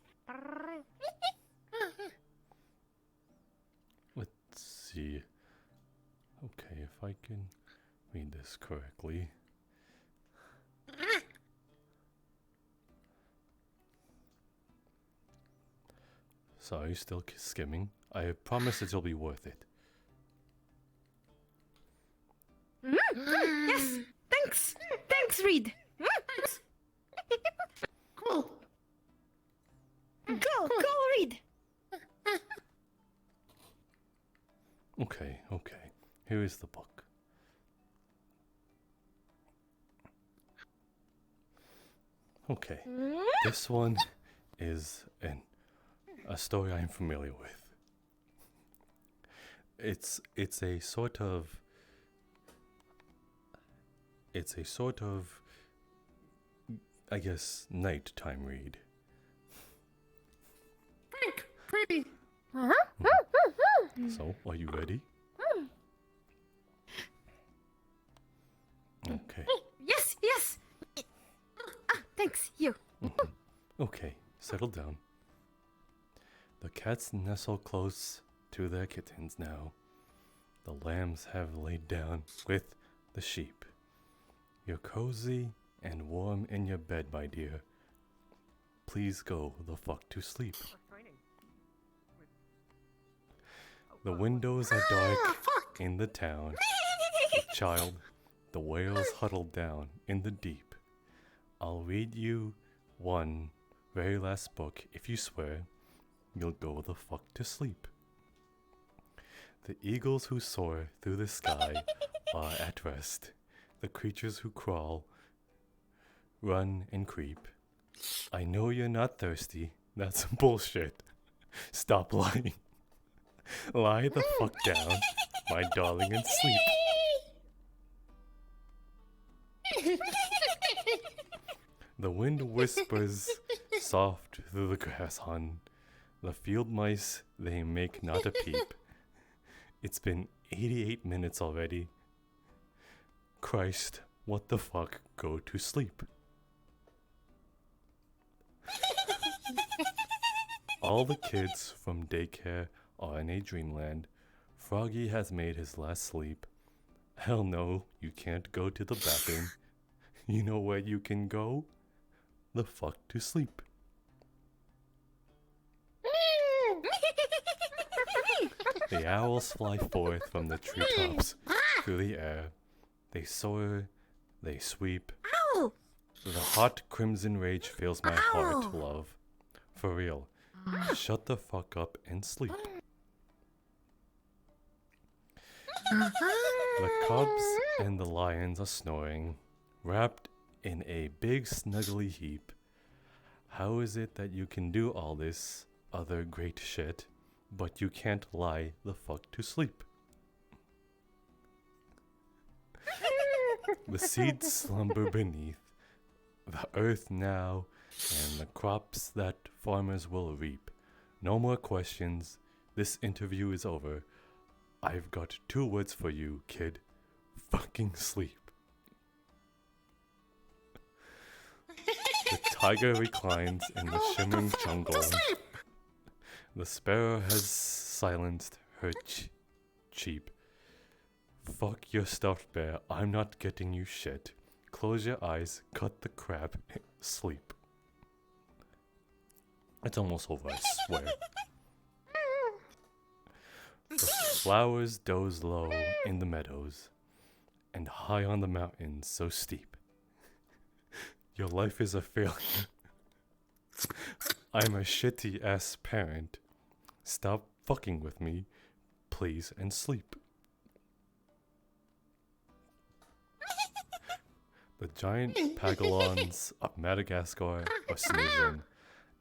Let's see. Okay, if I can read this correctly. Sorry, still skimming. I promise it'll be worth it. Yes, thanks. Thanks, Reed. Cool. Cool, Reed. Okay. Here is the book. Okay. This one is a story I'm familiar with. It's a sort of I guess nighttime read. Frank, pretty. So, are you ready? Okay. Yes. Thanks, you. Okay, settle down. The cats nestle close to their kittens now. The lambs have laid down with the sheep. You're cozy and warm in your bed, my dear. Please go the fuck to sleep. The windows are dark in the town. The child, the whales huddled down in the deep. I'll read you one very last book if you swear you'll go the fuck to sleep. The eagles who soar through the sky are at rest. The creatures who crawl, run, and creep. I know you're not thirsty. That's bullshit. Stop lying. Lie the fuck down, my darling, and sleep. The wind whispers soft through the grass, hon. The field mice, they make not a peep. It's been 88 minutes already. Christ, what the fuck? Go to sleep. All the kids from daycare are in a dreamland. Froggy has made his last sleep. Hell no, you can't go to the bathroom. You know where you can go? The fuck to sleep. The owls fly forth from the treetops through the air. They soar, they sweep. The hot crimson rage fills my heart, love. For real. Shut the fuck up and sleep. The cubs and the lions are snoring, wrapped in a big snuggly heap. How is it that you can do all this other great shit, but you can't lie the fuck to sleep? The seeds slumber beneath the earth now, and the crops that farmers will reap. No more questions. This interview is over. I've got 2 words for you, kid. Fucking sleep. The tiger reclines in the shimmering jungle. The sparrow has silenced her cheep. Fuck your stuffed bear. I'm not getting you shit. Close your eyes, cut the crap, sleep. It's almost over, I swear. The flowers doze low in the meadows, and high on the mountains so steep. Your life is a failure. I'm a shitty ass parent. Stop fucking with me, please, and sleep. The giant pagolons of Madagascar are sneezing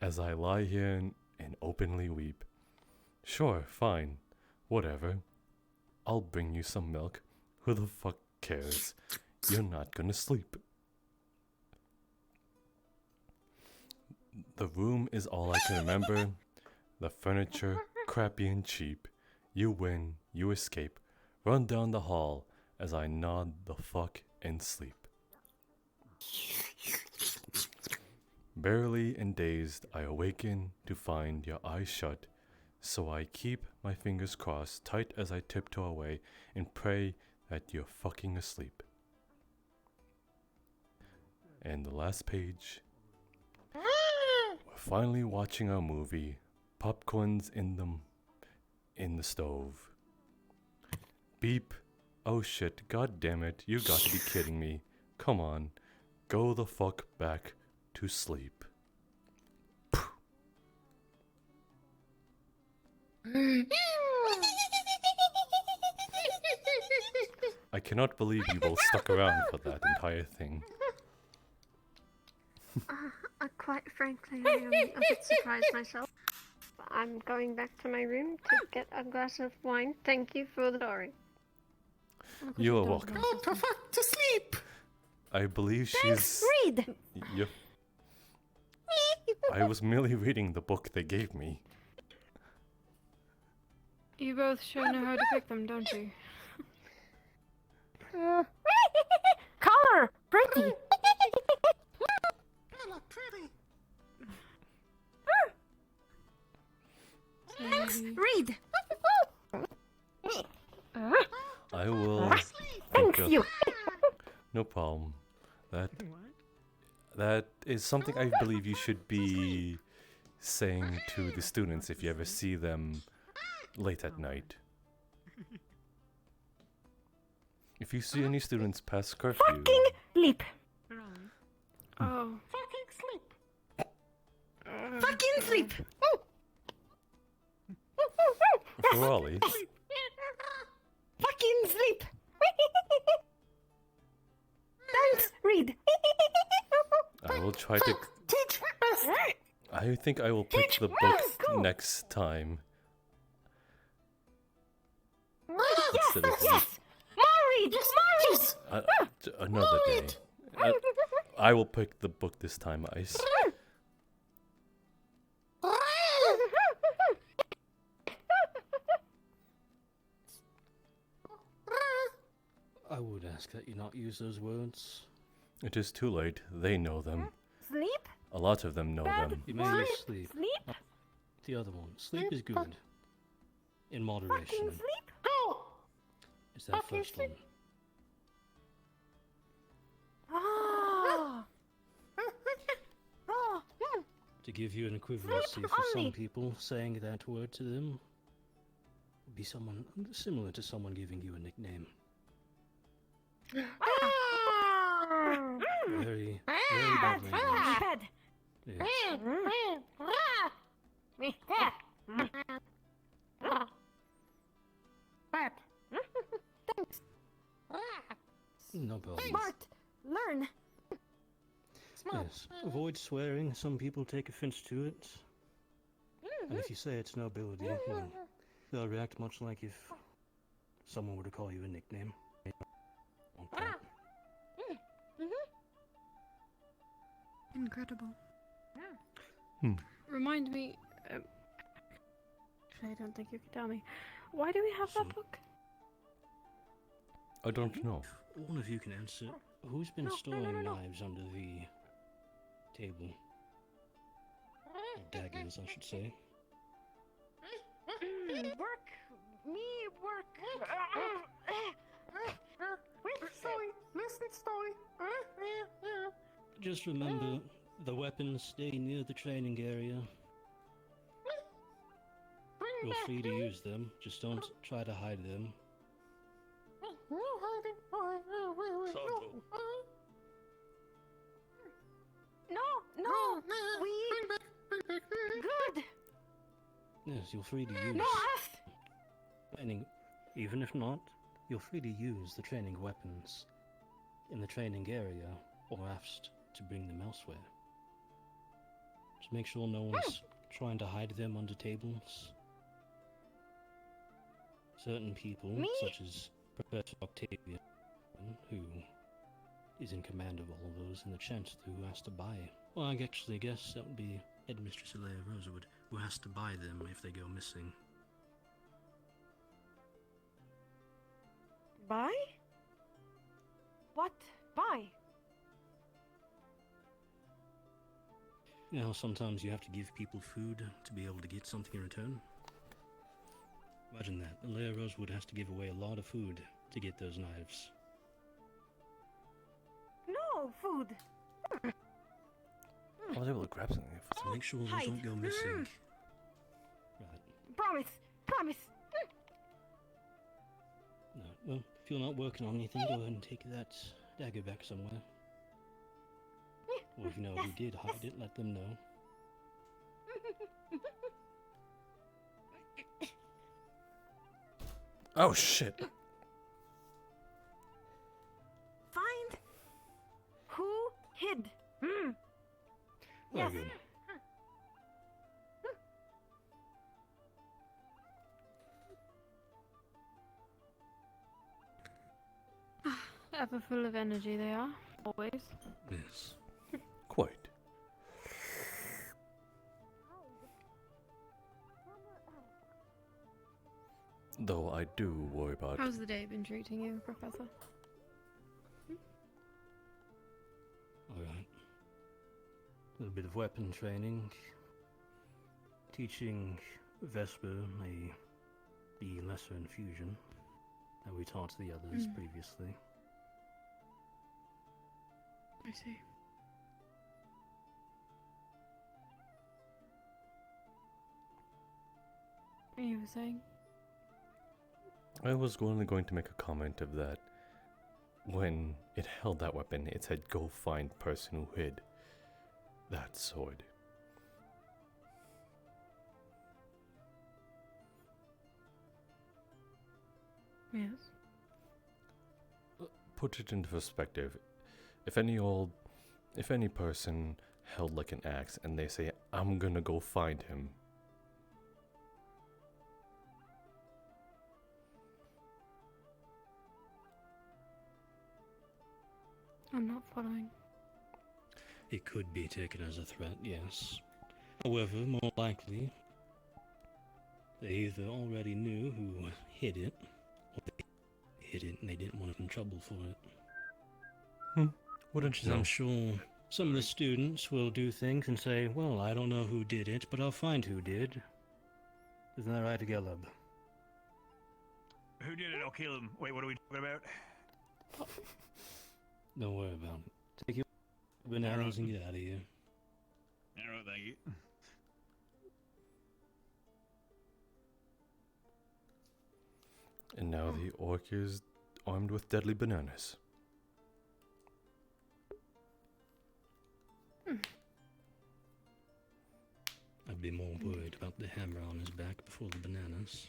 as I lie here and openly weep. Sure, fine, whatever. I'll bring you some milk. Who the fuck cares? You're not gonna sleep. The room is all I can remember. The furniture, crappy and cheap. You win, you escape. Run down the hall as I nod the fuck and sleep. Barely and dazed, I awaken to find your eyes shut, so I keep my fingers crossed tight as I tiptoe away and pray that you're fucking asleep. And the last page. We're finally watching our movie. Popcorn's in the stove. Beep. Oh shit, god damn it, you got to be kidding me. Come on, go the fuck back to sleep. I cannot believe you both stuck around for that entire thing. Quite frankly, I am a bit surprised myself. I'm going back to my room to get a glass of wine. Thank you for the story. You are welcome. Go to fuck to sleep. I believe Thanks, she's... read. Yep. I was merely reading the book they gave me. You both sure know how to pick them, don't you? Color, pretty. Pretty. Thanks, read. I will. Thank you. No problem. That is something I believe you should be saying to the students if you ever see them late at night. If you see any students past curfew, Fucking sleep. Oh. Fucking sleep. Fucking sleep. for Ollie, Fucking sleep. Don't read. I will try to. Teach us. I think I will pick the book next time. Yes, Instead of yes. More read. More read. Another day. I will pick the book this time, Ice. I would ask that you not use those words. It is too late. They know them. Sleep. A lot of them know them. You may use sleep. Sleep. The other one. Sleep is good. In moderation. Fucking sleep. Go. It's that Fucking first one. sleep. Ah. Oh. To give you an equivalency Sleep for some only. people, saying that word to them would be someone similar to someone giving you a nickname. Very, very bad language. Bad. Yes. Bad. Thanks. No problem. Smart. Learn. Smart. Yes. Avoid swearing. Some people take offense to it. And if you say it's nobility, then they'll react much like if someone were to call you a nickname. Okay. Incredible. Hmm. Remind me. Actually, I don't think you can tell me. Why do we have that book? I don't know. One of you can answer. Who's been storing knives under the table? Or daggers, I should say. Work. Me work. Wait, story. Listen, story. Just remember, the weapons stay near the training area. You're free to use them, just don't try to hide them. No, we good. Yes, you're free to use No, us. training. Even if not, you're free to use the training weapons in the training area or asked to bring them elsewhere. Just make sure no one's trying to hide them under tables. Certain people, such as Professor Octavian, who is in command of all of those, and the Chancellor who has to buy. Well, I actually guess that would be Headmistress Alea Rosewood, who has to buy them if they go missing. Buy? What? Buy? You know, sometimes you have to give people food to be able to get something in return. Imagine that. Alea Rosewood has to give away a lot of food to get those knives. No food. I was able to grab something. So make sure those Hide. don't go missing. Right. Promise. Promise. No, well, if you're not working on anything, go ahead and take that dagger back somewhere. Or if you know who did hide it, let them know. Oh shit. Find who hid. Very Yes. good. Ever full of energy they are. Always. Yes. Quite. Though I do worry about. How's the day been treating you, Professor? Alright. A little bit of weapon training. Teaching Vesper the lesser infusion. that we taught the others previously. I see. You were saying? I was only going to make a comment of that. When it held that weapon, it said, "Go find person who hid that sword." Yes. Put it into perspective. If any person held like an axe and they say, "I'm gonna go find him," I'm not following. It could be taken as a threat, yes. However, more likely, they either already knew who hid it, or they hid it and they didn't want to get in trouble for it. Wouldn't you know? I'm sure some of the students will do things and say, "Well, I don't know who did it, but I'll find who did." Isn't that right, Gelub? Who did it? I'll kill him. Wait, what are we talking about? Don't worry about it. Take your bananas and get out of here. Alright, thank you. And now the orc is armed with deadly bananas. I'd be more worried about the hammer on his back before the bananas.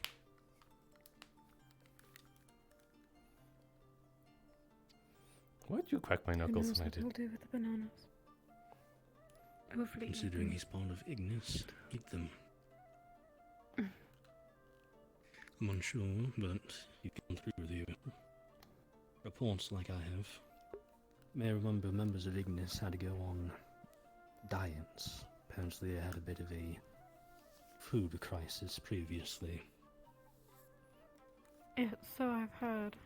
Why'd you crack my knuckles when I What did? we'll do with the bananas. Hopefully. Considering he's part of Ignis, eat them. I'm unsure, but you've gone through with your reports like I have. May I remember members of Ignis had to go on diets. Apparently they had a bit of a food crisis previously. Yeah, so I've heard.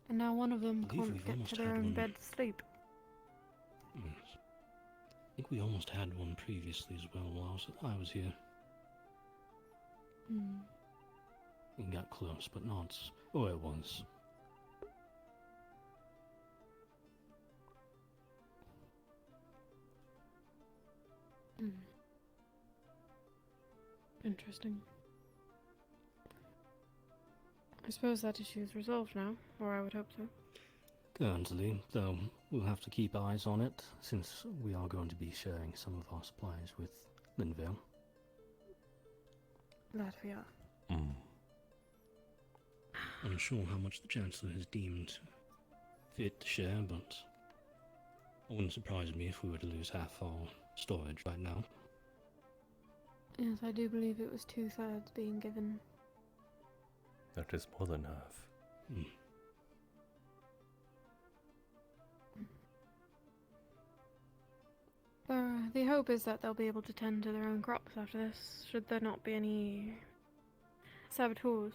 And now one of them believe can't we've get almost to their had own one. bed to sleep. Yes. I think we almost had one previously as well while I was here. Hmm. We got close, but not. Oh, it was. Hmm. Interesting. I suppose that issue is resolved now, or I would hope so. Currently, though, we'll have to keep eyes on it, since we are going to be sharing some of our supplies with Linville. That we are. Unsure how much the Chancellor has deemed fit to share, but it wouldn't surprise me if we were to lose half our storage right now. Yes, I do believe it was 2/3 being given. That is more than half. The hope is that they'll be able to tend to their own crops after this, should there not be any saboteurs.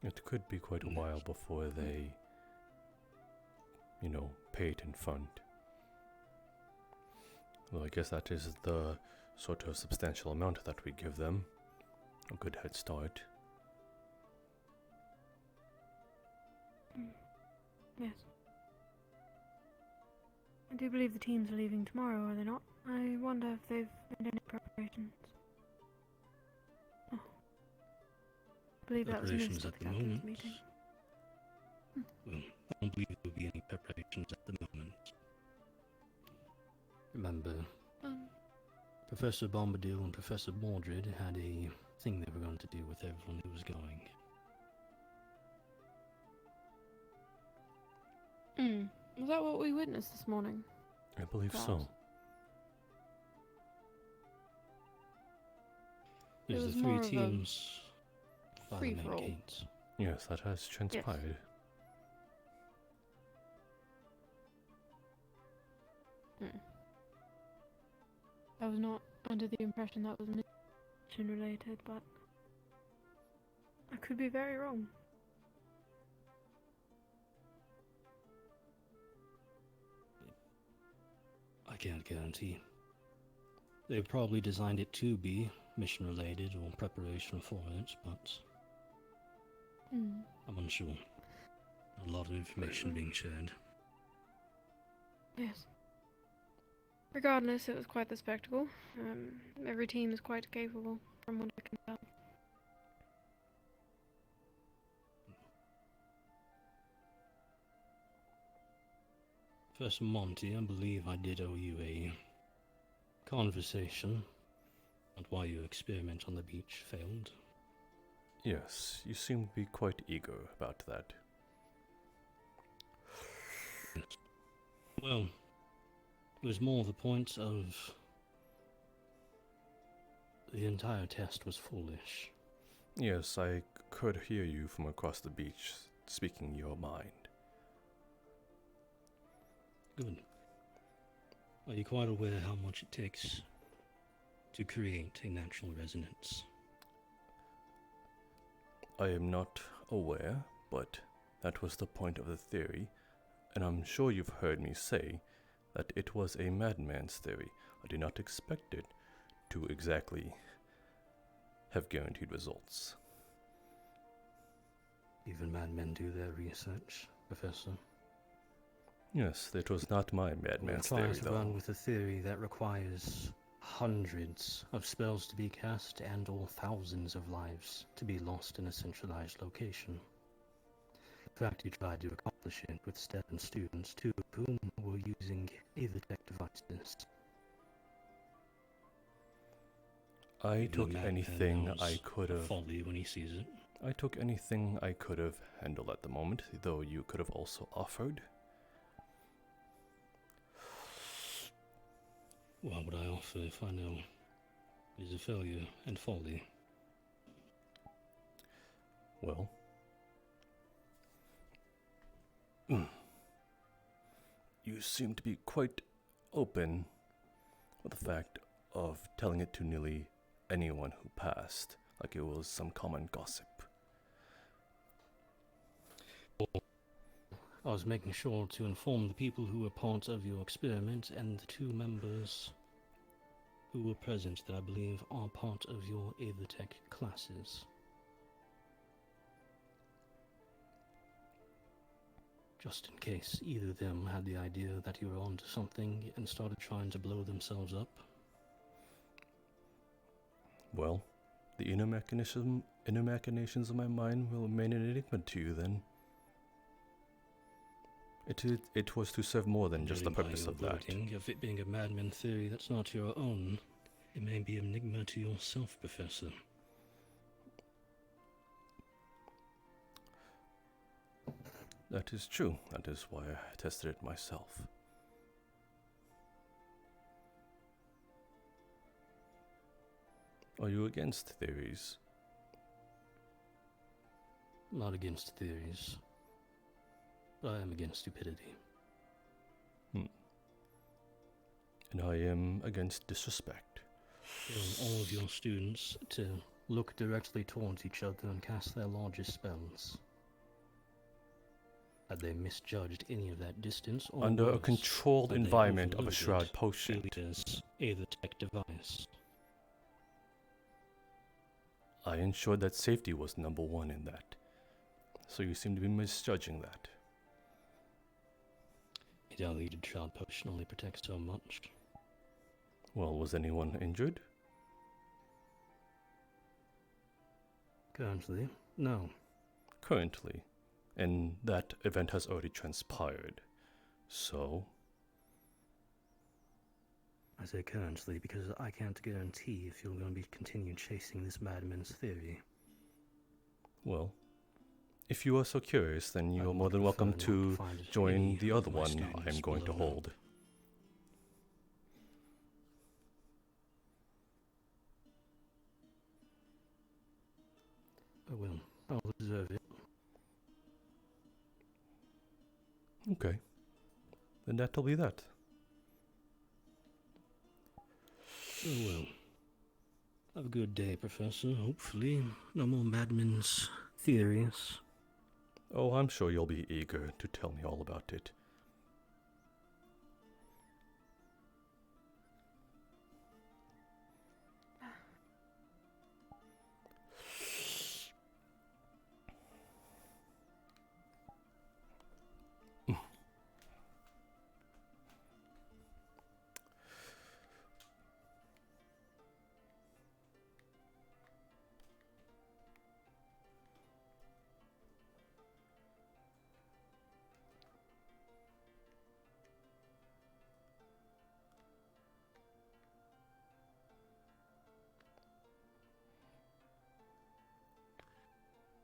It could be quite a while before they, pay it in fund. Well, I guess that is the sort of substantial amount that we give them. A good head start. Yes. I do believe the teams are leaving tomorrow, are they not? I wonder if they've made any preparations. Oh. I believe that was missed at the captain's meeting. Well, I don't believe there will be any preparations at the moment. Remember, Professor Bombadil and Professor Mordred had a thing they were going to do with everyone who was going. Was that what we witnessed this morning? I believe so. There's the three teams by the main gates. Yes, that has transpired. I was not under the impression that was mission related, but I could be very wrong. I can't guarantee. They probably designed it to be mission related or preparation for it, but I'm unsure. A lot of information being shared. Yes. Regardless, it was quite the spectacle. Every team is quite capable, from what I can tell. First, Monty, I believe I did owe you a conversation about why your experiment on the beach failed. Yes, you seem to be quite eager about that. Well, it was more the point of the entire test was foolish. Yes, I could hear you from across the beach speaking your mind. Good. Are you quite aware how much it takes to create a natural resonance? I am not aware, but that was the point of the theory, and I'm sure you've heard me say that it was a madman's theory. I did not expect it to exactly have guaranteed results. Even madmen do their research, Professor. Yes, it was not my madman's theory, to though. run with a theory that requires hundreds of spells to be cast and or thousands of lives to be lost in a centralized location. In fact, you tried to accomplish it with Stephen students, two of whom were using Aethertech devices. I took anything I could have. Folly when he sees it. I took anything I could have handled at the moment, though you could have also offered. What would I offer if I know it is a failure and folly? Well, you seem to be quite open with the fact of telling it to nearly anyone who passed, like it was some common gossip. I was making sure to inform the people who were part of your experiment and the two members who were present that I believe are part of your Aethertech classes. Just in case either of them had the idea that you were onto something and started trying to blow themselves up. Well, the inner machinations of my mind will remain an enigma to you then. It was to serve more than just the purpose of that. Of it being a madman theory that's not your own, it may be an enigma to yourself, Professor. That is true. That is why I tested it myself. Are you against theories? Not against theories. I am against stupidity. And I am against disrespect. Telling all of your students to look directly towards each other and cast their largest spells. Had they misjudged any of that distance, or under worse, a controlled had they environment of a overloaded shroud potion. Julia's Aethertech device. I ensured that safety was number one in that. So you seem to be misjudging that. A diluted shroud potion only protects so much. Well, was anyone injured? Currently, no. Currently. And that event has already transpired. So? I say currently because I can't guarantee if you're going to be continue chasing this madman's theory. Well, if you are so curious, then you are more than welcome to join the other one I'm going to hold. I will. I'll observe it. Okay. Then that'll be that. Oh well. Have a good day, Professor. Hopefully, no more madmen's theories. Oh, I'm sure you'll be eager to tell me all about it.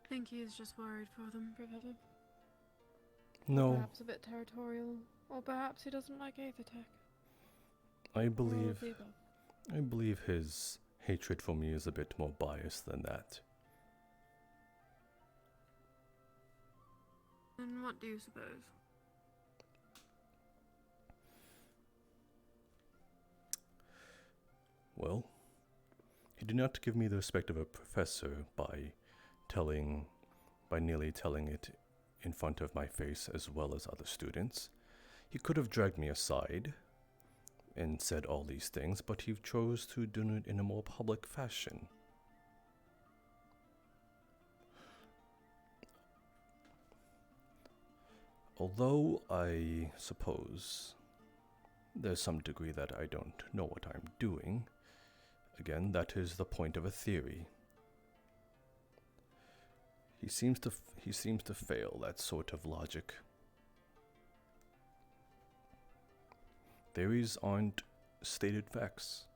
think he is just worried for them, Professor. No, Perhaps a bit territorial, or perhaps he doesn't like Aethertech. I Or all believe of the above. I believe his hatred for me is a bit more biased than that. And what do you suppose? Well, he did not give me the respect of a professor by nearly telling it in front of my face as well as other students. He could have dragged me aside and said all these things, but he chose to do it in a more public fashion. Although I suppose there's some degree that I don't know what I'm doing, again, that is the point of a theory. He seems to fail that sort of logic. Theories aren't stated facts.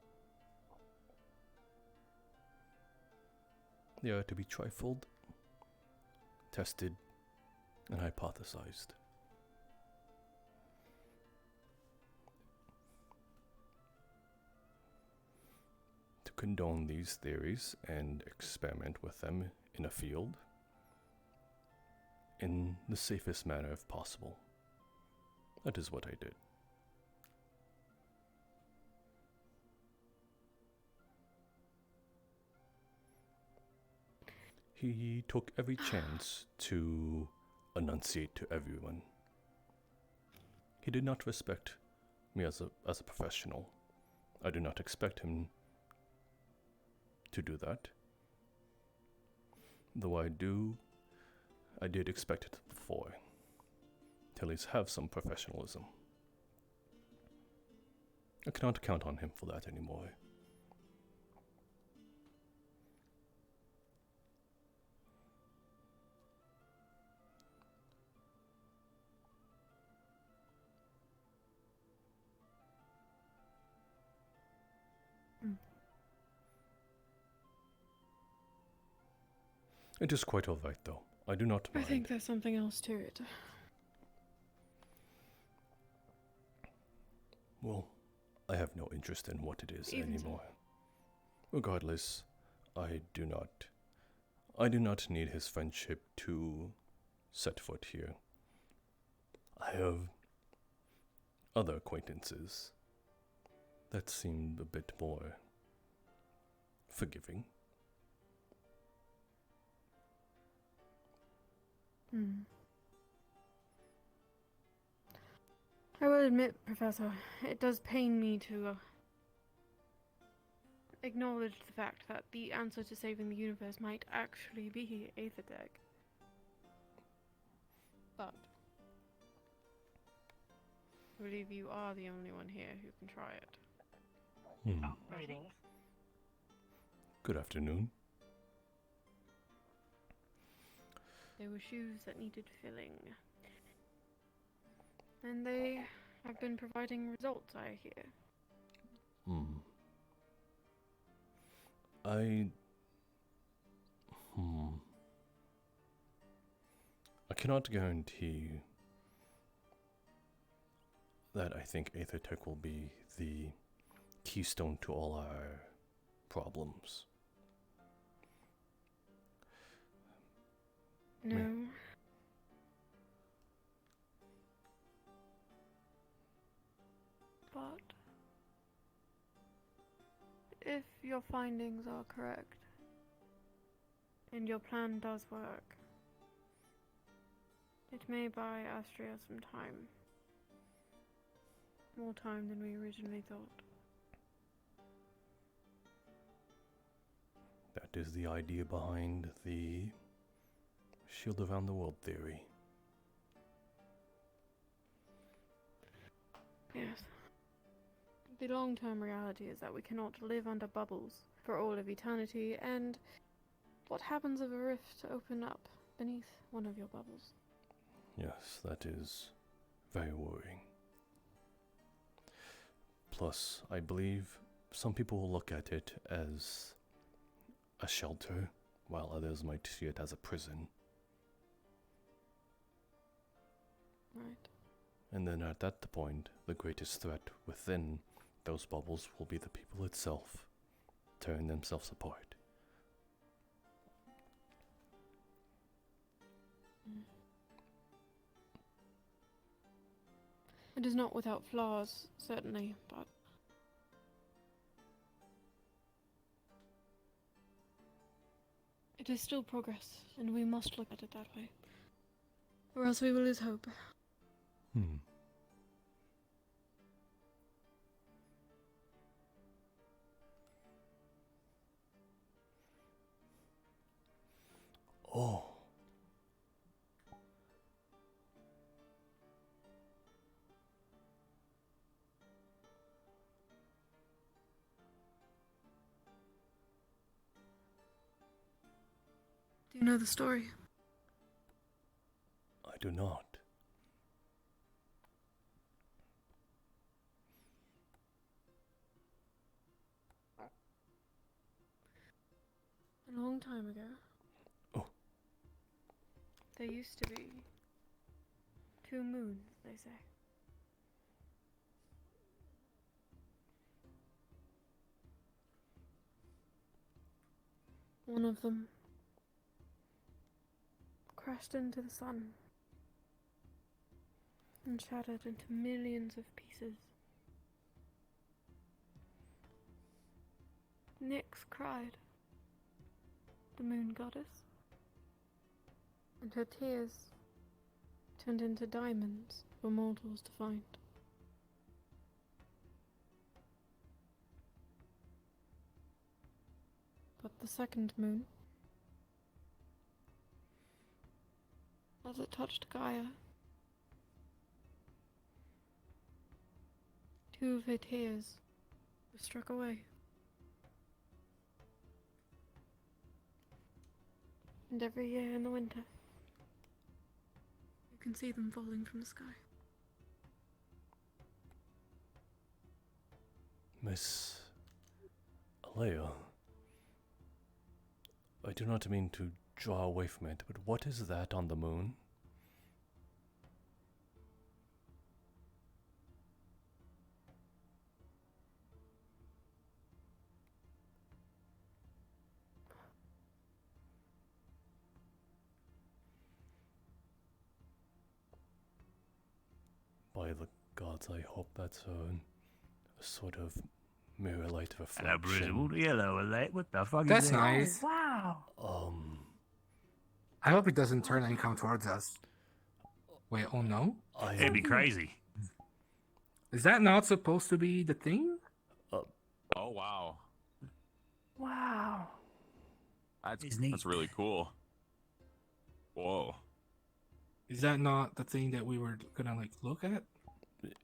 They are to be trifled, tested, and hypothesized. To condone these theories and experiment with them in a field in the safest manner if possible. That is what I did. He took every chance to enunciate to everyone. He did not respect me as a professional. I do not expect him to do that. Though I did expect it before. To at least have some professionalism. I cannot count on him for that anymore. It is quite alright, though. I do not mind. I think there's something else to it. Well, I have no interest in what it is Even so. anymore. Regardless, I do not need his friendship to set foot here. I have other acquaintances that seem a bit more forgiving. I will admit, Professor, it does pain me to acknowledge the fact that the answer to saving the universe might actually be Aethertech. But I believe you are the only one here who can try it. Greetings. Good afternoon. There were shoes that needed filling. And they have been providing results, I hear. I cannot guarantee that I think Aethertech will be the keystone to all our problems. No. But if your findings are correct, and your plan does work, it may buy Astria some time. More time than we originally thought. That is the idea behind the shield around the world theory. Yes. The long-term reality is that we cannot live under bubbles for all of eternity, and what happens if a rift open up beneath one of your bubbles? Yes, that is very worrying. Plus, I believe some people will look at it as a shelter while others might see it as a prison. Right. And then at that point, the greatest threat within those bubbles will be the people itself, tearing themselves apart. It is not without flaws, certainly, but it is still progress, and we must look at it that way, or else we will lose hope. Oh. Do you know the story? I do not. A long time ago. Oh. There used to be 2 moons, they say. One of them crashed into the sun and shattered into millions of pieces. Nyx cried, the moon goddess, and her tears turned into diamonds for mortals to find. But the second moon, as it touched Gaia, 2 of her tears were struck away. And every year in the winter, you can see them falling from the sky. Miss Alea, I do not mean to draw away from it, but what is that on the moon? By the gods, I hope that's a sort of mirror light reflection. Hello, Rosewood. Hello, light. What the fuck That's is that? nice. Oh, wow. I hope it doesn't turn and come towards us. Wait, oh no? It'd be crazy. Is that not supposed to be the thing? Oh, wow. Wow. That's really cool. Whoa. Is that not the thing that we were gonna like look at?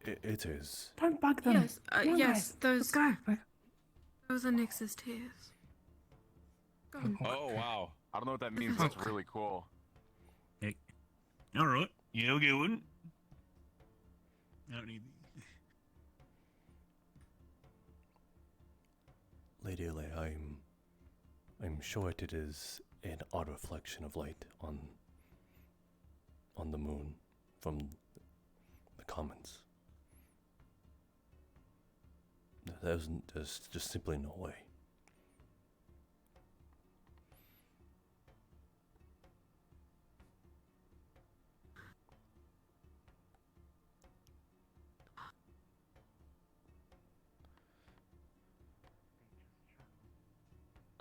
It is. Don't bug them. Yes, Come on, yes, guys. those. Let's go. Those are Nyx's tears. Go on. Oh, wow. I don't know what that means. That's really cool. Hey. All right. You okay, one? I don't need. Lady Alea, I'm sure it is an odd reflection of light on the moon from the comments. There's just simply no way.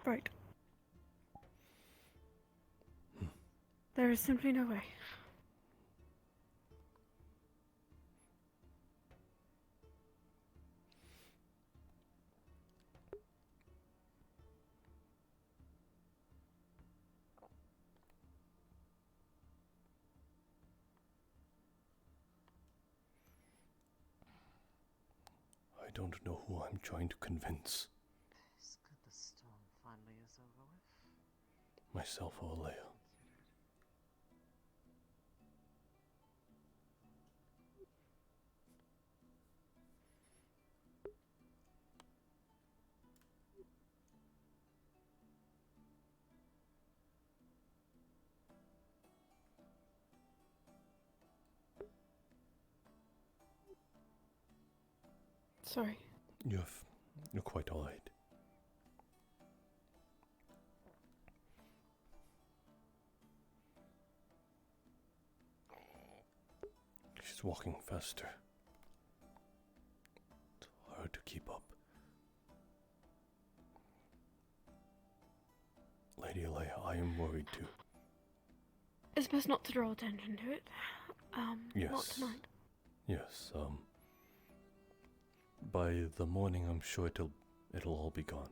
Right. There is simply no way. I don't know who I'm trying to convince. It's good the storm finally is over with. Myself or Alea. Sorry. You're quite alright. She's walking faster. It's hard to keep up. Lady Leia, I am worried too. It's best not to draw attention to it. Yes. Not tonight. Yes, by the morning I'm sure it'll all be gone.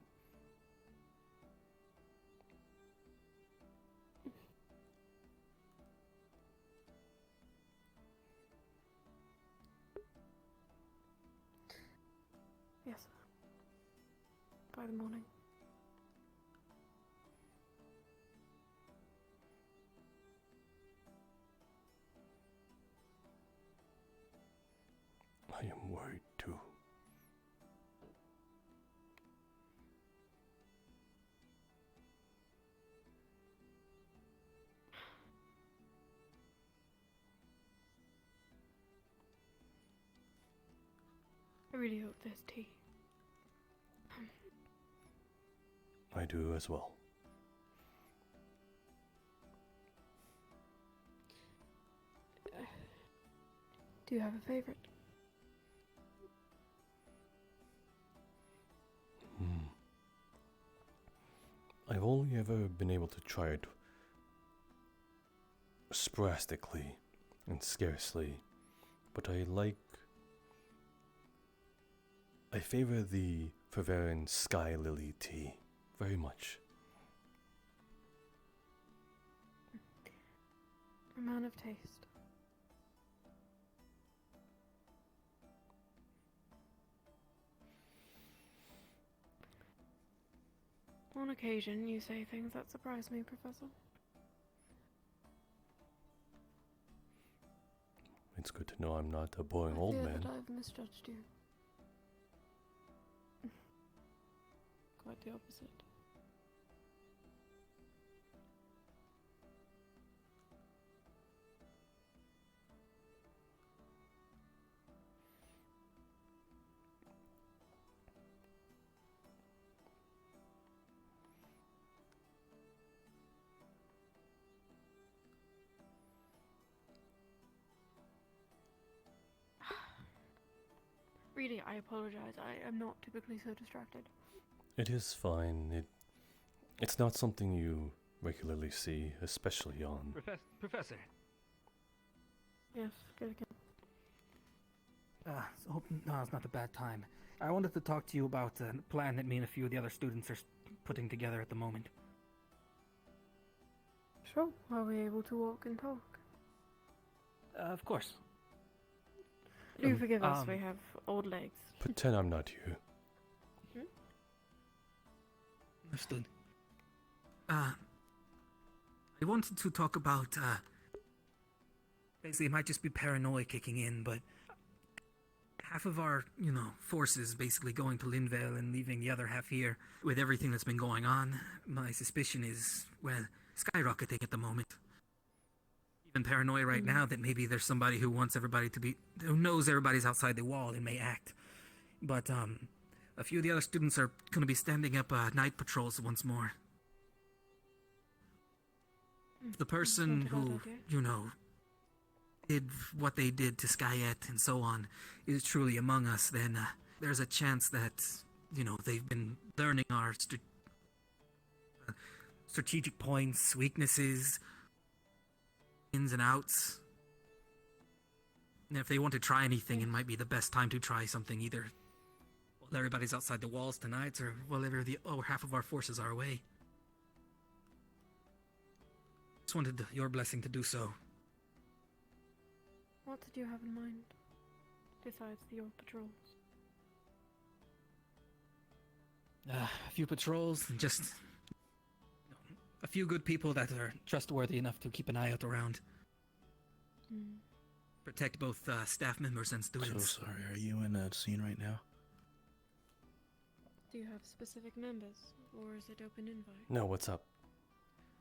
Yes. By the morning. I am worried too. I really hope there's tea. I do as well. Do you have a favorite? I've only ever been able to try it sporadically and scarcely, but I favor the Favarian Sky Lily tea very much. A man of taste. On occasion, you say things that surprise me, Professor. It's good to know I'm not a boring old I fear man. that I've misjudged you. Quite the opposite. Really, I apologize. I am not typically so distracted. It is fine. It's not something you regularly see, especially on... Professor. Yes, good again. Hope it's not a bad time. I wanted to talk to you about a plan that me and a few of the other students are putting together at the moment. Sure. Are we able to walk and talk? Of course. Do forgive us, we have old legs. Pretend I'm not you. Understood. I wanted to talk about, basically it might just be paranoia kicking in, but half of our, forces basically going to Linvale and leaving the other half here with everything that's been going on. My suspicion is, well, skyrocketing at the moment. Even paranoia right now that maybe there's somebody who wants everybody to be, who knows everybody's outside the wall and may act. But, a few of the other students are going to be standing up night patrols once more. If the person who, did what they did to Skyette and so on is truly among us, then there's a chance that, they've been learning our strategic points, weaknesses, ins and outs. And if they want to try anything, it might be the best time to try something, either while everybody's outside the walls tonight or while half of our forces are away. Just wanted your blessing to do so. What did you have in mind, besides the old patrols? A few patrols, and just a few good people that are trustworthy enough to keep an eye out around. Protect both staff members and students. So sorry, are you in a scene right now? Do you have specific members, or is it open invite? No, what's up?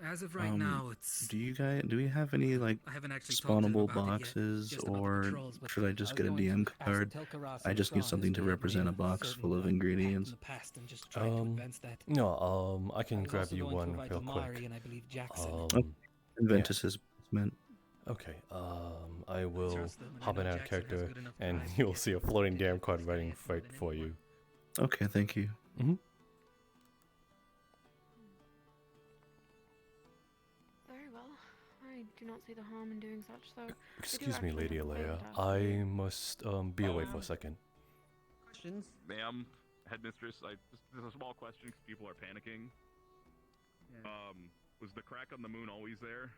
As of right now, it's. Do we have any like I haven't actually talked to them spawnable about it yet, boxes, just about the or patrols, but should I just I get a was going DM to ask card? Telkaras I and just need Strong something to history, and represent they a box certainly full of done ingredients. in the past and just tried to advance that. No, I I can was grab also you going to one invite real Amari quick. and I believe Jackson. Inventus meant. Okay, I will Trust them, and I hop in know out of Jackson has character, good enough and drive to you'll get see a floating damn card writing right for you. Okay, thank you. Mm-hmm. Very well. I do not see the harm in doing such, though. Excuse me, Lady Alea. I must be away for a second. Questions? Ma'am, headmistress, there's a small question because people are panicking. Was the crack on the moon always there?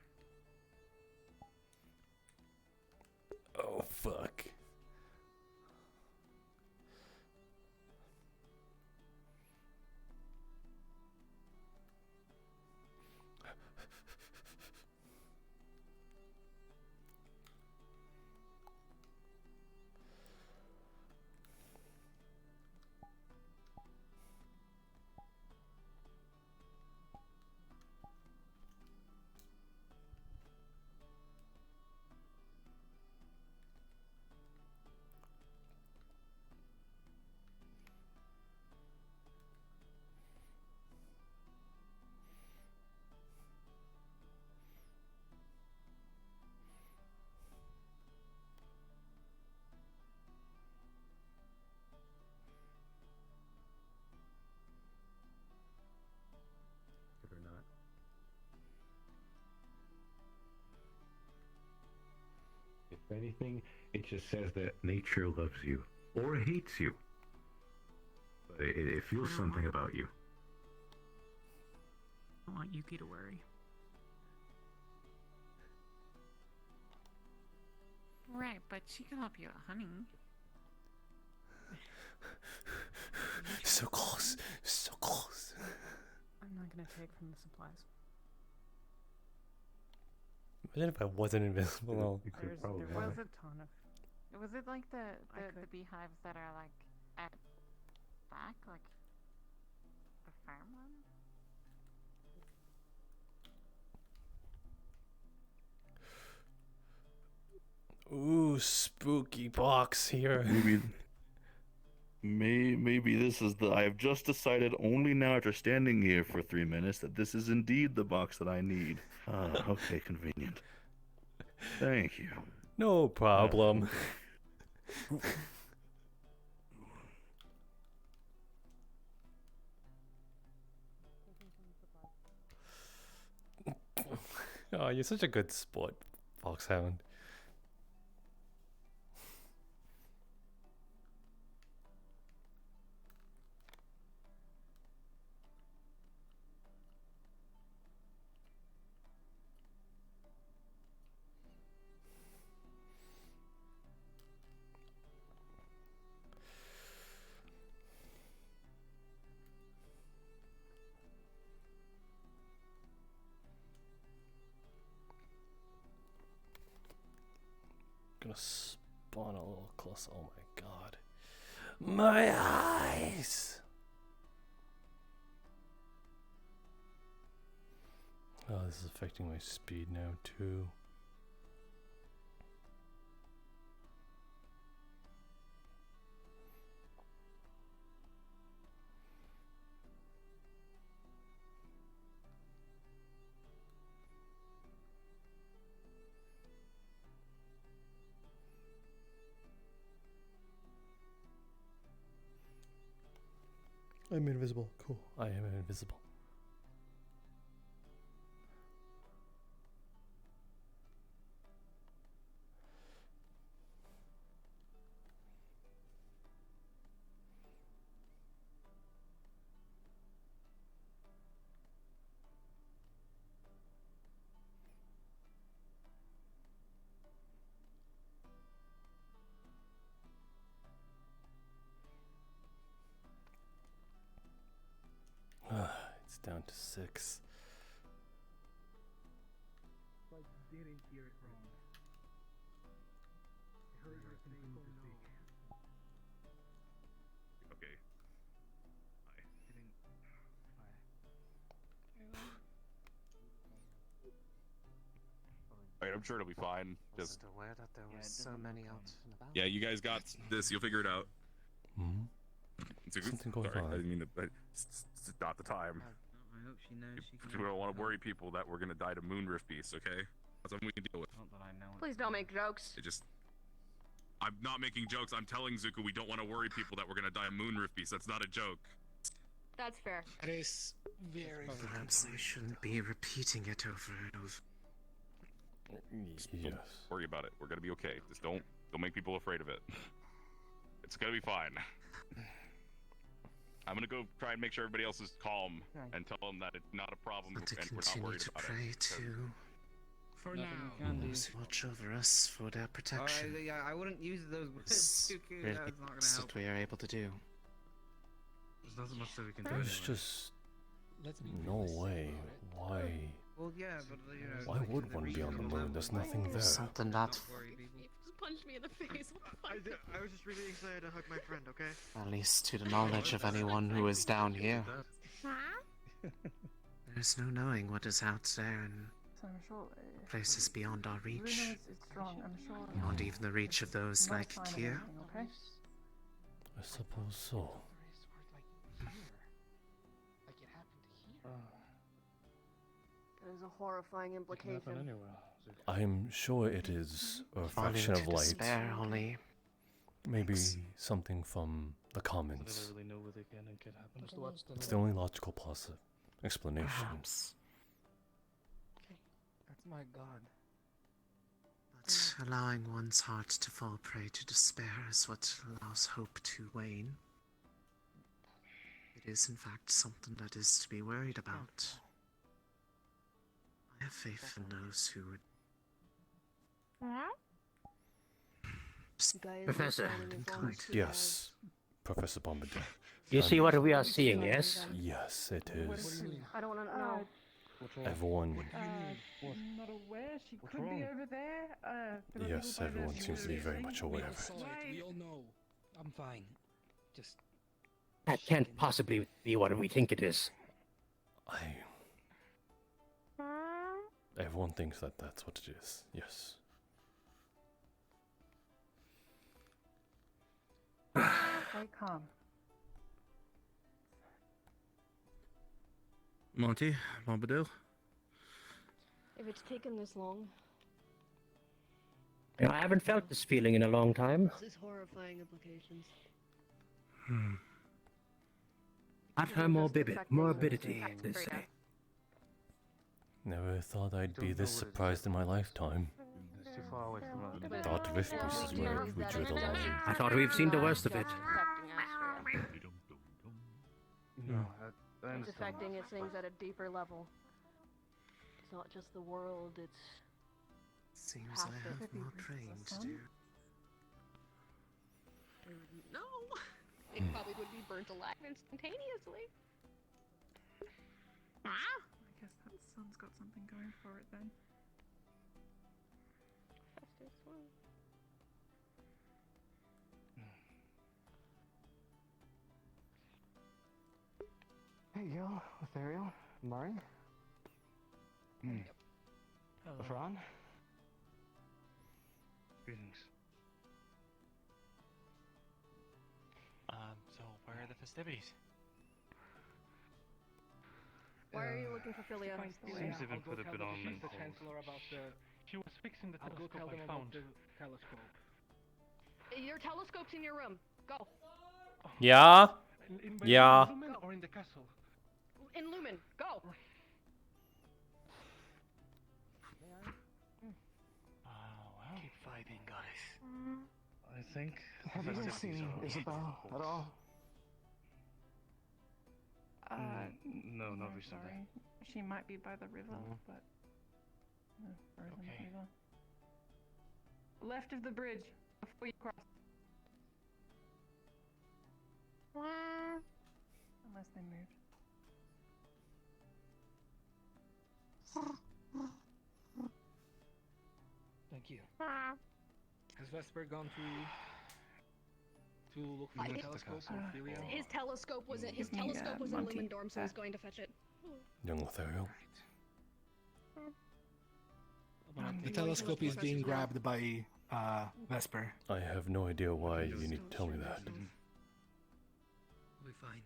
Oh, fuck. Or not. If anything, it just says that nature loves you or hates you. But it feels something about you. I want Yuki to worry. Right, but she can help you out, honey. So close, so close. I'm not gonna take from the supplies. Imagine if I wasn't invisible. There was a ton of. Was it like the beehives that are like at back, like the farm one? Ooh, spooky box here. Maybe this is the. I have just decided only now after standing here for 3 minutes that this is indeed the box that I need. Okay, convenient. Thank you. No problem. Oh, you're such a good sport, Foxhound. Gonna spawn a little closer. Oh my god. My eyes! Oh, this is affecting my speed now too. I'm invisible. Cool. I am invisible. It's down to 6. I didn't hear it wrong. I heard her saying no. Okay. sure it'll be fine. Just Wasn't aware that there was so many out and about. yeah, you guys got this. You'll figure it out. Hmm? Something going Sorry, on. I mean, it's not the time. I hope she knows she We don't want to worry people that we're gonna die to Moonriff Beast. Okay, that's something we can deal with. Not that I know. Please don't make jokes. I'm not making jokes. I'm telling Zuko we don't want to worry people that we're gonna die of Moonriff Beast. That's not a joke. That's fair. That is very. Perhaps I shouldn't be repeating it over and over. Yes. Don't worry about it. We're gonna be okay. Just don't make people afraid of it. It's gonna be fine. I'm gonna go try and make sure everybody else is calm and tell them that it's not a problem But to and we're not continue worried to about pray it. to For now. those who watch over us for their protection. Yeah, I wouldn't use those words. It's Zuko, really that's not gonna best help. that we are able to do. There's nothing much that we can do. There's anyway. just no way. Why? Well, yeah, but you know. Why would one be on the moon? There's nothing there. Something that Just punched me in the face. What the fuck? I was just really excited to hug my friend, okay? at least to the knowledge of anyone who is down here. There's no knowing what is out there in So I'm sure. places beyond our reach. Luna is strong. I'm sure. Beyond even the reach of those No like sign of Kier. anything, okay? I suppose so. That is a horrifying implication. I'm sure it is a fraction of to light. despair, only. Maybe something from the comments. really know what again and could happen. It's the only logical explanation. Perhaps. That's my god. But allowing one's heart to fall prey to despair is what allows hope to wane. It is, in fact, something that is to be worried about. I have faith in those who would. Professor. Yes, Professor Bombadil. You see what we are seeing, yes? Yes, it is. I don't want to know. Everyone. I'm not aware. She could be over there. there are Yes, people by there everyone seems to be very much aware of it. We all know. I'm fine. Just That can't possibly be what we think it is. Everyone thinks that that's what it is. Yes. Stay calm. Monty, Bombadil. If it's taken this long, You know, I haven't felt this feeling in a long time. this is horrifying implications. At her morbidity, they say. Never thought I'd be this surprised in my lifetime. It's too far away from us. Thought Rift Beast is where we drew the line. I thought we've seen the worst of it. No, It's affecting its things at a deeper level. It's not just the world, it's. Seems I have more praying to do. No! It probably would be burnt alive instantaneously. I guess that sun's got something going for it then. Hey, Gil, Ethereal, Mari. Fran. Greetings. So where are the festivities? Why are you looking for Philia? Seems they've been put a bit on the hold. Chancellor about the. She was fixing the I'll go tell telescope them I about found. the telescope. Your telescope's in your room. Go. Yeah? In Yeah. Lumen or in the castle? In Lumen. Go. Keep fighting, guys. I think. Have you ever seen Isabel at all? No, not recently. Sorry. She might be by the river, but. No, or isn't Okay. the river. Left of the bridge, before you cross. Unless they moved. Thank you. Has Vesper gone to look for the telescope or Philia? His telescope was in Give me, Lumen Monty. dorm, so he's going to fetch it. Young Ethereal. The telescope is being grabbed by Vesper. I have no idea why you need to tell me that. We'll be fine.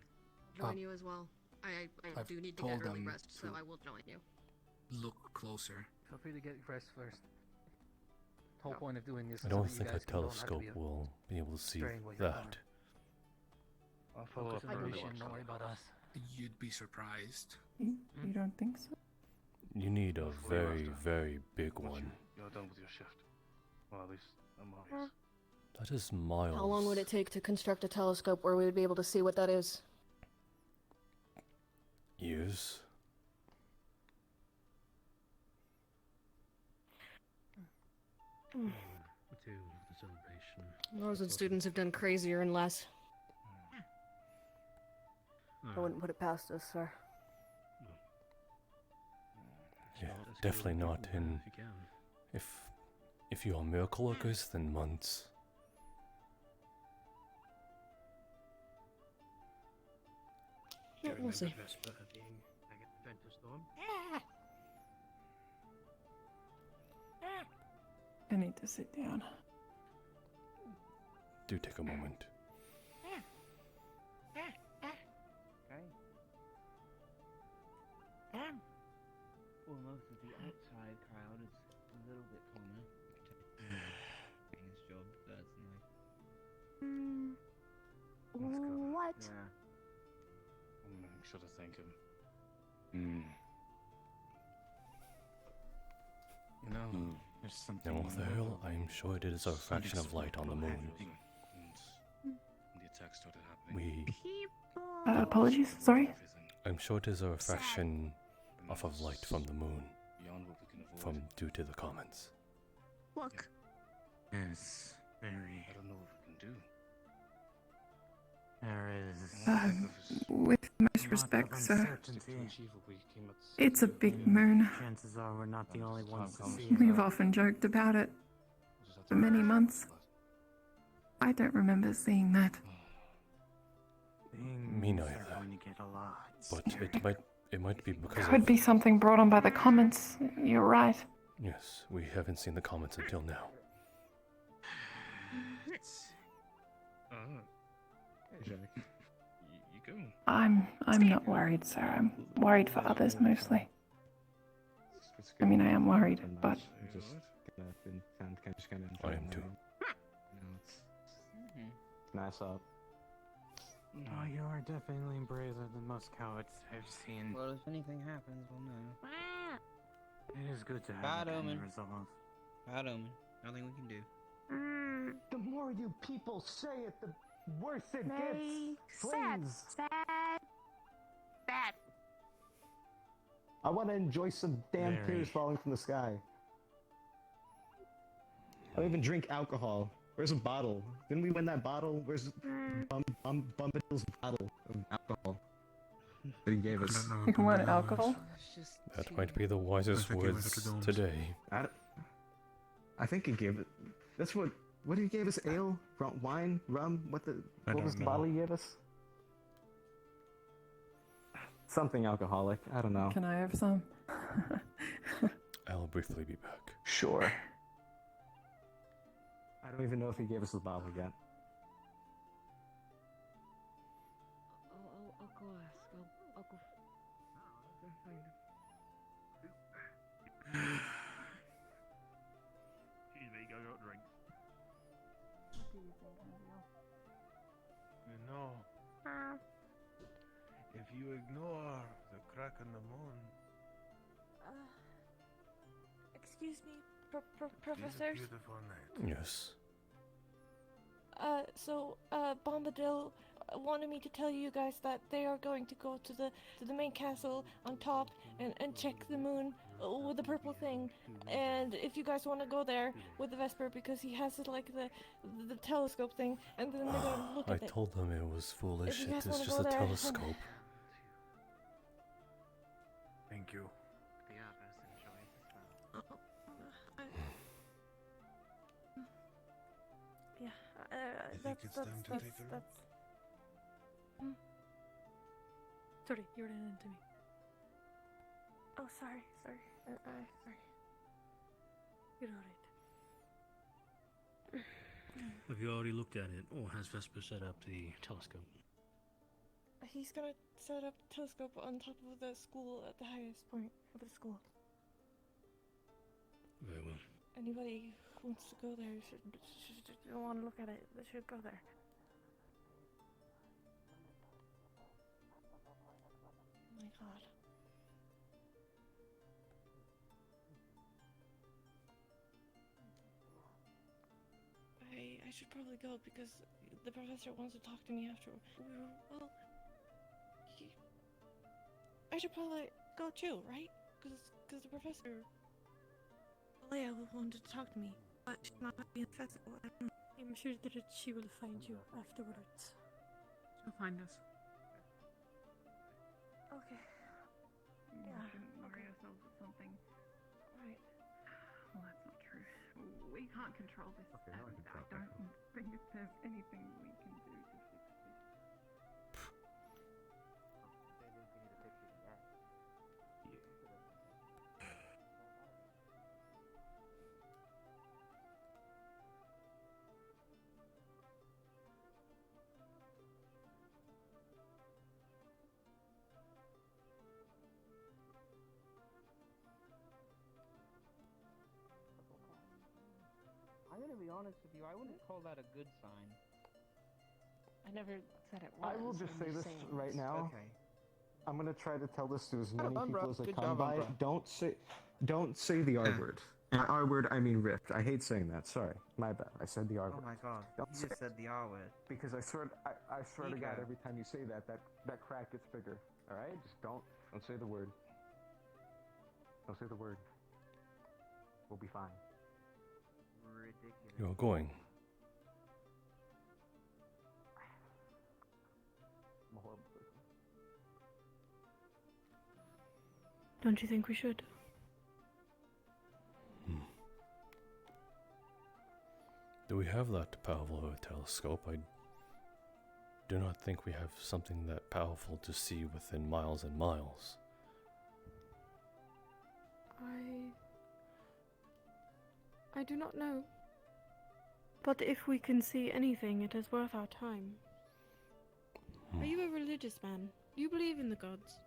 Join you as well. I I've do need to told get early them rest, so to- I will join you. Look closer. Feel free to get rest first. The whole point of doing this I is so don't that you think a guys don't have to telescope be will be able to see straying while you're that. I'll follow Focus up on the early. mission, don't worry about us. You'd be surprised. You don't think so? You need a very, very big one. You're done with your shift. Well, at least I'm obvious. That is miles. How long would it take to construct a telescope where we would be able to see what that is? Years? To the celebration. Rosewood students have done crazier and less. I wouldn't put it past us, sir. Yeah, definitely not in. If you are miracle workers, then months. Yeah, we'll see. I need to sit down. Do take a moment. Well, most of the outside crowd is a little bit calmer. Doing his job, so that's nice. What? Yeah. Make sure to thank him. You know, there's something. Now, Theriel, I am sure it is a fraction of light on the moon. And the attack started happening. Apologies, sorry? I'm sure it is a refraction off of light from the moon. Due to the comments. Look. Yes, very. I don't know what we can do. There is. With most respect, sir, uncertainty. it's a big moon. Chances are we're not the only ones to see We've often joked about it for many months. I don't remember seeing that. Me neither. But it might be because Could be something brought on by the comments. You're right. Yes, we haven't seen the comments until now. Jack, you go. I'm not worried, sir. I'm worried for others mostly. I mean, I am worried, but Just kind of I am too. Nice up. Oh, you are definitely braver than most cowards I've seen. Well, if anything happens, we'll know. It is good to have Bad that kind of omen. resolve. Bad omen. Nothing we can do. The more you people say it, the worse it gets. Sad. Please. Sad. I want to enjoy some damn Very. tears falling from the sky. I don't even drink alcohol. Where's a bottle? Didn't we win that bottle? Where's Bumbadil's bottle of alcohol that he gave us? You want alcohol? That might be the wisest words today. I think he gave it. That's what did he give us? Ale, wine, rum. What was the bottle he gave us? Something alcoholic. I don't know. Can I have some? I'll briefly be back. Sure. I don't even know if he gave us the bottle yet. I'll go ask. I'll go. I'll find him. Excuse me, go got a drink. What do you think, Angel? You know, if you ignore the crack in the moon, Excuse me, it is a professors. beautiful night. Yes. Bombadil wanted me to tell you guys that they are going to go to the main castle on top and check the moon with the purple thing. And if you guys want to go there with the Vesper, because he has like the telescope thing, and then they're gonna look I at it. told them it was foolish. you It guys is wanna just go a there, telescope. Thank you. The others enjoy as well. Yeah, think it's time to take a look? Sorry, you were into me. Oh, sorry. Sorry. You're alright. Have you already looked at it, or has Vesper set up the telescope? He's gonna set up a telescope on top of the school at the highest point of the school. Very well. Anybody who wants to go there should want to look at it. They should go there. Oh my god. I should probably go because the professor wants to talk to me after. Well, I should probably go too, right? Because the professor, Leia, wanted to talk to me, but she's not being accessible. I don't know. I'm sure that she will find you afterwards. She'll find us. Okay. We Yeah. shouldn't worry ourselves with something. Right. Well, that's not true. We can't control this. Okay, now I can talk. I don't think there's anything we can do to fix this. I'm gonna be honest with you, I wouldn't call that a good sign. I never said it was. I will just I'm say this saying right now. Okay. I'm gonna try to tell this to as many Umbra. people as I Good come job, by. Umbra. Don't say the R word. And R word, I mean rift. I hate saying that. Sorry, my bad. I said the R Oh word. my god, Don't you say just said the R word. Because I swear to God, Ego. every time you say that crack gets bigger. All right, just don't say the word. Don't say the word. We'll be fine. Ridiculous. You're going. I'm a horrible person. Don't you think we should? Do we have that powerful of a telescope? I do not think we have something that powerful to see within miles and miles. I do not know. But if we can see anything, it is worth our time. Are you a religious man? Do you believe in the gods?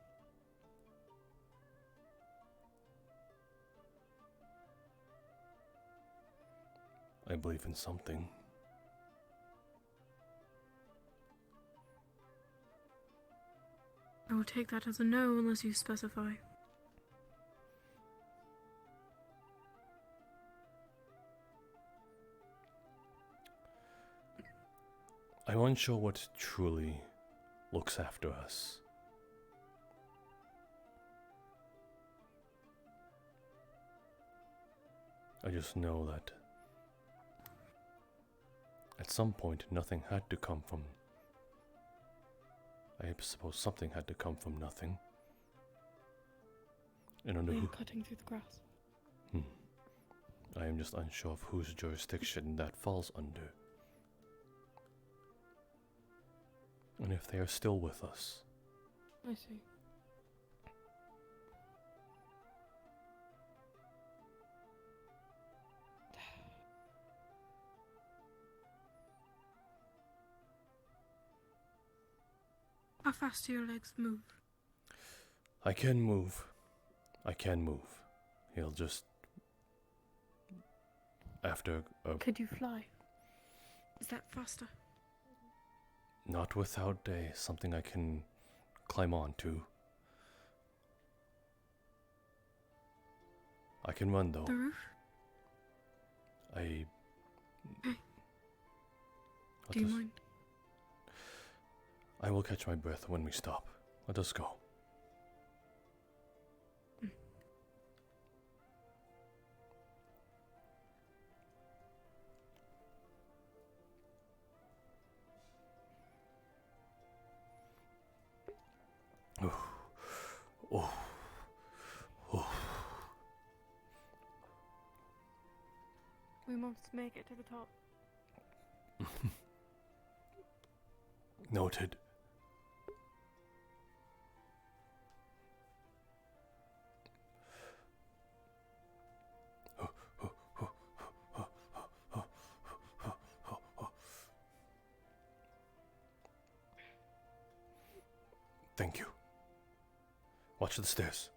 I believe in something. I will take that as a no unless you specify. I'm unsure what truly looks after us. I just know that at some point nothing had to come from... I suppose something had to come from nothing. And under who... Cutting through the grass. I am just unsure of whose jurisdiction that falls under. And if they are still with us. I see. How fast do your legs move? I can move. I can move. He'll just... After a... Could you fly? Is that faster? Not without something I can climb onto. I can run though. The roof? Hey. Do you mind? I will catch my breath when we stop. Let us go. We must make it to the top. Noted. Thank you. Watch the stairs.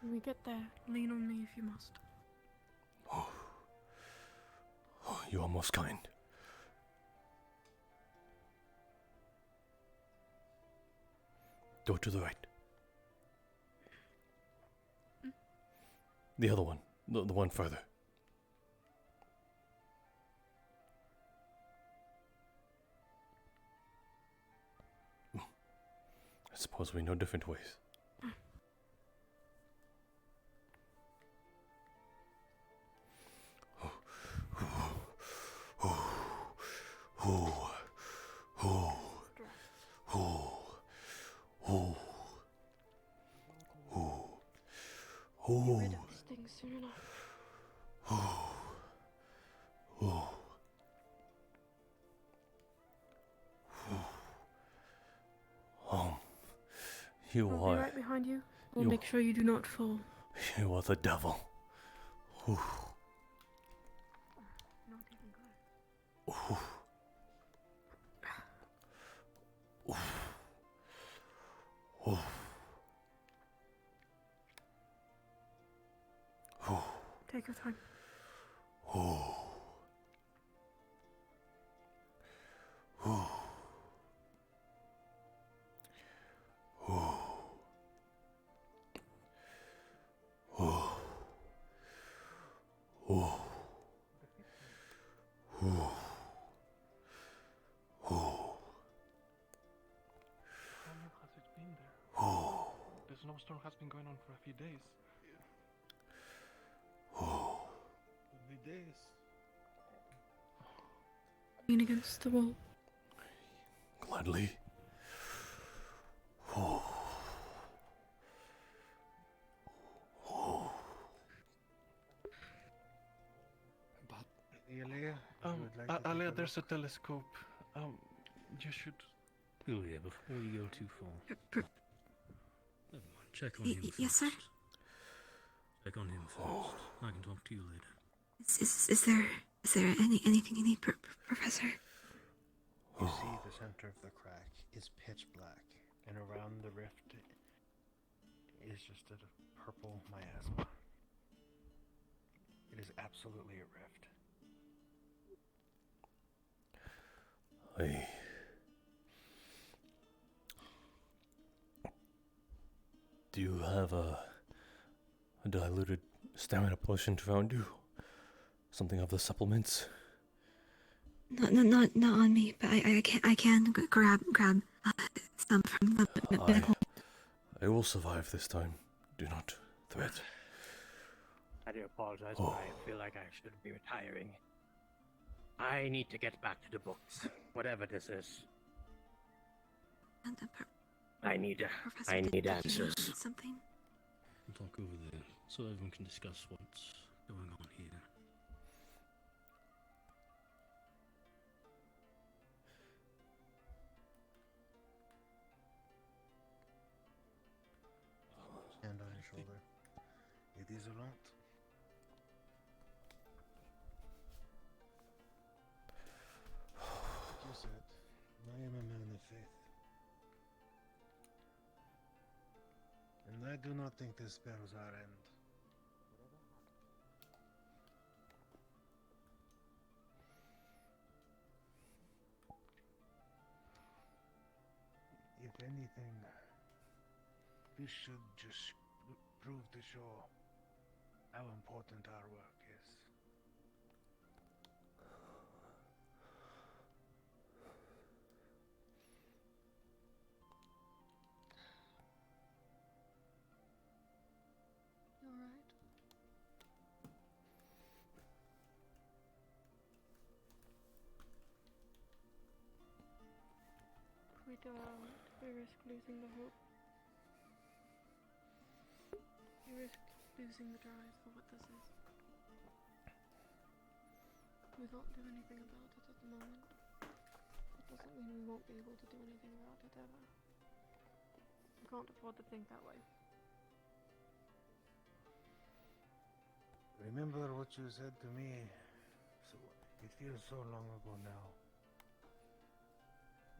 When we get there, lean on me if you must. You are most kind. Door to the right. The other one. The one further. I suppose we know different ways. Get rid of this thing soon enough. You I'll are. be right behind you. We'll you- make sure you do not fall. You are the devil. Ooh. Not even good. Ooh. Ooh. Ooh. Ooh. Take your time. Ooh. Ooh. Ooh. Ooh. Ooh. Ooh. Ooh. How long has it been there? Ooh. The snowstorm has been going on for a few days. Could be days. Lean against the wall. Gladly. Ooh. Ooh. Elia, Alia, there's a telescope. You should. Julia, before you go too far. Never mind. Check on him first. Yes, sir. Check on him first. I can talk to you later. Is there anything you need, Professor? You see the center of the crack is pitch black, and around the rift is just a purple miasma. It is absolutely a rift. Do you have a diluted stamina potion around you? Something of the supplements? Not on me, but I can grab some from the medical. I will survive this time. Do not threat. I do apologize, but I feel like I should be retiring. I need to get back to the books, whatever this is. I need answers. Something. We'll talk over there so everyone can discuss what's going on here. Hand on your shoulder. It is a lot. Like you said, I am a man of faith. And I do not think this spells our end. If anything, this should just prove to show how important our work is. You alright? If we don't, we risk losing the hope. We risk losing the drive for what this is. We can't do anything about it at the moment. That doesn't mean we won't be able to do anything about it ever. We can't afford to think that way. Remember what you said to me? So it feels so long ago now.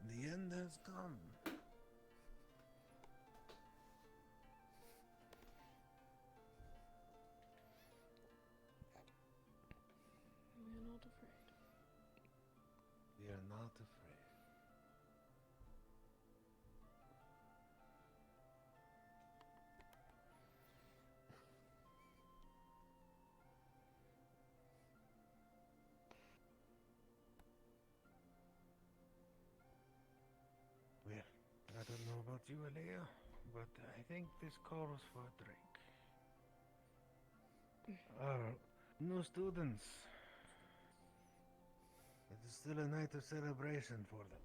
The end has come. We are not afraid. We are not afraid. Well, I don't know about you, Alea, but I think this calls for a drink. Our new students. It is still a night of celebration for them.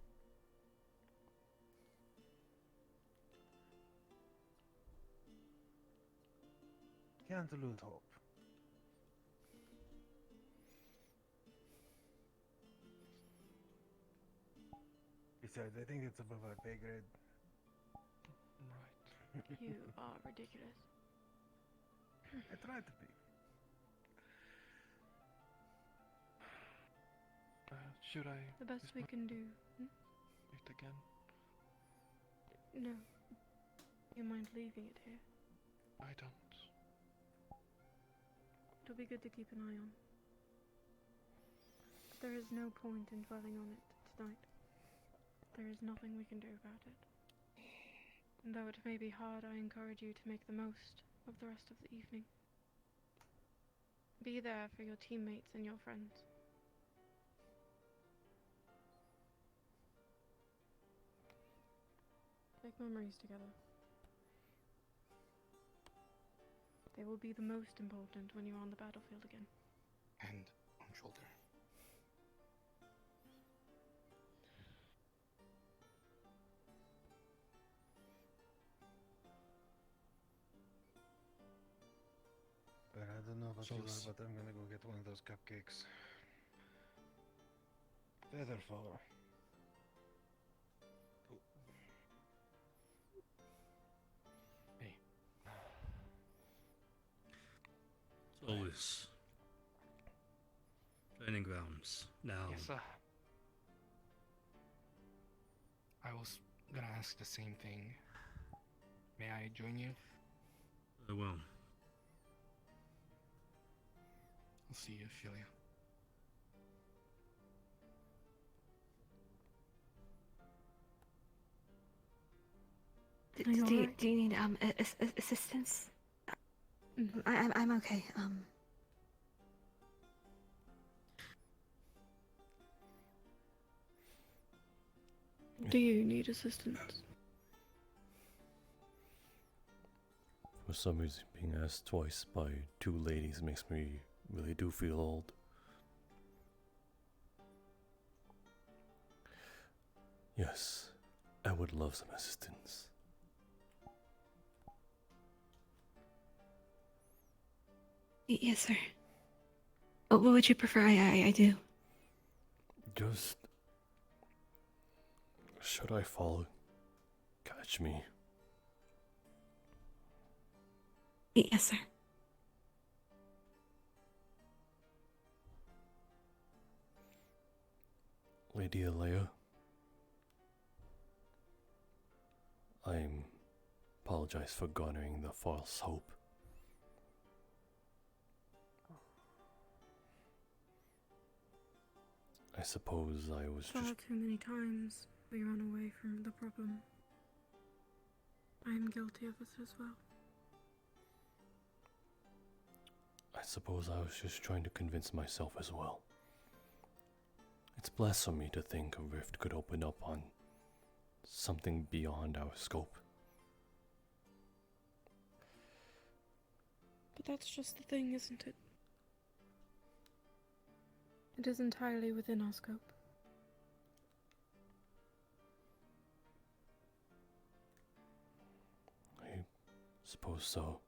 Can't lose hope. Besides, I think it's above our pay grade. Right. You are ridiculous. I try to be. Should I? The best we can do. It again? No. You mind leaving it here? I don't. It'll be good to keep an eye on. But there is no point in dwelling on it tonight. There is nothing we can do about it. And though it may be hard, I encourage you to make the most of the rest of the evening. Be there for your teammates and your friends. Make memories together. They will be the most important when you're on the battlefield again. Hand on shoulder. But I don't know about you, Sauce. but I'm gonna go get one of those cupcakes. Featherfall. Hey. Always. Training grounds. Now. Yes, sir. I was gonna ask the same thing. May I join you? Well. I'll see you, Philia. Do you need assistance? I'm okay. Do you need assistance? For some reason, being asked twice by two ladies makes me really do feel old. Yes, I would love some assistance. Yes, sir. What would you prefer I do? Just... should I fall? Catch me. Yes, sir. Lady Alea, I apologize for garnering the false hope. I suppose I was Far just... too many times we run away from the problem. I am guilty of it as well. I suppose I was just trying to convince myself as well. It's blasphemy to think a rift could open up on something beyond our scope. But that's just the thing, isn't it? It is entirely within our scope. I suppose so.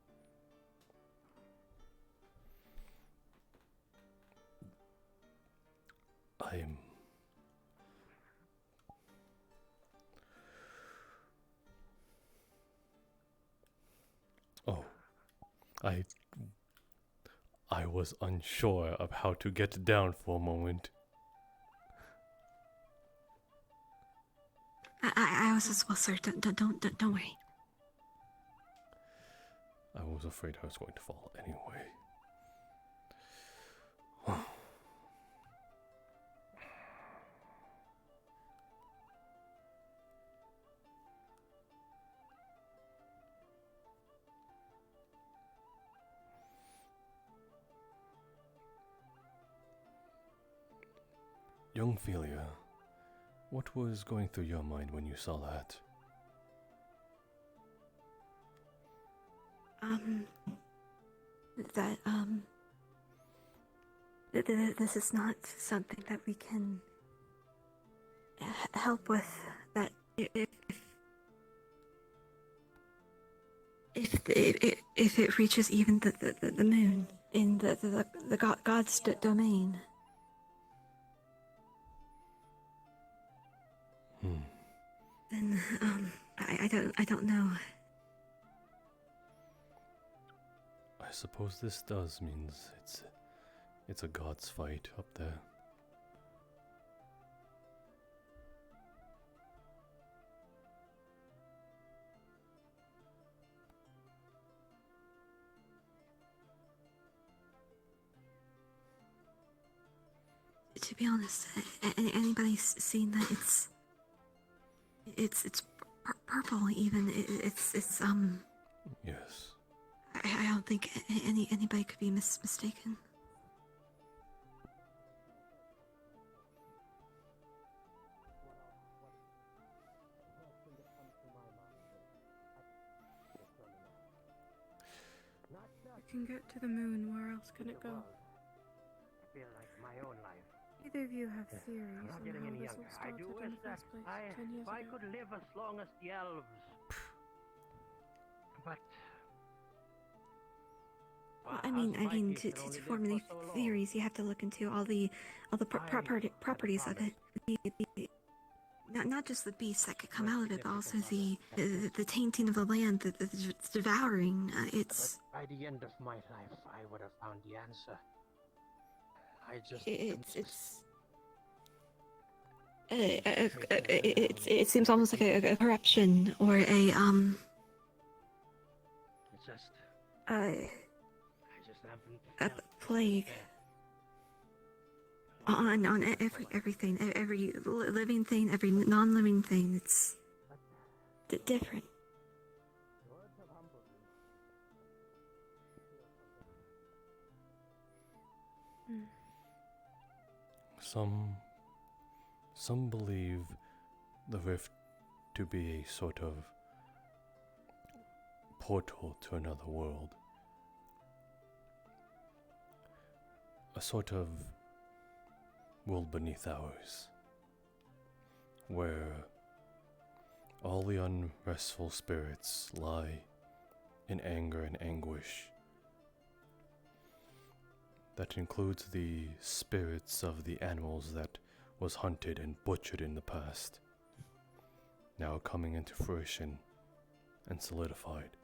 I was unsure of how to get down for a moment. I was as well, sir. Don't worry. I was afraid I was going to fall anyway. Young Philia, what was going through your mind when you saw that? This is not something that we can help with. That if it reaches even the moon in the God's domain. Then I don't know. I suppose this does means it's a god's fight up there. To be honest, anybody's seen that it's purple even. It's Yes. I don't think anybody could be mistaken. It can get to the moon. Where else can it go? I feel like my own life. Either of you have theories I'm not on getting how any this younger. all I started do in wish the that first place 10 years if I ago. could live as long as the elves. But Well, I mean, to formulate theories, you have to look into all the properties of it. Not just the beasts that could come out of it, but also the tainting of the land, the devouring. It's by the end of my life, I would have found the answer. I just it seems almost like a corruption or a It's just a haven't plague on everything, every living thing, every non-living thing. It's different. Some believe the rift to be a sort of portal to another world. A sort of world beneath ours, where all the unrestful spirits lie in anger and anguish. That includes the spirits of the animals that was hunted and butchered in the past, now coming into fruition and solidified.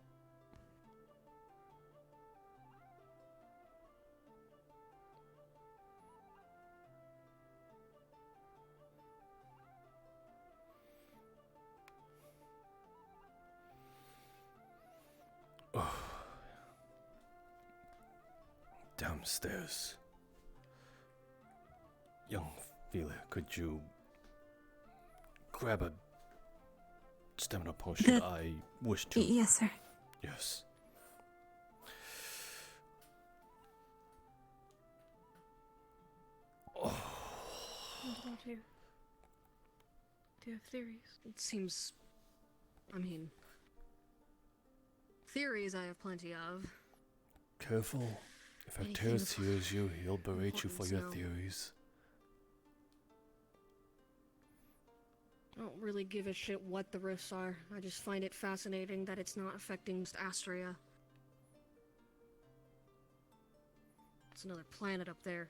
Downstairs. Young Philia, could you grab a stamina potion? I wish to. Yes, sir. Yes. What about you? Do you have theories? It seems. I mean. Theories I have plenty of. Careful. If Anything Arteris hears you, he'll berate you for your importance, no. theories. I don't really give a shit what the rifts are. I just find it fascinating that it's not affecting just Astria. It's another planet up there.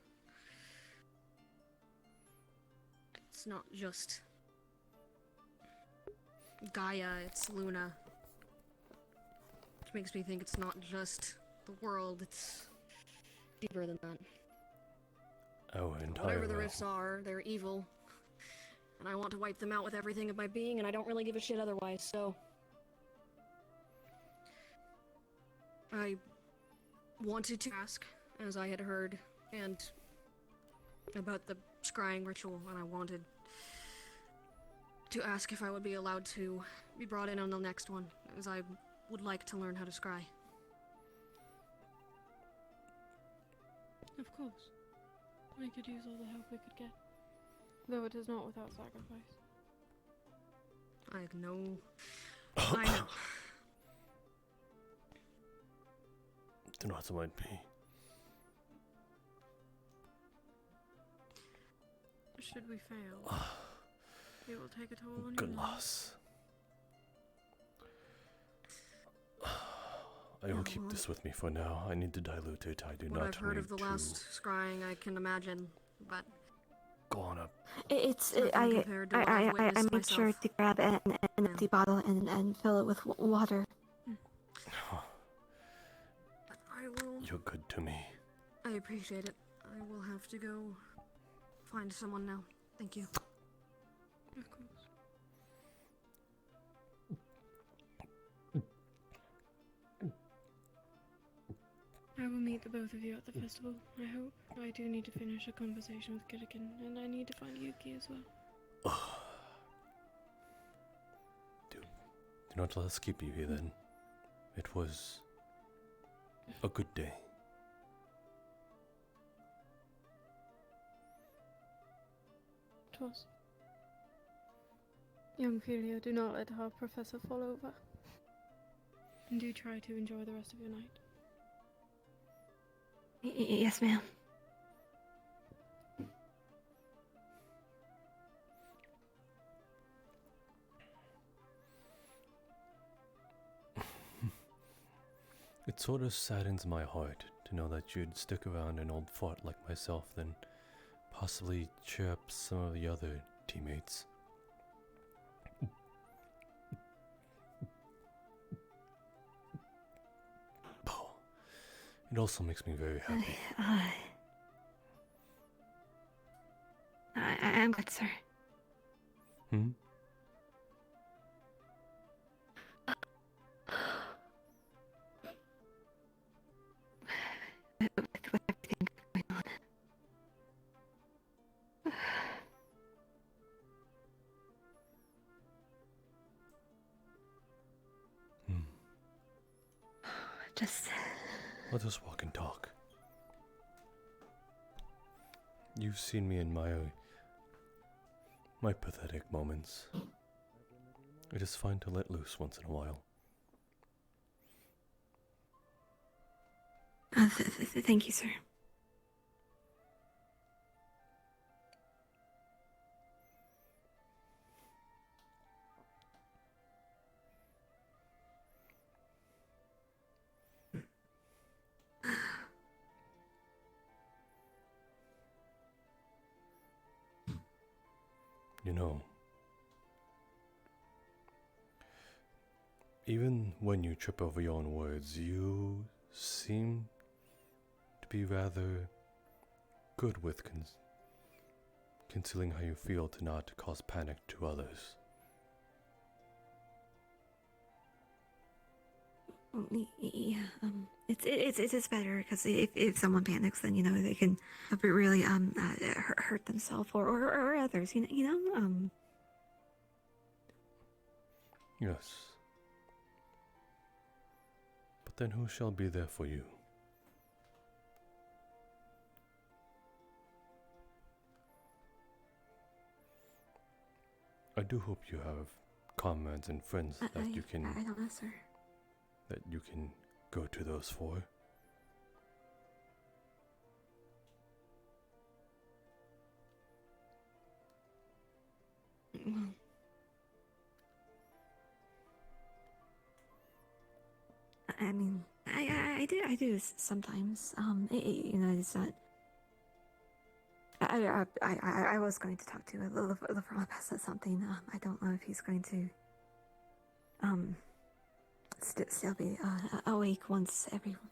It's not just Gaia, it's Luna. Which makes me think it's not just the world. It's deeper than that. Our entire Whatever the rifts are, they're evil. And I want to wipe them out with everything of my being, and I don't really give a shit otherwise, so... I wanted to ask, as I had heard, and about the scrying ritual, and I wanted to ask if I would be allowed to be brought in on the next one, as I would like to learn how to scry. Of course. We could use all the help we could get. Though it is not without sacrifice. I know. I know. Do not mind me. Should we fail, it will take a toll on Good you. loss. I will keep this with me for now. I need to dilute it. I do What not I've heard need of the to last scrying, I can imagine, but go on up. nothing compared to what I've I witnessed made sure myself. to grab an empty bottle and fill it with water. I will. You're good to me. I appreciate it. I will have to go find someone now. Thank you. Of course. I will meet the both of you at the festival, I hope. I do need to finish a conversation with Gilligan, and I need to find Yuki as well. Do not let us keep you here then. It was a good day. Twas. Young Ophelia, do not let our professor fall over. And do try to enjoy the rest of your night. Yes, ma'am. It sort of saddens my heart to know that you'd stick around an old fart like myself than possibly cheer up some of the other teammates. It also makes me very happy. I'm good, sir. Hmm? With everything going on. Just... Let us walk and talk. You've seen me in my pathetic moments. It is fine to let loose once in a while. Thank you, sir. You know, even when you trip over your own words, you seem to be rather good with concealing how you feel to not cause panic to others. Yeah, it's better because if someone panics, then they can really hurt themselves or others. Yes. But then who shall be there for you? I do hope you have comrades and friends that you can. I don't know, sir. That you can go to those for. Well, I mean, I do sometimes. It's not. I was going to talk to LeBron about something. I don't know if he's going to still be awake once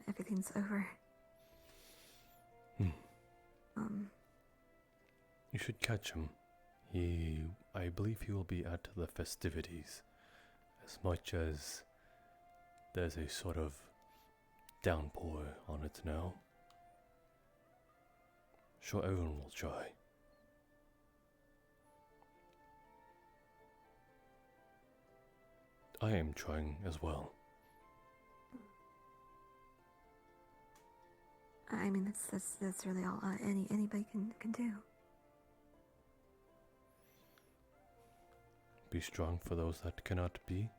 everything's over. You should catch him. I believe he will be at the festivities. As much as there's a sort of downpour on it now. Sure, everyone will try. I am trying as well. I mean, that's really all anybody can do. Be strong for those that cannot be.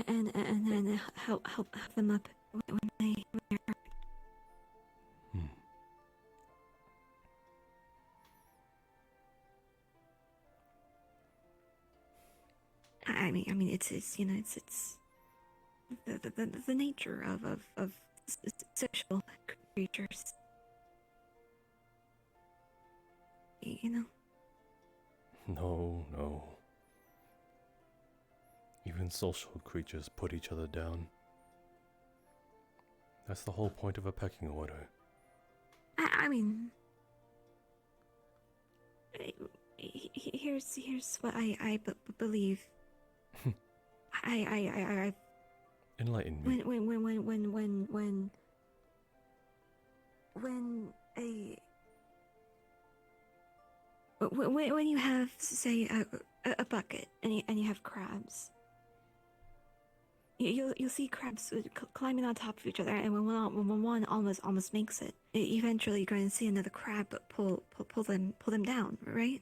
And then help them up when they're hurt. I mean, it's you know, it's the nature of social creatures. You know. No. Even social creatures put each other down. That's the whole point of a pecking order. I mean, here's what I believe. I Enlighten me. When you have, say, a bucket and you have crabs, you'll see crabs climbing on top of each other, and when one almost makes it, eventually you're going to see another crab pull them down, right?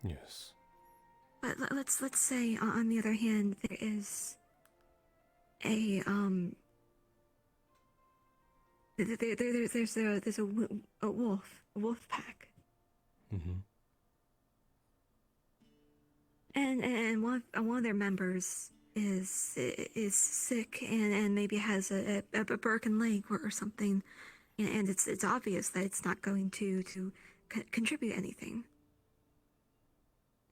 Yes. But let's say on the other hand there is a there's a wolf pack. Mm-hmm. And one of their members is sick and maybe has a broken leg or something, and it's obvious that it's not going to contribute anything.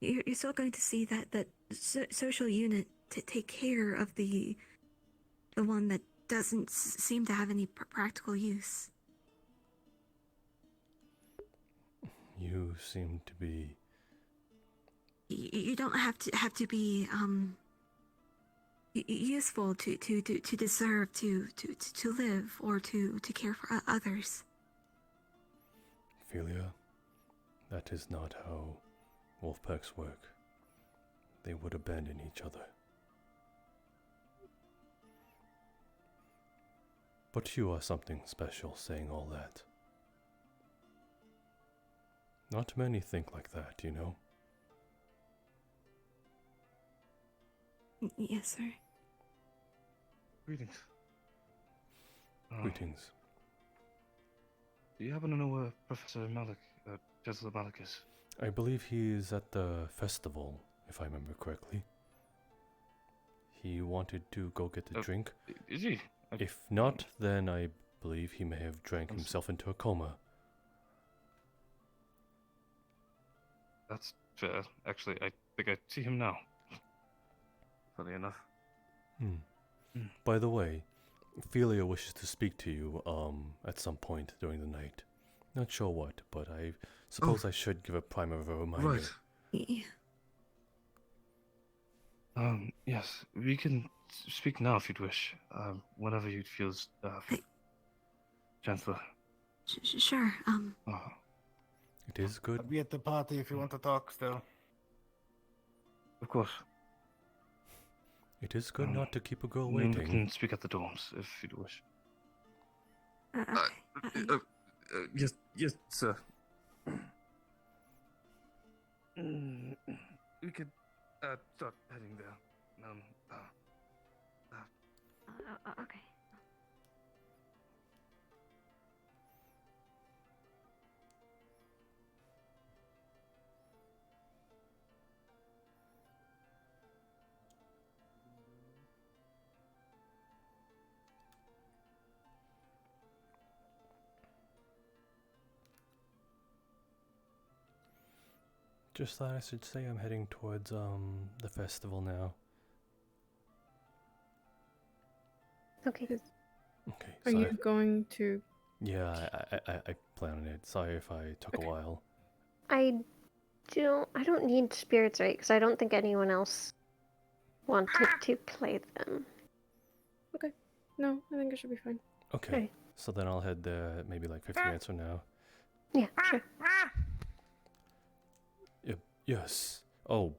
You're still going to see that social unit to take care of the one that doesn't seem to have any practical use. You seem to be. You don't have to be useful to deserve to live or to care for others. Ophelia, that is not how wolf packs work. They would abandon each other. But you are something special saying all that. Not many think like that, you know. Yes, sir. Greetings. Greetings. Do you happen to know where Professor Malik, Chancellor Malik is? I believe he is at the festival, if I remember correctly. He wanted to go get a drink. Is he? If not, then I believe he may have drank himself into a coma. That's fair. Actually, I think I see him now. Funny enough. By the way, Ophelia wishes to speak to you at some point during the night. Not sure what, but I suppose I should give a primer of a reminder. Right. Yeah. Yes, we can speak now if you'd wish. Whenever you feel, Chancellor. Sure. It is good. I'll be at the party if you want to talk still. Of course. It is good not to keep a girl We waiting. can speak at the dorms if you'd wish. Yes, sir. We could start heading there. Okay. Just thought I should say I'm heading towards the festival now. Okay. Okay. Are sorry. you going to? Yeah, I plan on it. Sorry if I took a while. I don't need spirits, right? Because I don't think anyone else wanted to play them. Okay. No, I think it should be fine. Okay. So then I'll head there maybe like 15 minutes from now. Yeah, sure. Yep. Yes. Oh.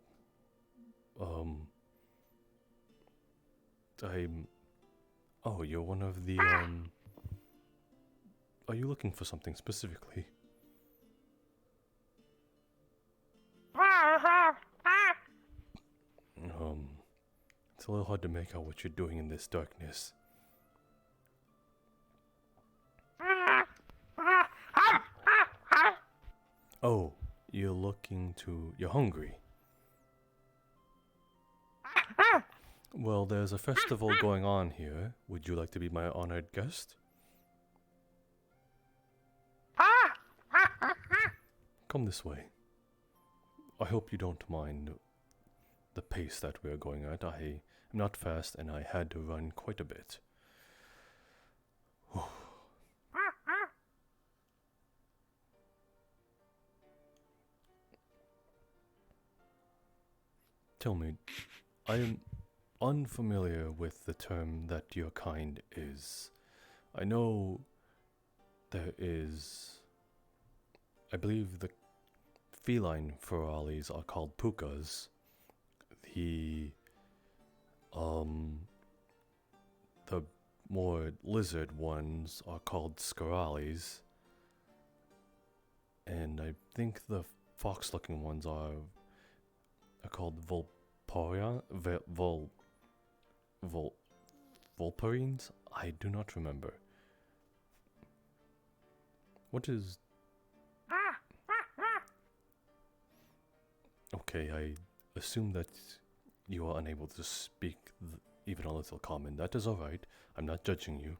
Oh, you're one of the Are you looking for something specifically? It's a little hard to make out what you're doing in this darkness. Oh, you're hungry. Well, there's a festival going on here. Would you like to be my honored guest? Come this way. I hope you don't mind the pace that we are going at. I am not fast and I had to run quite a bit. Tell me, I am unfamiliar with the term that your kind is. I know there is, I believe the feline ferales are called pukas. The more lizard ones are called scarales. And I think the fox-looking ones are called Vulparines? I do not remember. What is... Okay, I assume that you are unable to speak even a little common. That is alright. I'm not judging you.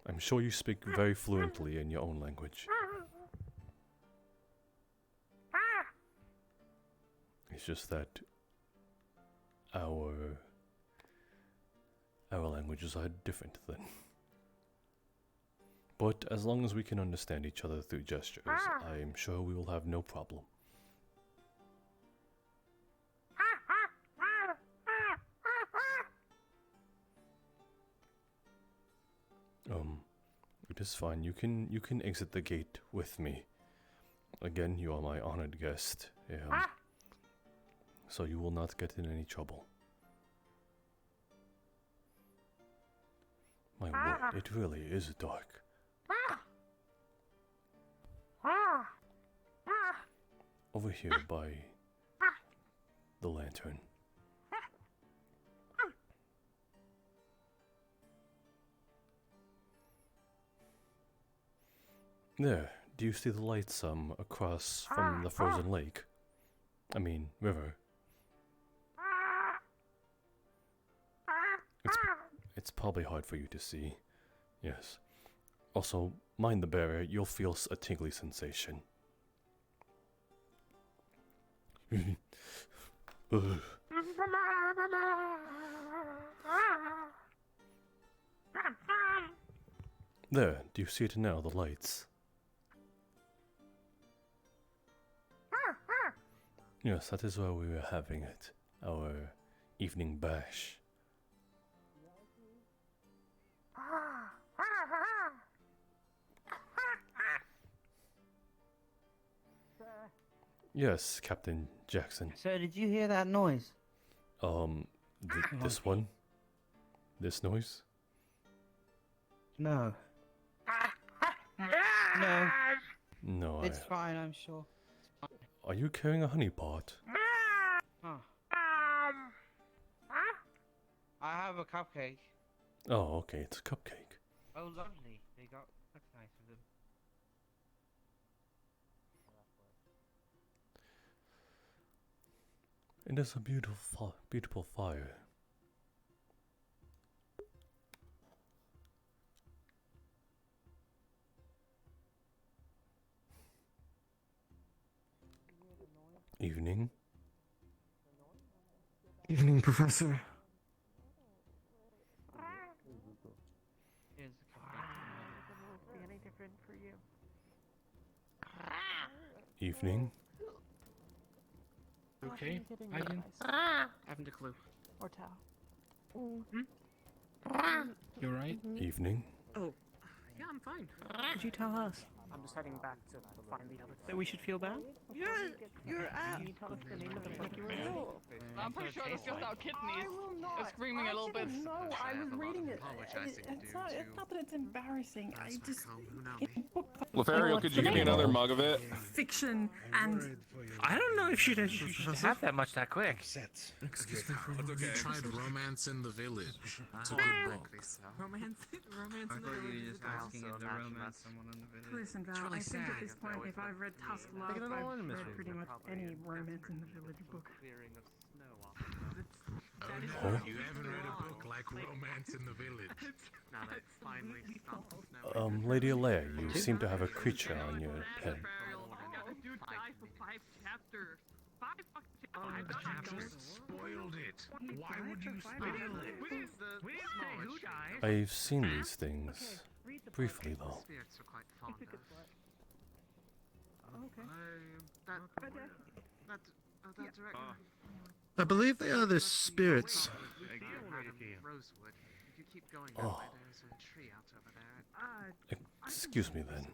I'm sure you speak very fluently in your own language. It's just that our languages are different then. But as long as we can understand each other through gestures, I am sure we will have no problem. It is fine. You can exit the gate with me. Again, you are my honored guest. So you will not get in any trouble. My word, it really is dark. Over here by the lantern. There, do you see the lights across from the frozen lake? I mean, river. It's probably hard for you to see. Yes. Also, mind the barrier, you'll feel a tingly sensation. There, do you see it now, the lights? Yes, that is where we were having it. Our evening bash. Yes, Captain Jackson. So did you hear that noise? This one? This noise? No. No. No, It's fine, I'm sure. Are you carrying a honey pot? Huh. I have a cupcake. Oh, okay, it's a cupcake. Oh, lovely. That's nice of them. It is a beautiful fire. Evening. Evening, Professor. Any different for you? Evening. Okay, Ivan? Haven't a clue. Or Tao. You alright? Evening. Oh, yeah, I'm fine. Could you tell us I'm just heading back to find the other. that we should feel bad? You're out. Can you tell us the name of the book you were in? I'm pretty sure that's just our kidneys. It's screaming a little bit. No, I was reading it. It's not that it's embarrassing. I just. Lothario, could you give me another mug of it? Fiction and. I don't know if she should have that much that quick. Excuse me, have you tried Romance in the Village? It's a good book. Romance in the Village. asking if the romance someone in the village. Listen, Val, I think at this point, if I've read Tusk Love, I've read pretty much any Romance in the Village book. Oh no, you haven't read a book like Romance in the Village. Now that finally stopped. Lady Alea, you seem to have a creature on your head. Dude died for 5 chapters. 5 fucking You just spoiled it. Why would you spoil it? Who died? I've seen these things. Briefly, though. Spirits are quite fond of. Okay. That director. I believe they are the spirits. Rosewood. If you keep going Oh. there's a tree out over there. Excuse me then.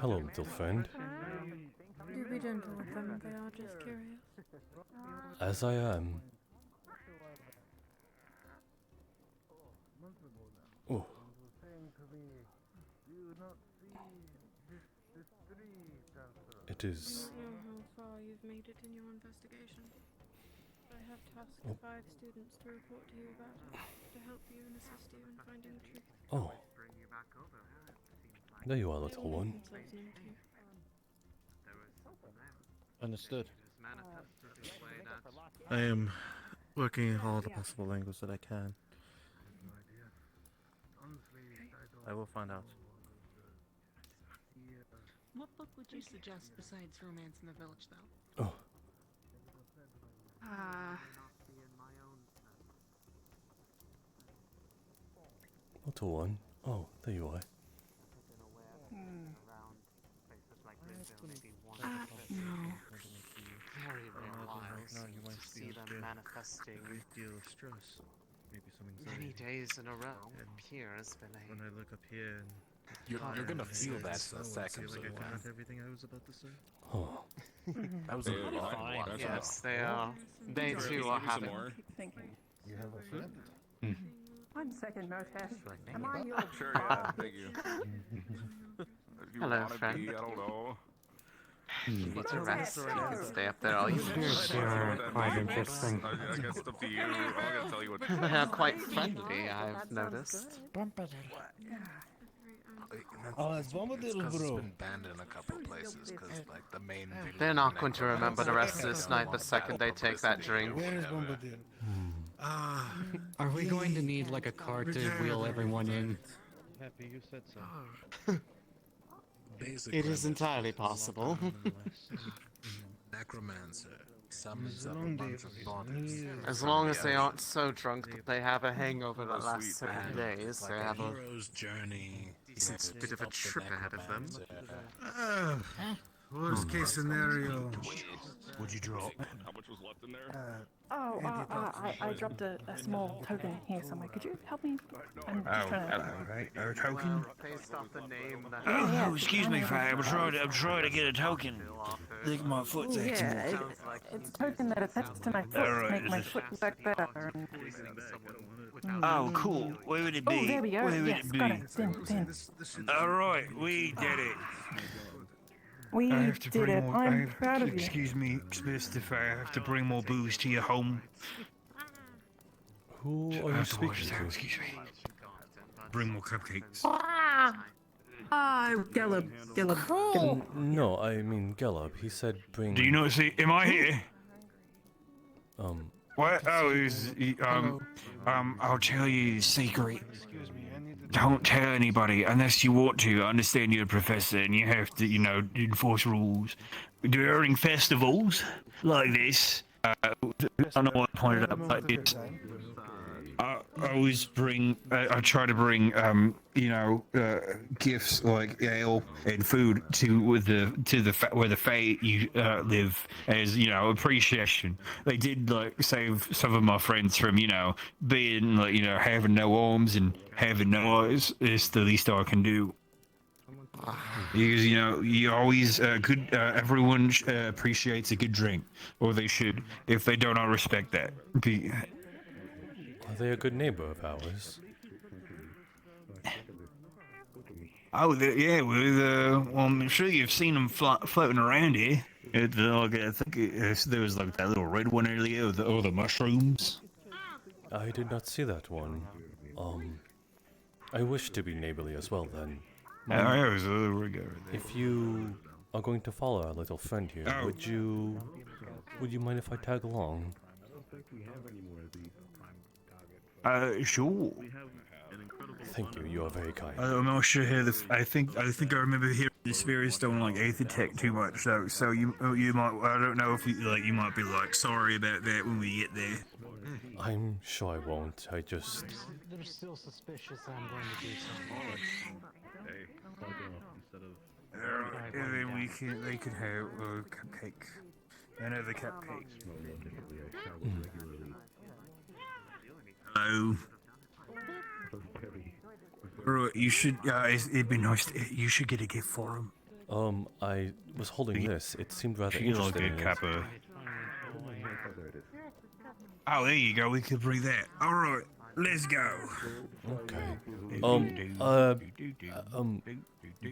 Hello, little friend. Do be gentle with them, they are just curious. As I am. Oh. It is. I don't know how far you've made it in your investigation. I have tasked Oh. 5 students to report to you about it, to help you and assist you in finding the truth. Oh. There you are, little one. Understood. I am working in all the possible angles that I can. I will find out. What book would you suggest besides Romance in the Village, though? Oh. Little one. Oh, there you are. Very rare lives. See them manifesting. Great deal of stress. Maybe some anxiety. Many days in a row. Here has been a. When I look up here and You're gonna feel that so in a second. I forgot everything I was about to say. Oh. That was a little fine. Yes, they are. They too are having. You have a friend? 1 second, Motesh. Am I your Sure, yeah, thank you. If you Hello, wanna friend. Be, I don't know. You need to rest. You can stay up there all you want. You're quite interesting. I guess it's up to you. I'm not gonna tell you what to do. They are quite friendly, I've noticed. Oh, it's Bombadil, It's bro. been banned in a couple places because like the main. They're not going to remember the rest of this night the second they take that drink. Where is Bombadil? Are we going to need like a car to wheel everyone in? Happy you said so. It is entirely possible. Necromancer summons up a bunch of bodies. As long as they aren't so drunk that they have a hangover that lasts 7 days, they have a hero's journey. decent bit of a trip ahead of them. Worst case scenario. Would you drop? How much was left in there? I dropped a small token here somewhere. Could you help me? I'm just Oh, trying to. hello, right? A token? Based off the name that Oh, excuse me, Fag. I'm trying to get a token. Look at my foot there. Yeah, it's a token that attaches to my foot to make my foot work better. Oh, cool. Where would it be? Oh, there we go. Where would Yes, it be? got it. Ding. Alright, we did it. We I have to did bring it. more. I'm proud of you. Excuse me, Mr. Fair. I have to bring more booze to your home. Who I are you have to wash speaking it out, to? excuse me. Bring more cupcakes. Oh, no, I mean Gelab. He said bring. Do you not see? Am I here? Um. What? Oh, I'll tell you the secret. don't tell anybody unless you want to. I understand you're a professor and you have to, enforce rules. During festivals like this, I know I pointed out like this. I always I try to bring, gifts like ale and food to where the Fae live as, appreciation. They did save some of my friends from, being having no arms and having no eyes. It's the least I can do. Because you always everyone appreciates a good drink, or they should. If they don't, I respect that. Are they a good neighbor of ours? Oh, yeah. Well, I'm sure you've seen them floating around here. I think there was that little red one earlier, or the mushrooms. I did not see that one. I wish to be neighborly as well then. If you are going to follow our little friend here, would you mind if I tag along? Sure. Thank you. You are very kind. I'm not sure how I think I remember hearing the spirits don't like Aether-Tech too much, so you might. I don't know if you might be sorry about that when we get there. I'm sure I won't. I just. They're still suspicious. I'm going to do something. They could have a cupcake. Another cupcake. Hello. You should. It'd be nice. You should get a gift for him. I was holding this. It seemed rather Feel interesting. like a kappa. Oh, there you go. We could bring that. All right, let's go. Okay.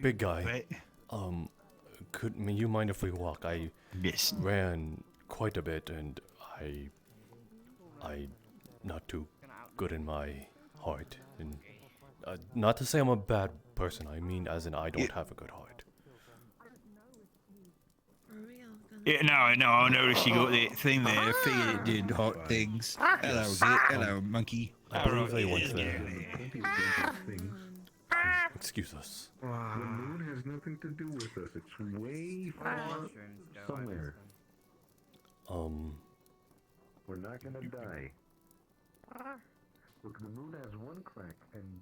Big guy. May you mind if we walk? I ran quite a bit, and I not too good in my heart. And not to say I'm a bad person. I mean, as in I don't have a good heart. Yeah, no, I noticed you got that thing there. I figured it did hot things. Hello, hello, monkey. I believe they went there. Excuse us. The moon has nothing to do with us. It's way far somewhere. We're not gonna die. Look, the moon has one crack, and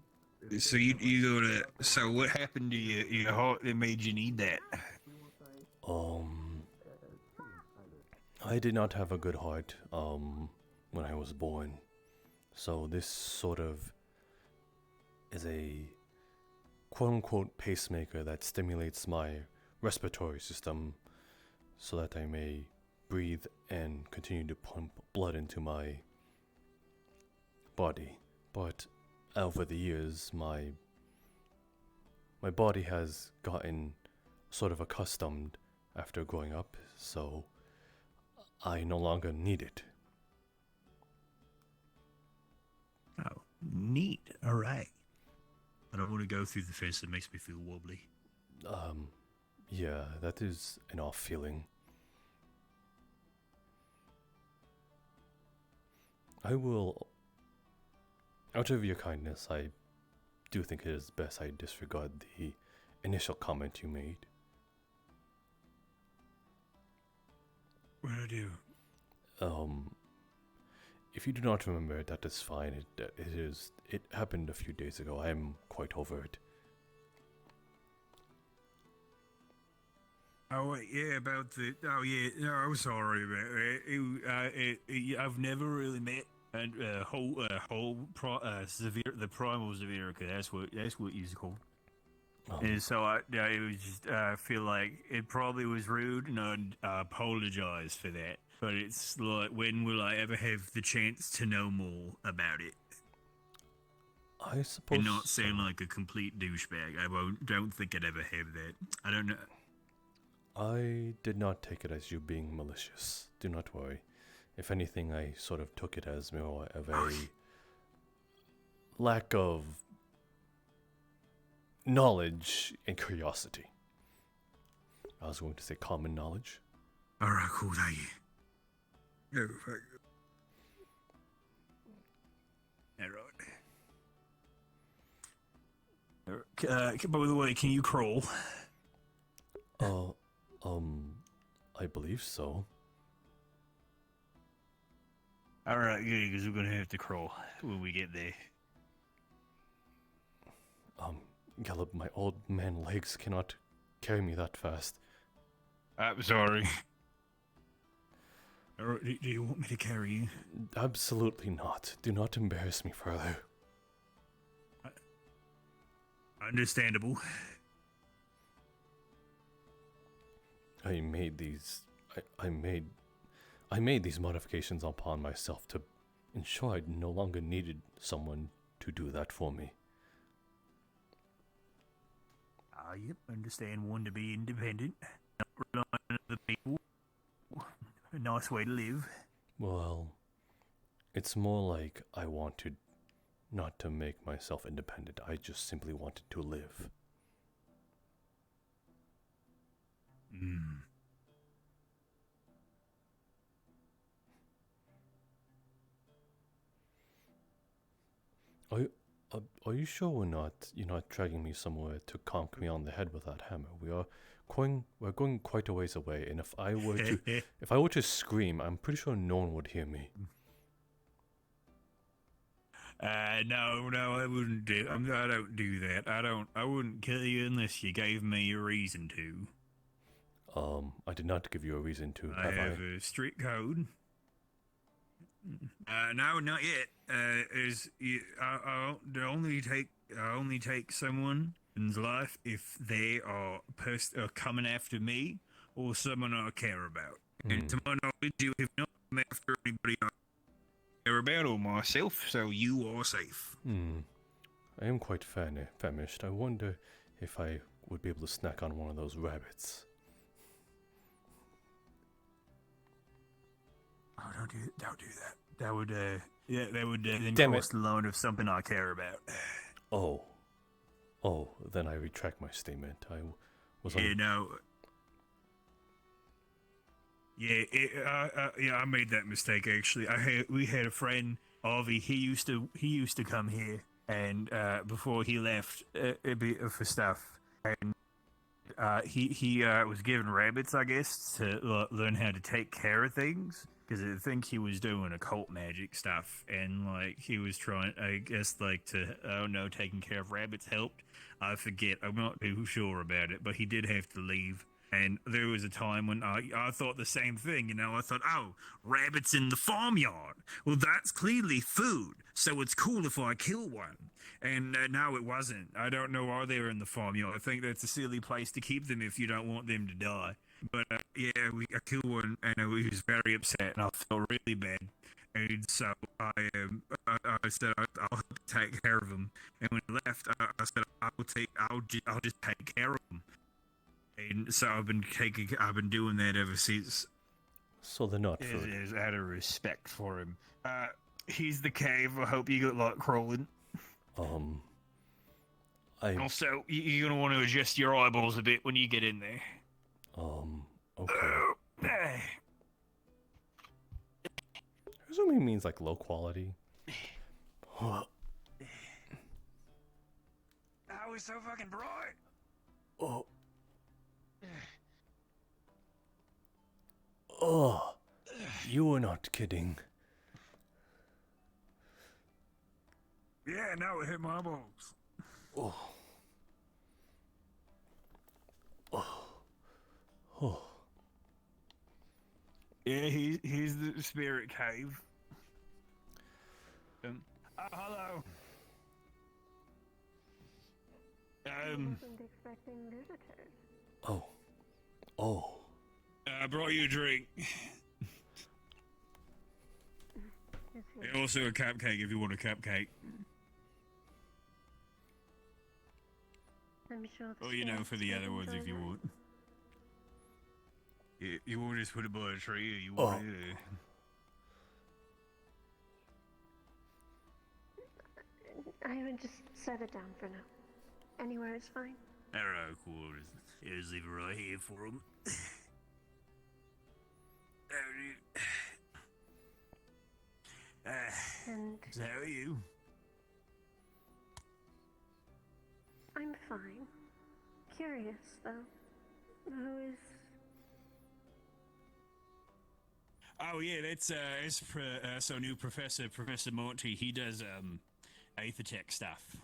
so you go to. So what happened to your heart that made you need that? I did not have a good heart when I was born, so this sort of is a quote-unquote pacemaker that stimulates my respiratory system so that I may breathe and continue to pump blood into my body. But over the years, my body has gotten sort of accustomed after growing up, so I no longer need it. Oh, neat. All right. I don't want to go through the fence. That makes me feel wobbly. Yeah, that is an off feeling. I will, out of your kindness, I do think it is best I disregard the initial comment you made. What do I do? If you do not remember, that is fine. It happened a few days ago. I am quite over it. Oh wait, yeah, about the. Oh yeah, no, I'm sorry about that. I've never really met the primal Severica. That's what it's called. And so it was just. I feel like it probably was rude, and I apologize for that. But it's like, when will I ever have the chance to know more about it? I suppose. And not sound like a complete douchebag. Don't think I'd ever have that. I don't know. I did not take it as you being malicious. Do not worry. If anything, I sort of took it as more of a lack of knowledge and curiosity. I was going to say common knowledge. Alright, cool, thank you. No, fuck. Alright. By the way, can you crawl? I believe so. Alright, good, because we're gonna have to crawl when we get there. Gallop, my old man legs cannot carry me that fast. I'm sorry. Do you want me to carry you? Absolutely not. Do not embarrass me further. Understandable. I made these modifications upon myself to ensure I no longer needed someone to do that for me. Yep, understand one to be independent, not rely on other people. A nice way to live. Well, it's more like I wanted not to make myself independent. I just simply wanted to live. Are you sure you're not dragging me somewhere to conk me on the head with that hammer? We're going quite a ways away, and if I were to scream, I'm pretty sure no one would hear me. No, I wouldn't do. I don't do that. I wouldn't kill you unless you gave me a reason to. I did not give you a reason to. I have a strict code. No, not yet. I only take someone's life if they are coming after me or someone I care about. And to my knowledge, you have not come after anybody I care about or myself, so you are safe. I am quite famished. I wonder if I would be able to snack on one of those rabbits. Oh, don't do that. That would then Damn cost the loan of something I care about. Oh, then I retract my statement. I was I made that mistake actually. We had a friend, Avi. He used to come here, and before he left, a bit for stuff, and he was given rabbits, I guess, to learn how to take care of things. Because I think he was doing occult magic stuff, and he was trying, I guess, taking care of rabbits helped. I forget, I'm not too sure about it, but he did have to leave. And there was a time when I thought the same thing, I thought, oh, rabbits in the farmyard. Well, that's clearly food, so it's cool if I kill one. And no, it wasn't. I don't know why they were in the farmyard. I think that's a silly place to keep them if you don't want them to die. But I killed one, and I was very upset, and I felt really bad. And so I said I'll take care of them. And when he left, I said I'll just take care of them. And so I've been doing that ever since. So they're not food. Is out of respect for him. Here's the cave. I hope you got like crawling. Also, you're gonna want to adjust your eyeballs a bit when you get in there. Okay. Assuming it means low quality. Oh, it's so fucking bright. Oh, you are not kidding. Yeah, no, it hit my eyeballs. Yeah, here's the spirit cave. Hello. I wasn't expecting visitors. I brought you a drink. And also a cupcake if you want a cupcake. I'm sure. For the other ones if you want. Yeah, you want to just put it by a tree, or you want it? I would just set it down for now. Anywhere is fine. Alright, cool. Just leave it right here for him. And so are you? I'm fine. Curious, though. Who is... Oh yeah, that's so new Professor Monty. He does Aethertech stuff.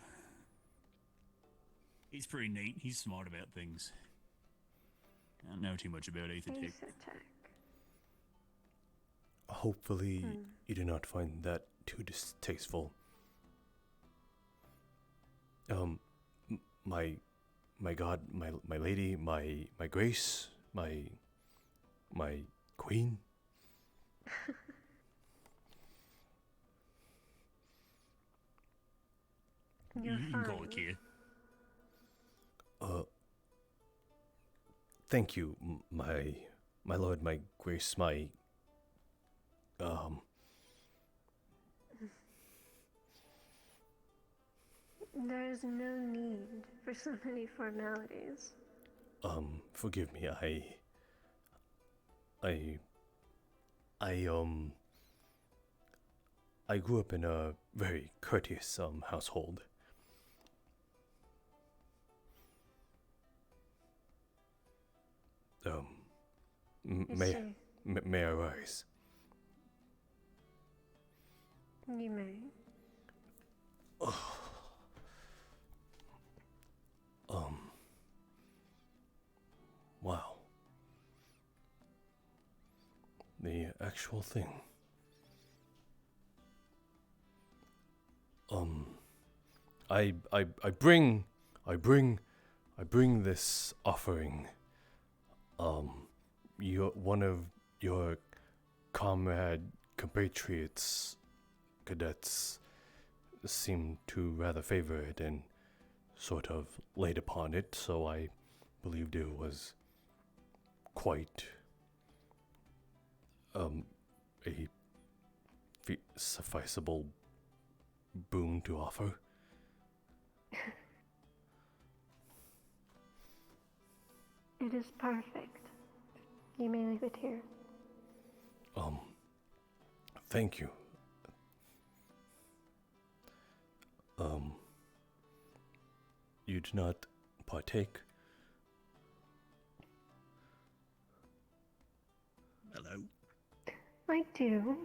He's pretty neat. He's smart about things. I don't know too much about Aethertech. Hopefully, you do not find that too distasteful. My God, my lady, my grace, my queen. You're you can call it kid. Thank you, my lord, my grace, my There is no need for so many formalities. Forgive me, I grew up in a very courteous household. May I rise? You may. Wow. The actual thing. I bring this offering. One of your compatriots, cadets, seemed to rather favor it and sort of laid upon it, so I believed it was quite a sufficeable boon to offer. It is perfect. You may leave it here. Thank you. You do not partake? Hello. I do,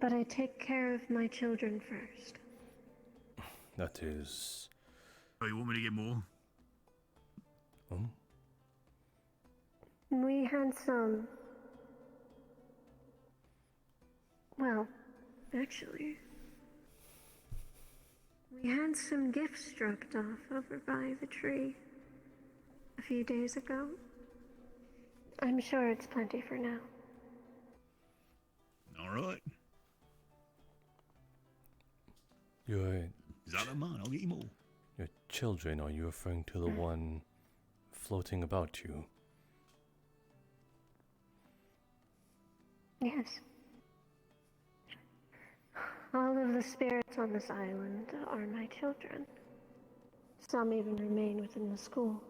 but I take care of my children first. That is... Oh, you want me to get more? We had some... Well, actually... We had some gifts dropped off over by the tree a few days ago. I'm sure it's plenty for now. All right. Is that a man? I'll get you more. Your children, are you referring to the one floating about you? Yes. All of the spirits on this island are my children. Some even remain within the school.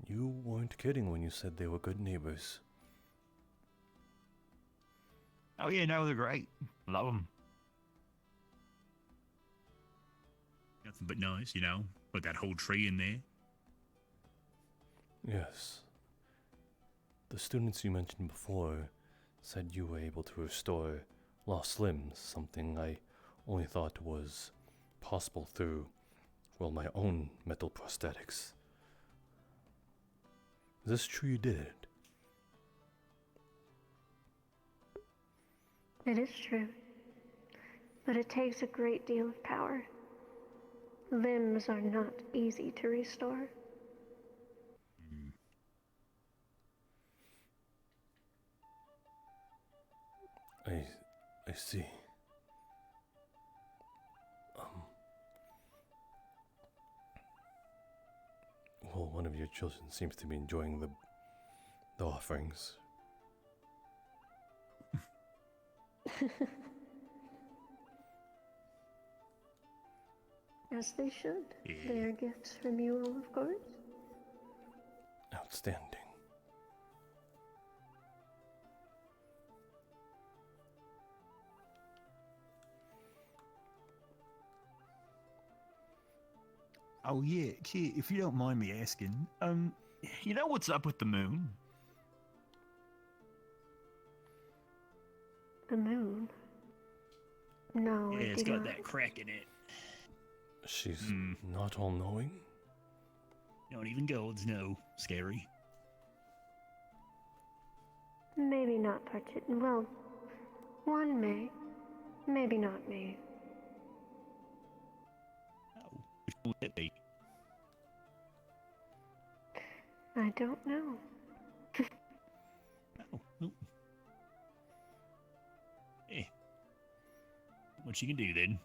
You weren't kidding when you said they were good neighbors. Oh yeah, no, they're great. Love them. Nothing but nice, you know. Put that whole tree in there. Yes. The students you mentioned before said you were able to restore lost limbs, something I only thought was possible through, well, my own metal prosthetics. Is this true you did it? It is true. But it takes a great deal of power. Limbs are not easy to restore. I see. Well, one of your children seems to be enjoying the offerings. As they should. Yeah. They are gifts from you all, of course. Outstanding. Oh yeah, kid, if you don't mind me asking, you know what's up with the moon? The moon? No, Yeah, I it's do got not. that crack in it. She's not all knowing? Not even gods know. Scary. Maybe not well, one may. Maybe not me. Which one would it be? I don't know. Oh. Eh. What you can do then?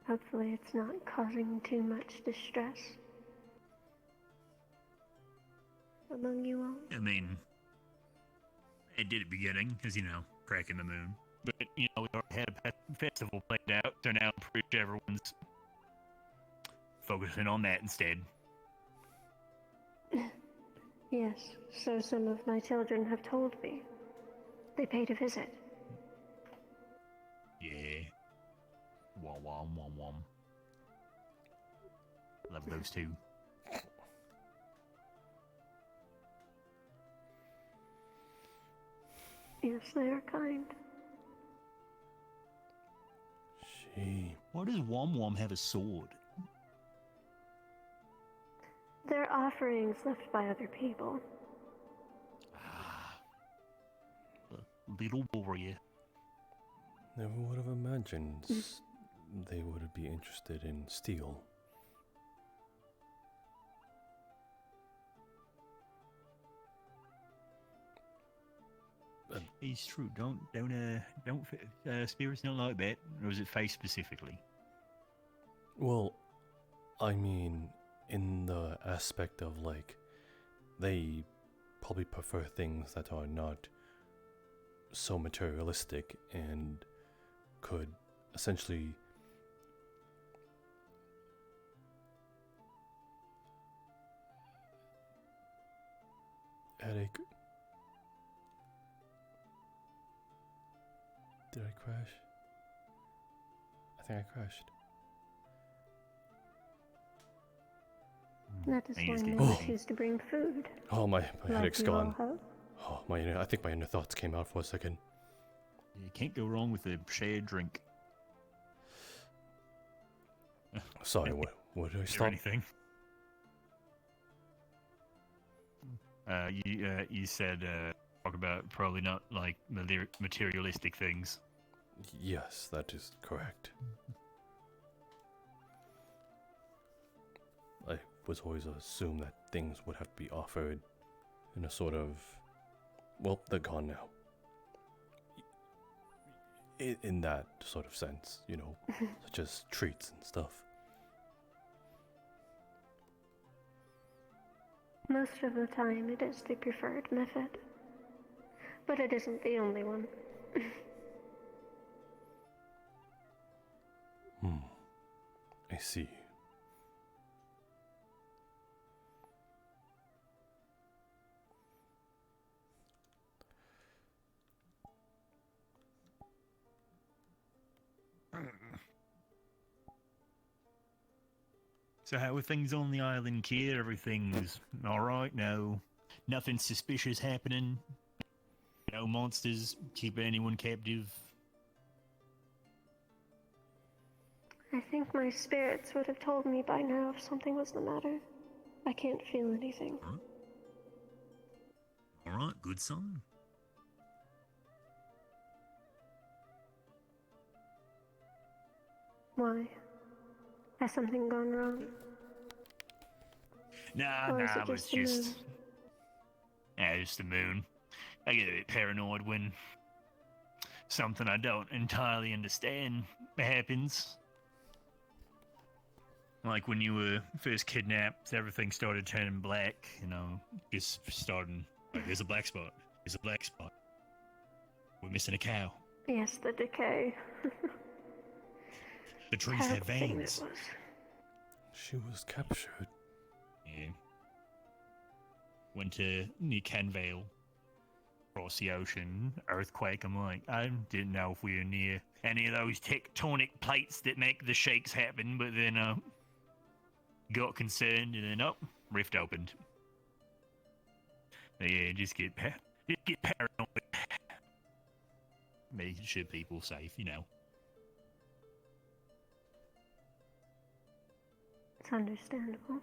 Hopefully it's not causing too much distress among you all. I mean, it did at the beginning, because, you know, cracking the moon. But, you know, we already had a festival played out, so now I'm pretty sure everyone's focusing on that instead. Yes, so some of my children have told me. They paid a visit. Yeah. Wom wom wom wom. Love those two. Yes, they are kind. Why does Wom Wom have a sword? They're offerings left by other people. Little warrior. Never would have imagined they would be interested in steel. It's true. Don't spirits don't like that, or is it face specifically? Well, I mean, in the aspect of like, they probably prefer things that are not so materialistic and could essentially headache. Did I crash? I think I crashed. That is why men choose to bring food. Oh, my headache's you all gone. have. Oh, I think my inner thoughts came out for a second. You can't go wrong with a shared drink. Sorry, what did I Is there stop? anything? You said talk about probably not like materialistic things. Yes, that is correct. I was always assumed that things would have to be offered in a sort of, well, they're gone now. In that sort of sense, you know, such as treats and stuff. Most of the time it is the preferred method. But it isn't the only one. I see. So how are things on the island, kid? Everything's alright? No, nothing suspicious happening? No monsters keeping anyone captive? I think my spirits would have told me by now if something was the matter. I can't feel anything. Alright, good sign. Why? Has something gone wrong? Nah, Or is it it was just the moon? just... Yeah, just the moon. I get a bit paranoid when something I don't entirely understand happens. Like when you were first kidnapped, everything started turning black, you know, just starting, like, there's a black spot, there's a black spot. We're missing a cow. Yes, the decay. The trees have Terrible thing it veins. was. She was captured. Yeah. Went to near Canvale, across the ocean, earthquake. I'm like, I didn't know if we were near any of those tectonic plates that make the shakes happen, but then got concerned and then rift opened. Yeah, just get paranoid. Making sure people safe, you know. It's understandable.